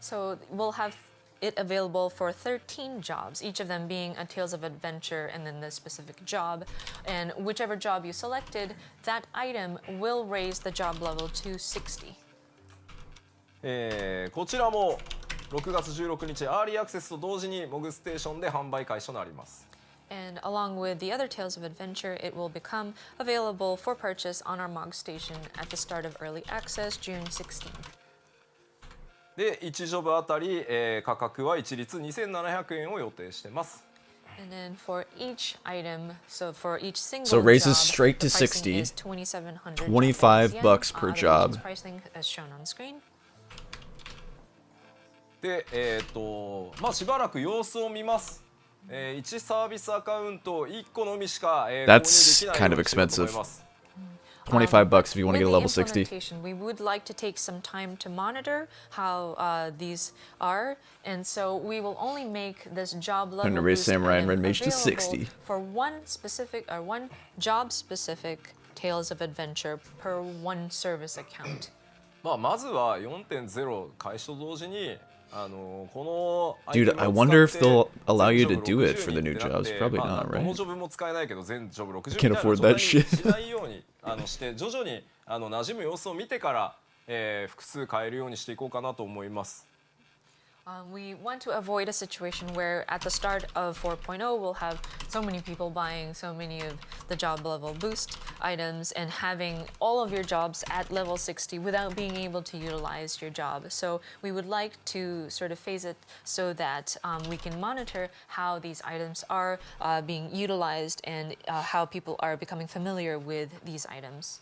So we'll have it available for 13 jobs, each of them being a Tales of Adventure and then the specific job. And whichever job you selected, that item will raise the job level to 60. こちらも6月16日アーリーアクセスと同時にモグステーションで販売開始となります。 And along with the other Tales of Adventure, it will become available for purchase on our MOG station at the start of early access, June 16th. で1ジョブあたり、価格は一律2700円を予定してます。 And then for each item, so for each single So it raises job, straight to the pricing 60, is 2,700 $25 yen. bucks per The job. purchase pricing as shown on screen. でまあしばらく様子を見ます。1サービスアカウント1個のみしか、購入で That's きない kind よ of うにしようと思い expensive. ます。 $25 if you want to get a With level the 60. implementation, we would like to take some time to monitor how these are, and so we will only make this job level to raise boost Samurai and item Red Mage to available 60. for one job specific Tales of Adventure per one service account. まずは 4.0 開始と同時にこの Dude, I wonder if they'll allow you to do it for the new jobs. Probably not, どの right? ジョブも使えないけど全ジョブ60 Can't みたい afford な that 状態 shit. にしないようにして徐々に馴染む様子を見てから、複数買えるようにしていこうかなと思います。 We want to avoid a situation where at the start of 4.0 we'll have so many people buying so many of the job level boost items and having all of your jobs at level 60 without being able to utilize your job. So we would like to sort of phase it so that we can monitor how these items are being utilized and how people are becoming familiar with these items.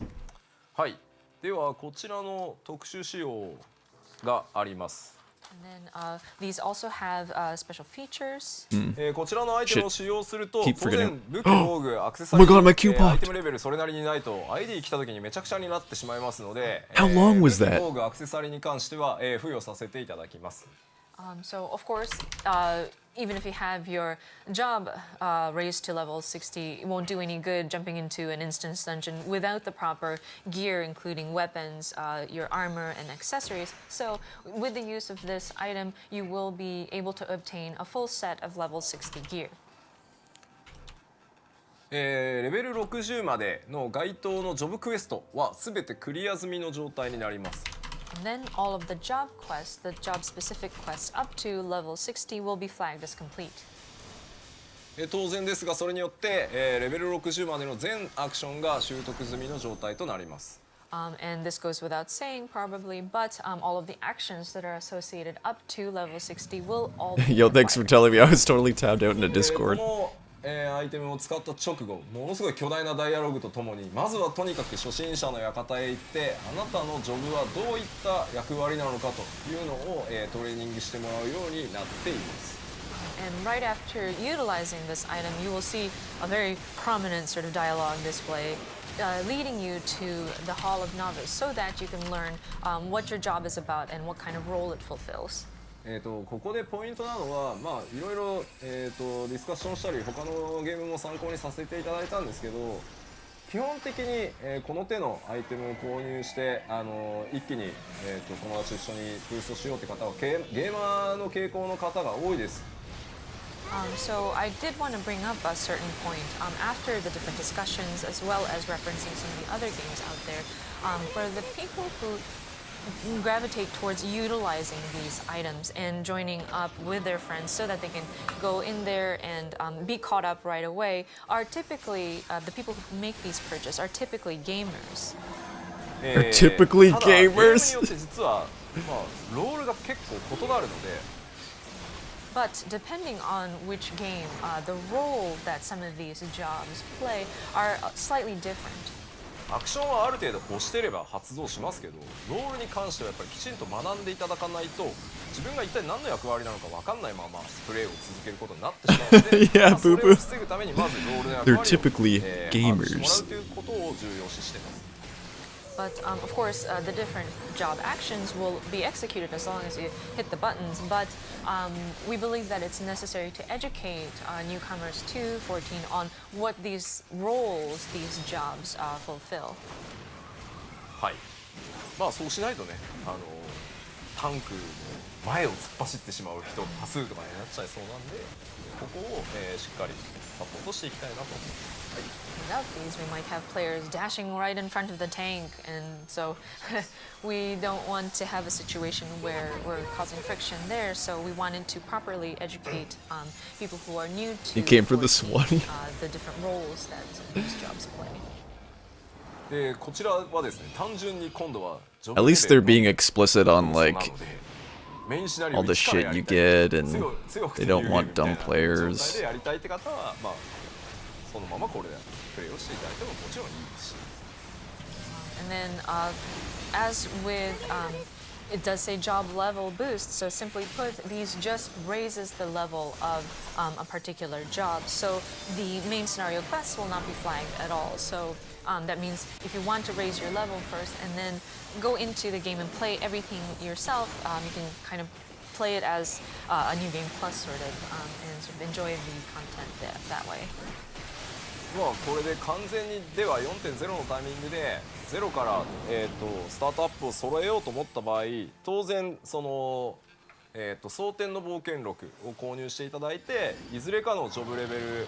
はい。ではこちらの特殊仕様があります。 And then these also have special features. こちらのアイテムを使用すると Keep 当 forgetting. 然武器防具アクセサリ Oh my god, my ー Q アイ popped. テムレベルそれなりにないと ID 来た時にめちゃくちゃになってしまいますので How long was 武器 that? 防具アクセサリーに関しては、付与させていただきます。 So of course, even if you have your job raised to level 60, it won't do any good jumping into an instance dungeon without the proper gear, including weapons, your armor, and accessories. So with the use of this item, you will be able to obtain a full set of level 60 gear. レベル60までの該当のジョブクエストは全てクリア済みの状態になります。 And then all of the job quests, the job-specific quests up to level 60 will be flagged as complete. 当然ですがそれによって、レベル60までの全アクションが習得済みの状態となります。 And this goes without saying, probably, but all of the actions that are associated up to level 60 will all be Yo, thanks for required. telling me. I was totally tabbed out in a こ Discord. の、アイテムを使った直後ものすごい巨大なダイアログとともにまずはとにかく初心者の館へ行ってあなたのジョブはどういった役割なのかというのを、トレーニングしてもらうようになっています。 And right after utilizing this item, you will see a very prominent sort of dialogue display leading you to the Hall of Novice so that you can learn what your job is about and what kind of role it fulfills. ここでポイントなのは、いろいろ、ディスカッションしたり他のゲームも参考にさせていただいたんですけど基本的に、この手のアイテムを購入して一気に、友達と一緒にブーストしようって方はゲーマーの傾向の方が多いです。 So I did want to bring up a certain point after the different discussions as well as referencing some of the other games out there. For the people who gravitate towards utilizing these items and joining up with their friends so that they can go in there and be caught up right away are typically the people who make these purchases are typically gamers. Are typically ただゲームに gamers. よって実は、ロールが結構異なるので But depending on which game, the role that some of these jobs play are slightly different. アクションはある程度押してれば発動しますけどロールに関してはやっぱりきちんと学んでいただかないと自分が一体何の役割なのか分かんないままプレイを続けることになってしまうので Yeah, それ boo-boo. を防ぐためにまずロールの役 They're 割を、 typically 把握してもら gamers. うということを重要視しています。 But of course, the different job actions will be executed as long as you hit the buttons. But we believe that it's necessary to educate newcomers to 14 on what these roles, these jobs fulfill. はいそうしないとねタンクの前を突っ走ってしまう人多数とかになっちゃいそうなんでここを、しっかりサポートしていきたいなと思います。Without these, we might have players dashing right in front of the tank, and so we don't want to have a situation where we're causing friction there. So we wanted to properly educate people who are new to You came for the foresee, swan. the different roles that these jobs play. でこちらはですね単純に今度は At least they're being explicit on like all the shit you get, and they don't want dumb players. やりたいって方はまあそのままこれでプレイをしていただいてももちろんいいし。And then, as with, it does say job level boost. So simply put, these just raises the level of a particular job. So the main scenario quests will not be flagged at all. So that means if you want to raise your level first and then go into the game and play everything yourself, you can kind of play it as a new game plus sort of, and sort of enjoy the content that way. まあこれで完全にでは 4.0 のタイミングで0から、スタートアップを揃えようと思った場合当然その、蒼天の冒険録を購入していただいていずれかのジョブレベル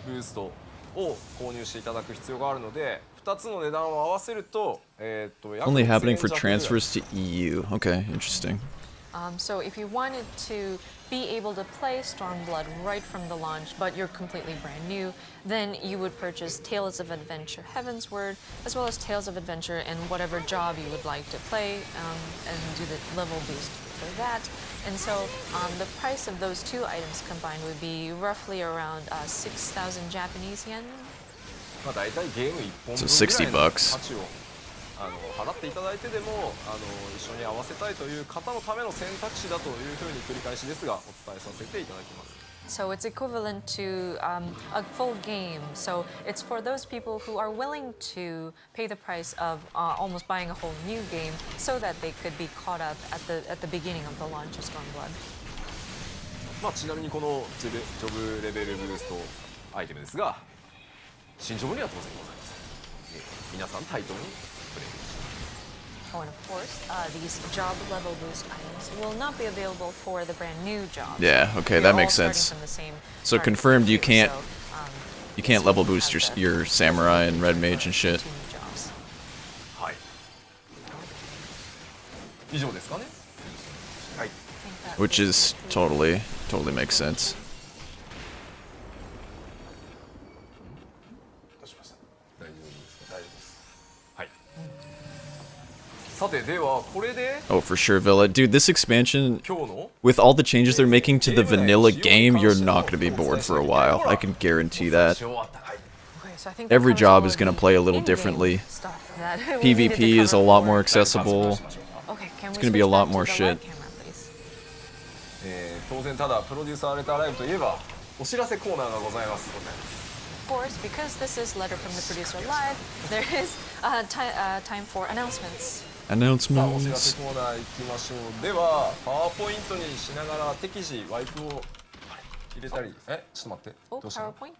ブーストを購入していただく必要があるので2つの値段を合わせると、Only happening for transfers to EU. Okay, interesting. So if you wanted to be able to play Stormblood right from the launch, but you're completely brand new, then you would purchase Tales of Adventure Heavensward, as well as Tales of Adventure and whatever job you would like to play, and do the level boost for that. And so the price of those two items combined would be roughly around 6,000 Japanese yen. まあ大体ゲーム1本分 So ぐらいの$60価値を払っていただいてでも一緒に合わせたいという方のための選択肢だというふうに繰り返しですがお伝えさせていただきます。So it's equivalent to a full game. So it's for those people who are willing to pay the price of almost buying a whole new game so that they could be caught up at the beginning of the launch of Stormblood. まあちなみにこのジョブレベルブーストアイテムですが新ジョブには当然ございません。皆さん対等にプレイ。Oh, and of course, these job level boost items will not be available for the brand new jobs. Yeah, okay, You're that all makes starting sense. from the same So starting confirmed point you of view, can't- so, You can't level boost your samurai and red mage and shit. two new jobs. はい。以上ですかね。はい I think that Which would is conclude- totally makes sense. どうしました大丈夫ですか。大丈夫です。はい。さてではこれで Oh, for sure, Villa. Dude, this expansion, 今日の with all the changes they're making to the vanilla game, you're not going to be bored for a while. I can guarantee that. Okay, so I think Every that covers job all is of gonna the play a little in-game differently. stuff that we needed to PvP is a cover lot for- more accessible. Okay, can we gonna be a switch lot back more to the shit. light camera, please? 当然ただプロデューサーレターライブといえばお知らせコーナーがございます。 Of course, because this is letter from the producer live, there is time for announcements. さあお知ら Announcements. せコーナー行きましょう。ではパワーポイントにしながら適時ワイプを入れたりちょっと待って Oh, どうしたの PowerPoint?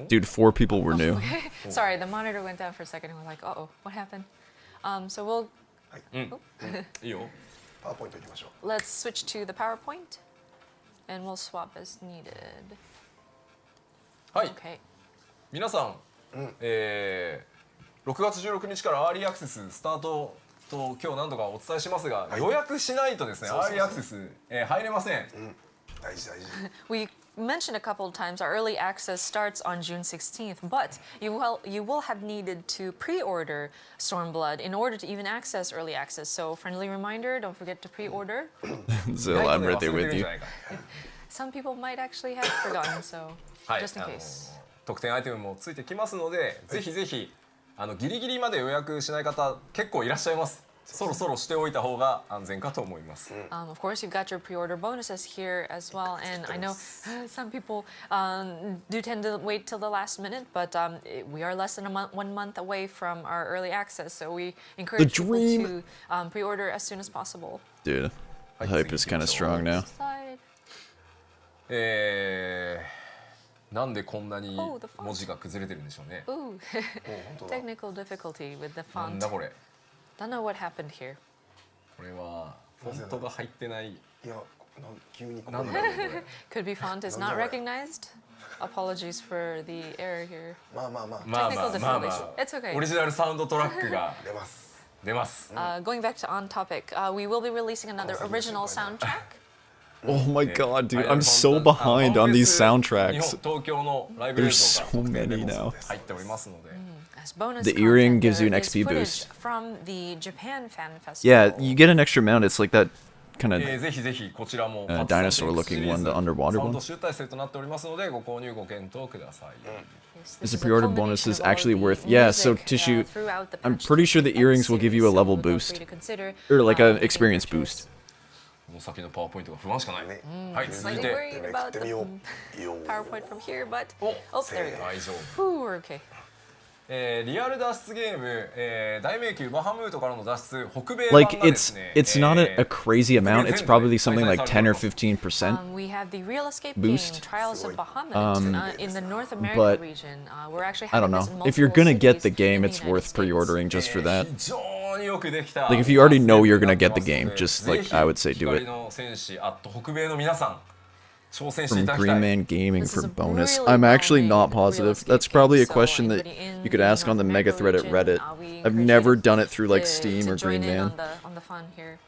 Dude, 4 people were new. Sorry, the monitor went down for a second and we're like, uh-oh, what happened? So we'll いいよ。パワーポイントいきましょう let's switch to the PowerPoint and we'll swap as needed. はい Okay. 皆さん、6月16日からアーリーアクセススタートと今日何度かお伝えしますが、はい予約しないとですねそうそうそうアーリーアクセス、入れません。大事大事 We mentioned a couple of times our early access starts on June 16th, but you will have needed to pre-order Stormblood in order to even access early access. So friendly reminder, don't forget to pre-order. Zilla, I'm right there 忘れ with てるんじ you. ゃないか Some people might actually have forgotten, so はい、 just in case. 特典アイテムもついてきますので、ぜひぜひギリギリまで予約しない方結構いらっしゃいます。そろそろしておいた方が安全かと思います。Of course, you've got your pre-order bonuses here as well, and I know some people do tend to wait till the last minute, but we are less than 1 month away from our early access, so we encourage people dream. to pre-order as soon as possible. Dude, the hype is kind of strong now. Slide. なんでこんなに Oh, the font. 文字が崩れてるんでしょうね。 Ooh, お本当だ technical difficulty with the なん font. だこれ。 Don't know what happened here. これはフォントが入ってない。いや急にこなんだろうこれ。 Could be font is not recognized. Apologies for the error here. まあまあまあまあま Technical あまあ difficulty. まあ It's okay. オリジナルサウンドトラックが出ます 出ます。 Going back to on topic, we will be releasing another original soundtrack. Oh my god, dude, はい I'm so behind on these 日本 soundtracks. 東京のライブ映 There's 像 so が many now. 入っておりますので。 As bonus The earring content, gives you an there is XP footage boost. from the Japan Fan Festival. Yeah, you get an extra mount. It's like that kind of ぜひぜひこちらも dinosaur-looking one, the underwater サウン one. ド集大成となっておりますのでご購入ご検討ください。 Yes, Is this the is a pre-order culmination bonuses of all of actually the worth- yeah, so music, Tissue, throughout the I'm patch pretty sure the X earrings will give you a series, level so feel boost. free to consider, Or like an making your experience choice. boost. この先のパワーポイントが不安しかない。はい、続い Slightly て worried めく about って the みようよ PowerPoint from here, but お oh, there we go. 大丈夫。 Whew, we're okay. リアル脱出ゲーム、大迷宮バハムートからの脱出北米版 Like がですね it's not a crazy amount. It's probably something like 10 or 15%. We have the Real Escape Boost. game Trials of Bahamut in the North America but region. We're actually I don't having know. this in If you're multiple gonna get the cities game, in the it's United worth States. pre-ordering just for that. 非常によくできた Like if you already know you're gonna get the game, just like ぜひ I would say do 光 it. の戦士北米の皆さん挑戦してい From ただきた Green い。 Man Gaming This for is a bonus. really I'm actually well-made not Real positive. Escape That's probably a game, so question that anybody in you could the ask on the North mega America thread at region, Reddit. we I've encourage never you done it through like to Steam or join Green in Man. on the fun here.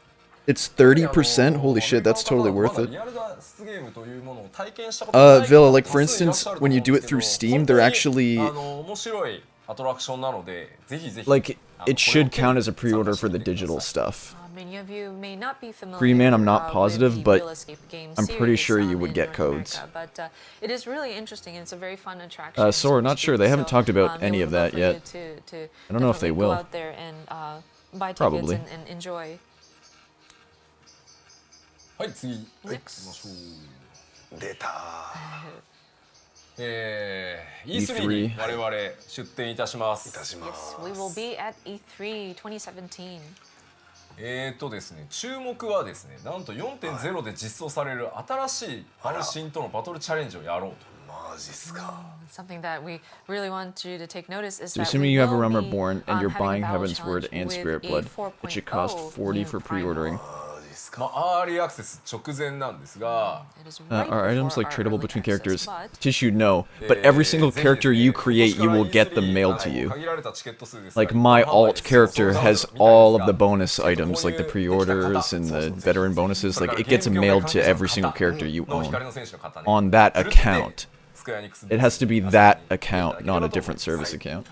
It's 30%. Holy shit, that's totally worth it. リアル脱出ゲームというものを体験したことがない方 Villa, like for 多数いらっ instance, しゃると when 思 you うんで do す it けど through Steam, 本当 they're に actually 面白いアトラクションなのでぜひぜひ like it should count as a pre-order for the digital stuff. Many of you may not be familiar Green Man, I'm not with positive, the but Real Escape game I'm pretty series, sure you would in get North codes. America, but it is really interesting and it's a very fun attraction. Sora, so to not sure. speak. They haven't So, talked about it any would of be that for yet. you to I don't know if they definitely go will. out there and buy tickets Probably. and enjoy. はい次行きま Next. しょう。出た E3 に我々出展いたします。いたし Yes, ます we will be at E3 2017. ですね、注目はですね、なんと 4.0 で実装される新しい阪神とのバトルチャレンジをやろうと。マジっすか Something that we really want you to take notice is So that assuming we you have a will Realm be, Reborn and you're having buying a battle Heaven's Word challenge and with Spirit a Blood, it should cost 4.0 40 for new primal. pre-ordering. マジっすかまあアーリーアクセス直前なんですが、 It is right Are items before like our tradable early between access, characters? but Tissue, no. But every single ぜひ character ですね you create, you will 今年から get them E3 mailed to you. 限られたチケット数ですが Like my 一般販売 alt です character そう has みたい all です of the が bonus items, like the pre-orders and the veteran bonuses. Like it gets mailed to every single character you の own 光の選手の方ね on that それって account. スクエアエニックス It has to be that account, not a different service account.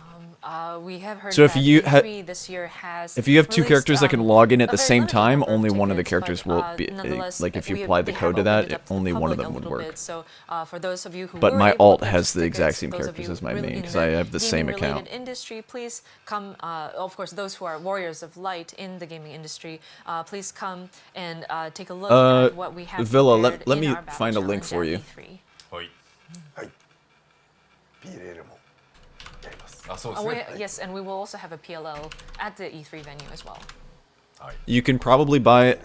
we have heard So if that you E3 this year has If you have two released, characters that can log in at a the very same limited time, number of only one of the tickets, characters but, will be nonetheless, like if you we- apply the they code to have opened that, it up to the only one of public a them would little work. bit. So, for those of you who But were my able alt to has the purchase exact tickets, same those of characters you as my really main, in 'cause I have the same gaming-related account. Industry, please come. Of course, those who are warriors of light in the gaming industry, please come and take a look at what we have. Villa, prepared let in me our battle find a link challenge for at you. E3. はい PLL もやりますあそうです We, ね yes, and we will also have a PLL at the E3 venue as well. You can probably buy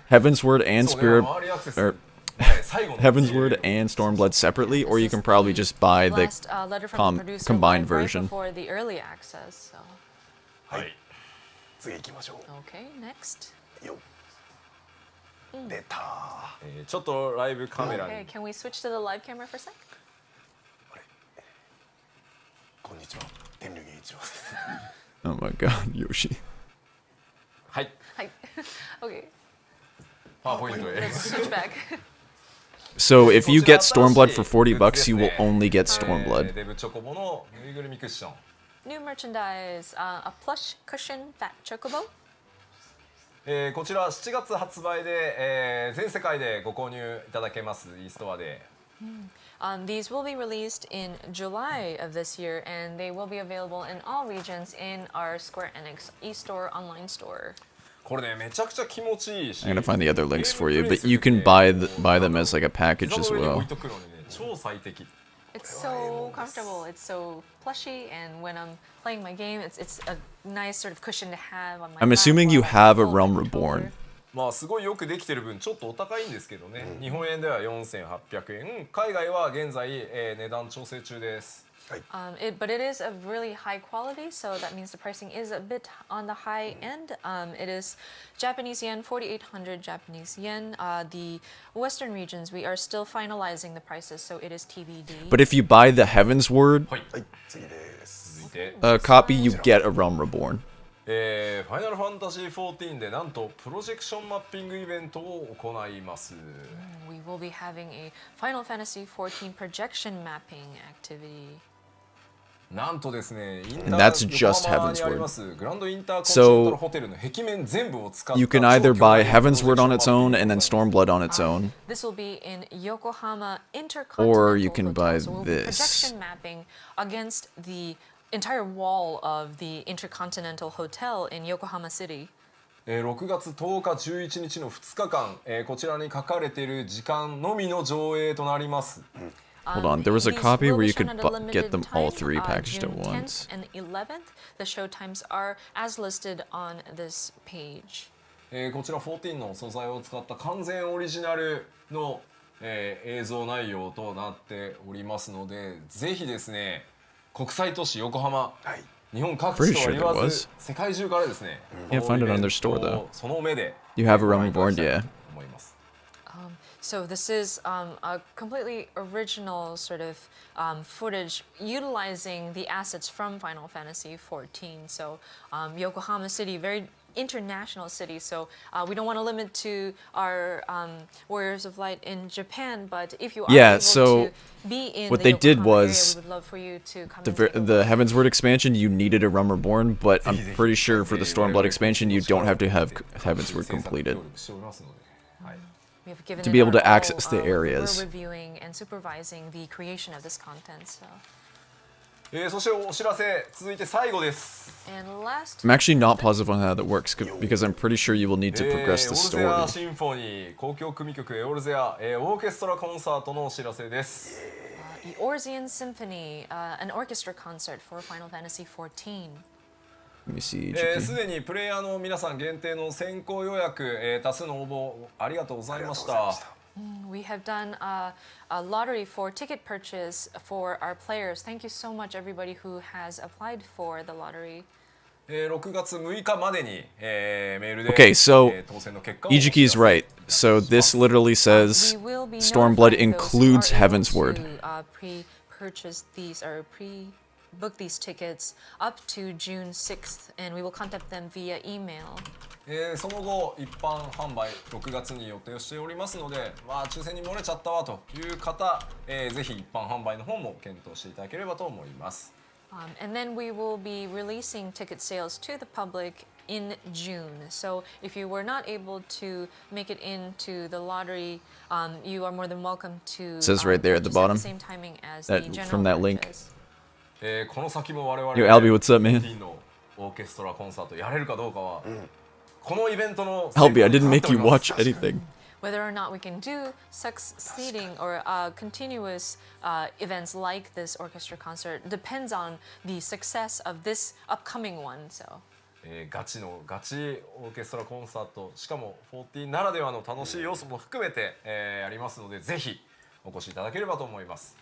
Heaven's Word and そうね Spirit, アーリーアクセス or はい最後の Heaven's Word and Stormblood separately, or you can probably just buy the Last letter from the producer combined right version. before the early access. So. はい次行きましょ Okay, next. うよ出たちょっとライブカメラに Okay, can we switch to the live camera for a sec? こんにちは天竜源一郎です Oh my god, Yoshi. はい Hi. Okay, パワーポイントへ let's switch back. So if you get Stormblood for $40, you will only get Stormblood. デブチョコボのぬいぐるみクッション New merchandise, a plush cushion fat chocobo. こちら7月発売で、全世界でご購入いただけます e ストアで These will be released in July of this year, and they will be available in all regions in our Square Enix eStore online store. これねめちゃくちゃ気持ちいいし I'm gonna find the other links for you, but you can buy them as like a package 膝 as の上に置 well. いとくのにね超最適 It's so comfortable. It's so plushy, and when I'm playing my game, it's a nice sort of cushion to have on my. I'm lap assuming while you I have a hold Realm my controller. Reborn. まあすごいよくできてる分ちょっとお高いんですけどね、日本円では4800円海外は現在、値段調整中です But it is of really high quality, so that means the pricing is a bit on the high end. It is Japanese yen, 4,800 Japanese yen. The Western regions, we are still finalizing the prices, so it is TBD. But if you buy the Heaven's Word はいはい次です 続いて copy, you get a Realm Reborn. ファイナルファンタジー14でなんとプロジェクションマッピングイベントを行います We will be having a Final Fantasy XIV projection mapping activity. なんとですね、イン And タ that's ー just 横浜 Heaven's にあり Word. ますグランドインターコンチネンタルホテルの壁面全部を使った You can either 超巨 buy 大 Heaven's Word on プロ its ジェクショ own ンマッピング and then Stormblood on its own. This will be in Yokohama Intercontinental Or you can Hotel. buy So we'll be this. projection mapping against the entire wall of the Intercontinental Hotel in Yokohama City. 6月10日11日の2日間、こちらに書かれている時間のみの上映となります。 Hold on, there was a These copy will where be you shown could at a limited get them all time, three packaged at June 10th once. and 11th. The show times are as listed on this page. こちら14の素材を使った完全オリジナルの、映像内容となっておりますので、ぜひですね、国際都市横浜、はい日本各地とは Pretty 言 sure わ there ず was. 世界中からですね、 Yeah, この find it on イベン their store ト though. をその目で You have a ご覧 Realm いただき Reborn, たい yeah. と思います。 So this is a completely original sort of footage utilizing the assets from Final Fantasy XIV. So Yokohama City, very international city. So we don't want to limit to our Warriors of Light in Japan, but if you are Yeah, able so to be in what the they did Yokohama area, was we would love for you to come The and take a the look. Heaven's Word expansion, you needed a Realm Reborn, but I'm pretty sure for the Stormblood expansion, you don't have to have Heaven's Word completed. 協力しておりますので、はい We have given to it be able our to access all, the we're areas. reviewing and supervising the creation of this content. So. そしてお知らせ続いて最後です。 And last, I'm actually not positive on how that works because I'm pretty sure you will need to オ progress ル the ゼア story. シンフォニー交響組曲エオルゼア、オーケストラコンサートのお知らせです。 the Orzean Symphony, an orchestra concert for Final Fantasy XIV. Let me see. すでにプレイヤーの皆さん限定の先行予約、多数の応募ありがとうございました。 We have done a lottery for ticket purchase for our players. Thank you so much, everybody who has applied for the lottery. 6月6日までに、メールで、 Okay, so 当選の結果をお知らせ Ijuki's right. So this literally says We will be Stormblood notifying those who includes are able Heaven's Word. to, pre-purchase these or pre-book these tickets up to June 6th, and we will contact them via email. その後一般販売6月に予定をしておりますので、抽選に漏れちゃったわという方、ぜひ一般販売の方も検討していただければと思います。 And then we will be releasing ticket sales to the public in June. So if you were not able to make it into the lottery, you are more than welcome to. It says right there at the purchase bottom, the same timing as that- the general from that link. purchase. この先も我々 Yo, Albie, what's up, man? 14のオーケストラコンサートやれるかどうかは、このイベントの Albie, I didn't make you 成功にかかってお watch ります。 anything. Whether or not we can do succeeding or continuous events like this orchestra concert depends on the success of this upcoming one. So. ガチオーケストラコンサート、しかも14ならではの楽しい要素も含めて、やりますので、ぜひお越しいただければと思います。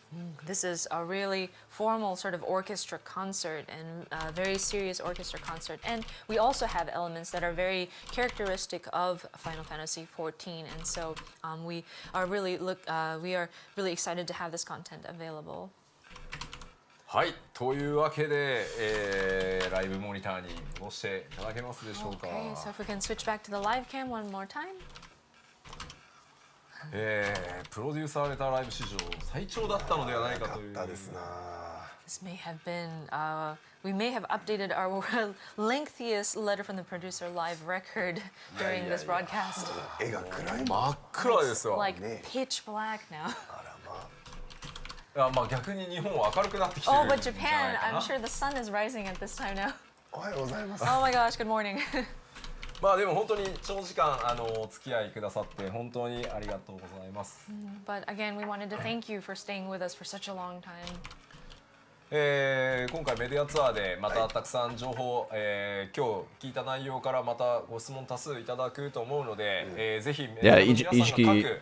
This is a really formal sort of orchestra concert and a very serious orchestra concert. And we also have elements that are very characteristic of Final Fantasy XIV. And so we are really excited to have this content available. はい、というわけで、ライブモニターに戻していただけますでしょうか。 Okay, so if we can switch back to the live cam one more time. プロデュースされたライブ史上最長だったのではないかという。よかったですな This may have been, we may have updated our lengthiest letter from the producer live record during this broadcast. 絵が暗い真っ暗ですわ。 Like pitch black now. 逆に日本は明るくなってきてる Oh, ん but じゃない Japan, かな I'm sure the sun is rising at this time now. おはようございます Oh my gosh, good morning. でも本当に長時間お付き合いくださって本当にありがとうございます。 But again, we wanted to thank you for staying with us for such a long time. 今回メディアツアーでまたたくさん情報、今日聞いた内容からまたご質問多数いただくと思うので、ぜひ Yeah, 皆さんが各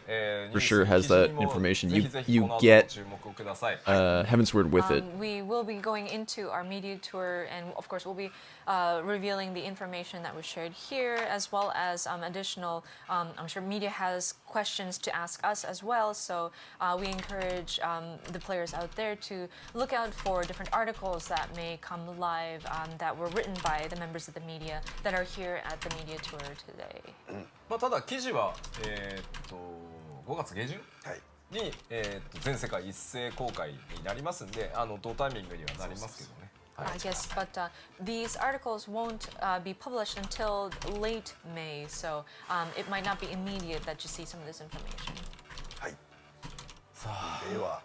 for sure has ニュース that 記事にも information. ぜひぜひ You この後 get ご注目ください。 Heaven's Word with it. We will be going into our media tour, and of course, we'll be revealing the information that was shared here, as well as additional. I'm sure media has questions to ask us as well, so we encourage the players out there to look out for different articles that may come live that were written by the members of the media that are here at the media tour today. まあただ記事は5月下旬はいに全世界一斉公開になりますんで、同タイミングにはなりますけどね。Yes, but these articles won't be published until late May, so it might not be immediate that you see some of this information. はいでは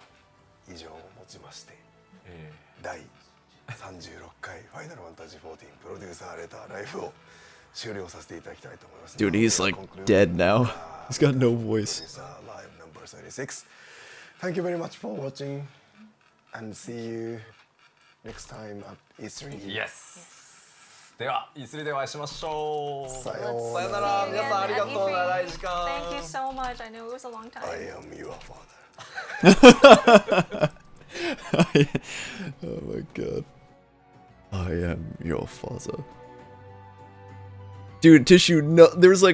以上をもちまして、第36回ファイナルファンタジー14プロデューサーレターライブを終了させていただきたいと思います。 Dude, he's like dead now. He's got no voice. Live number 36. Thank you very much for watching and see you next time at E3. Yes! では E3 でお会いしましょう。さようさよなら。皆さんありがとう。長い時間。 Thank you so much. I know it was a long time. I am your father. Oh my god. I am your father. Dude, Tissue, no, there was like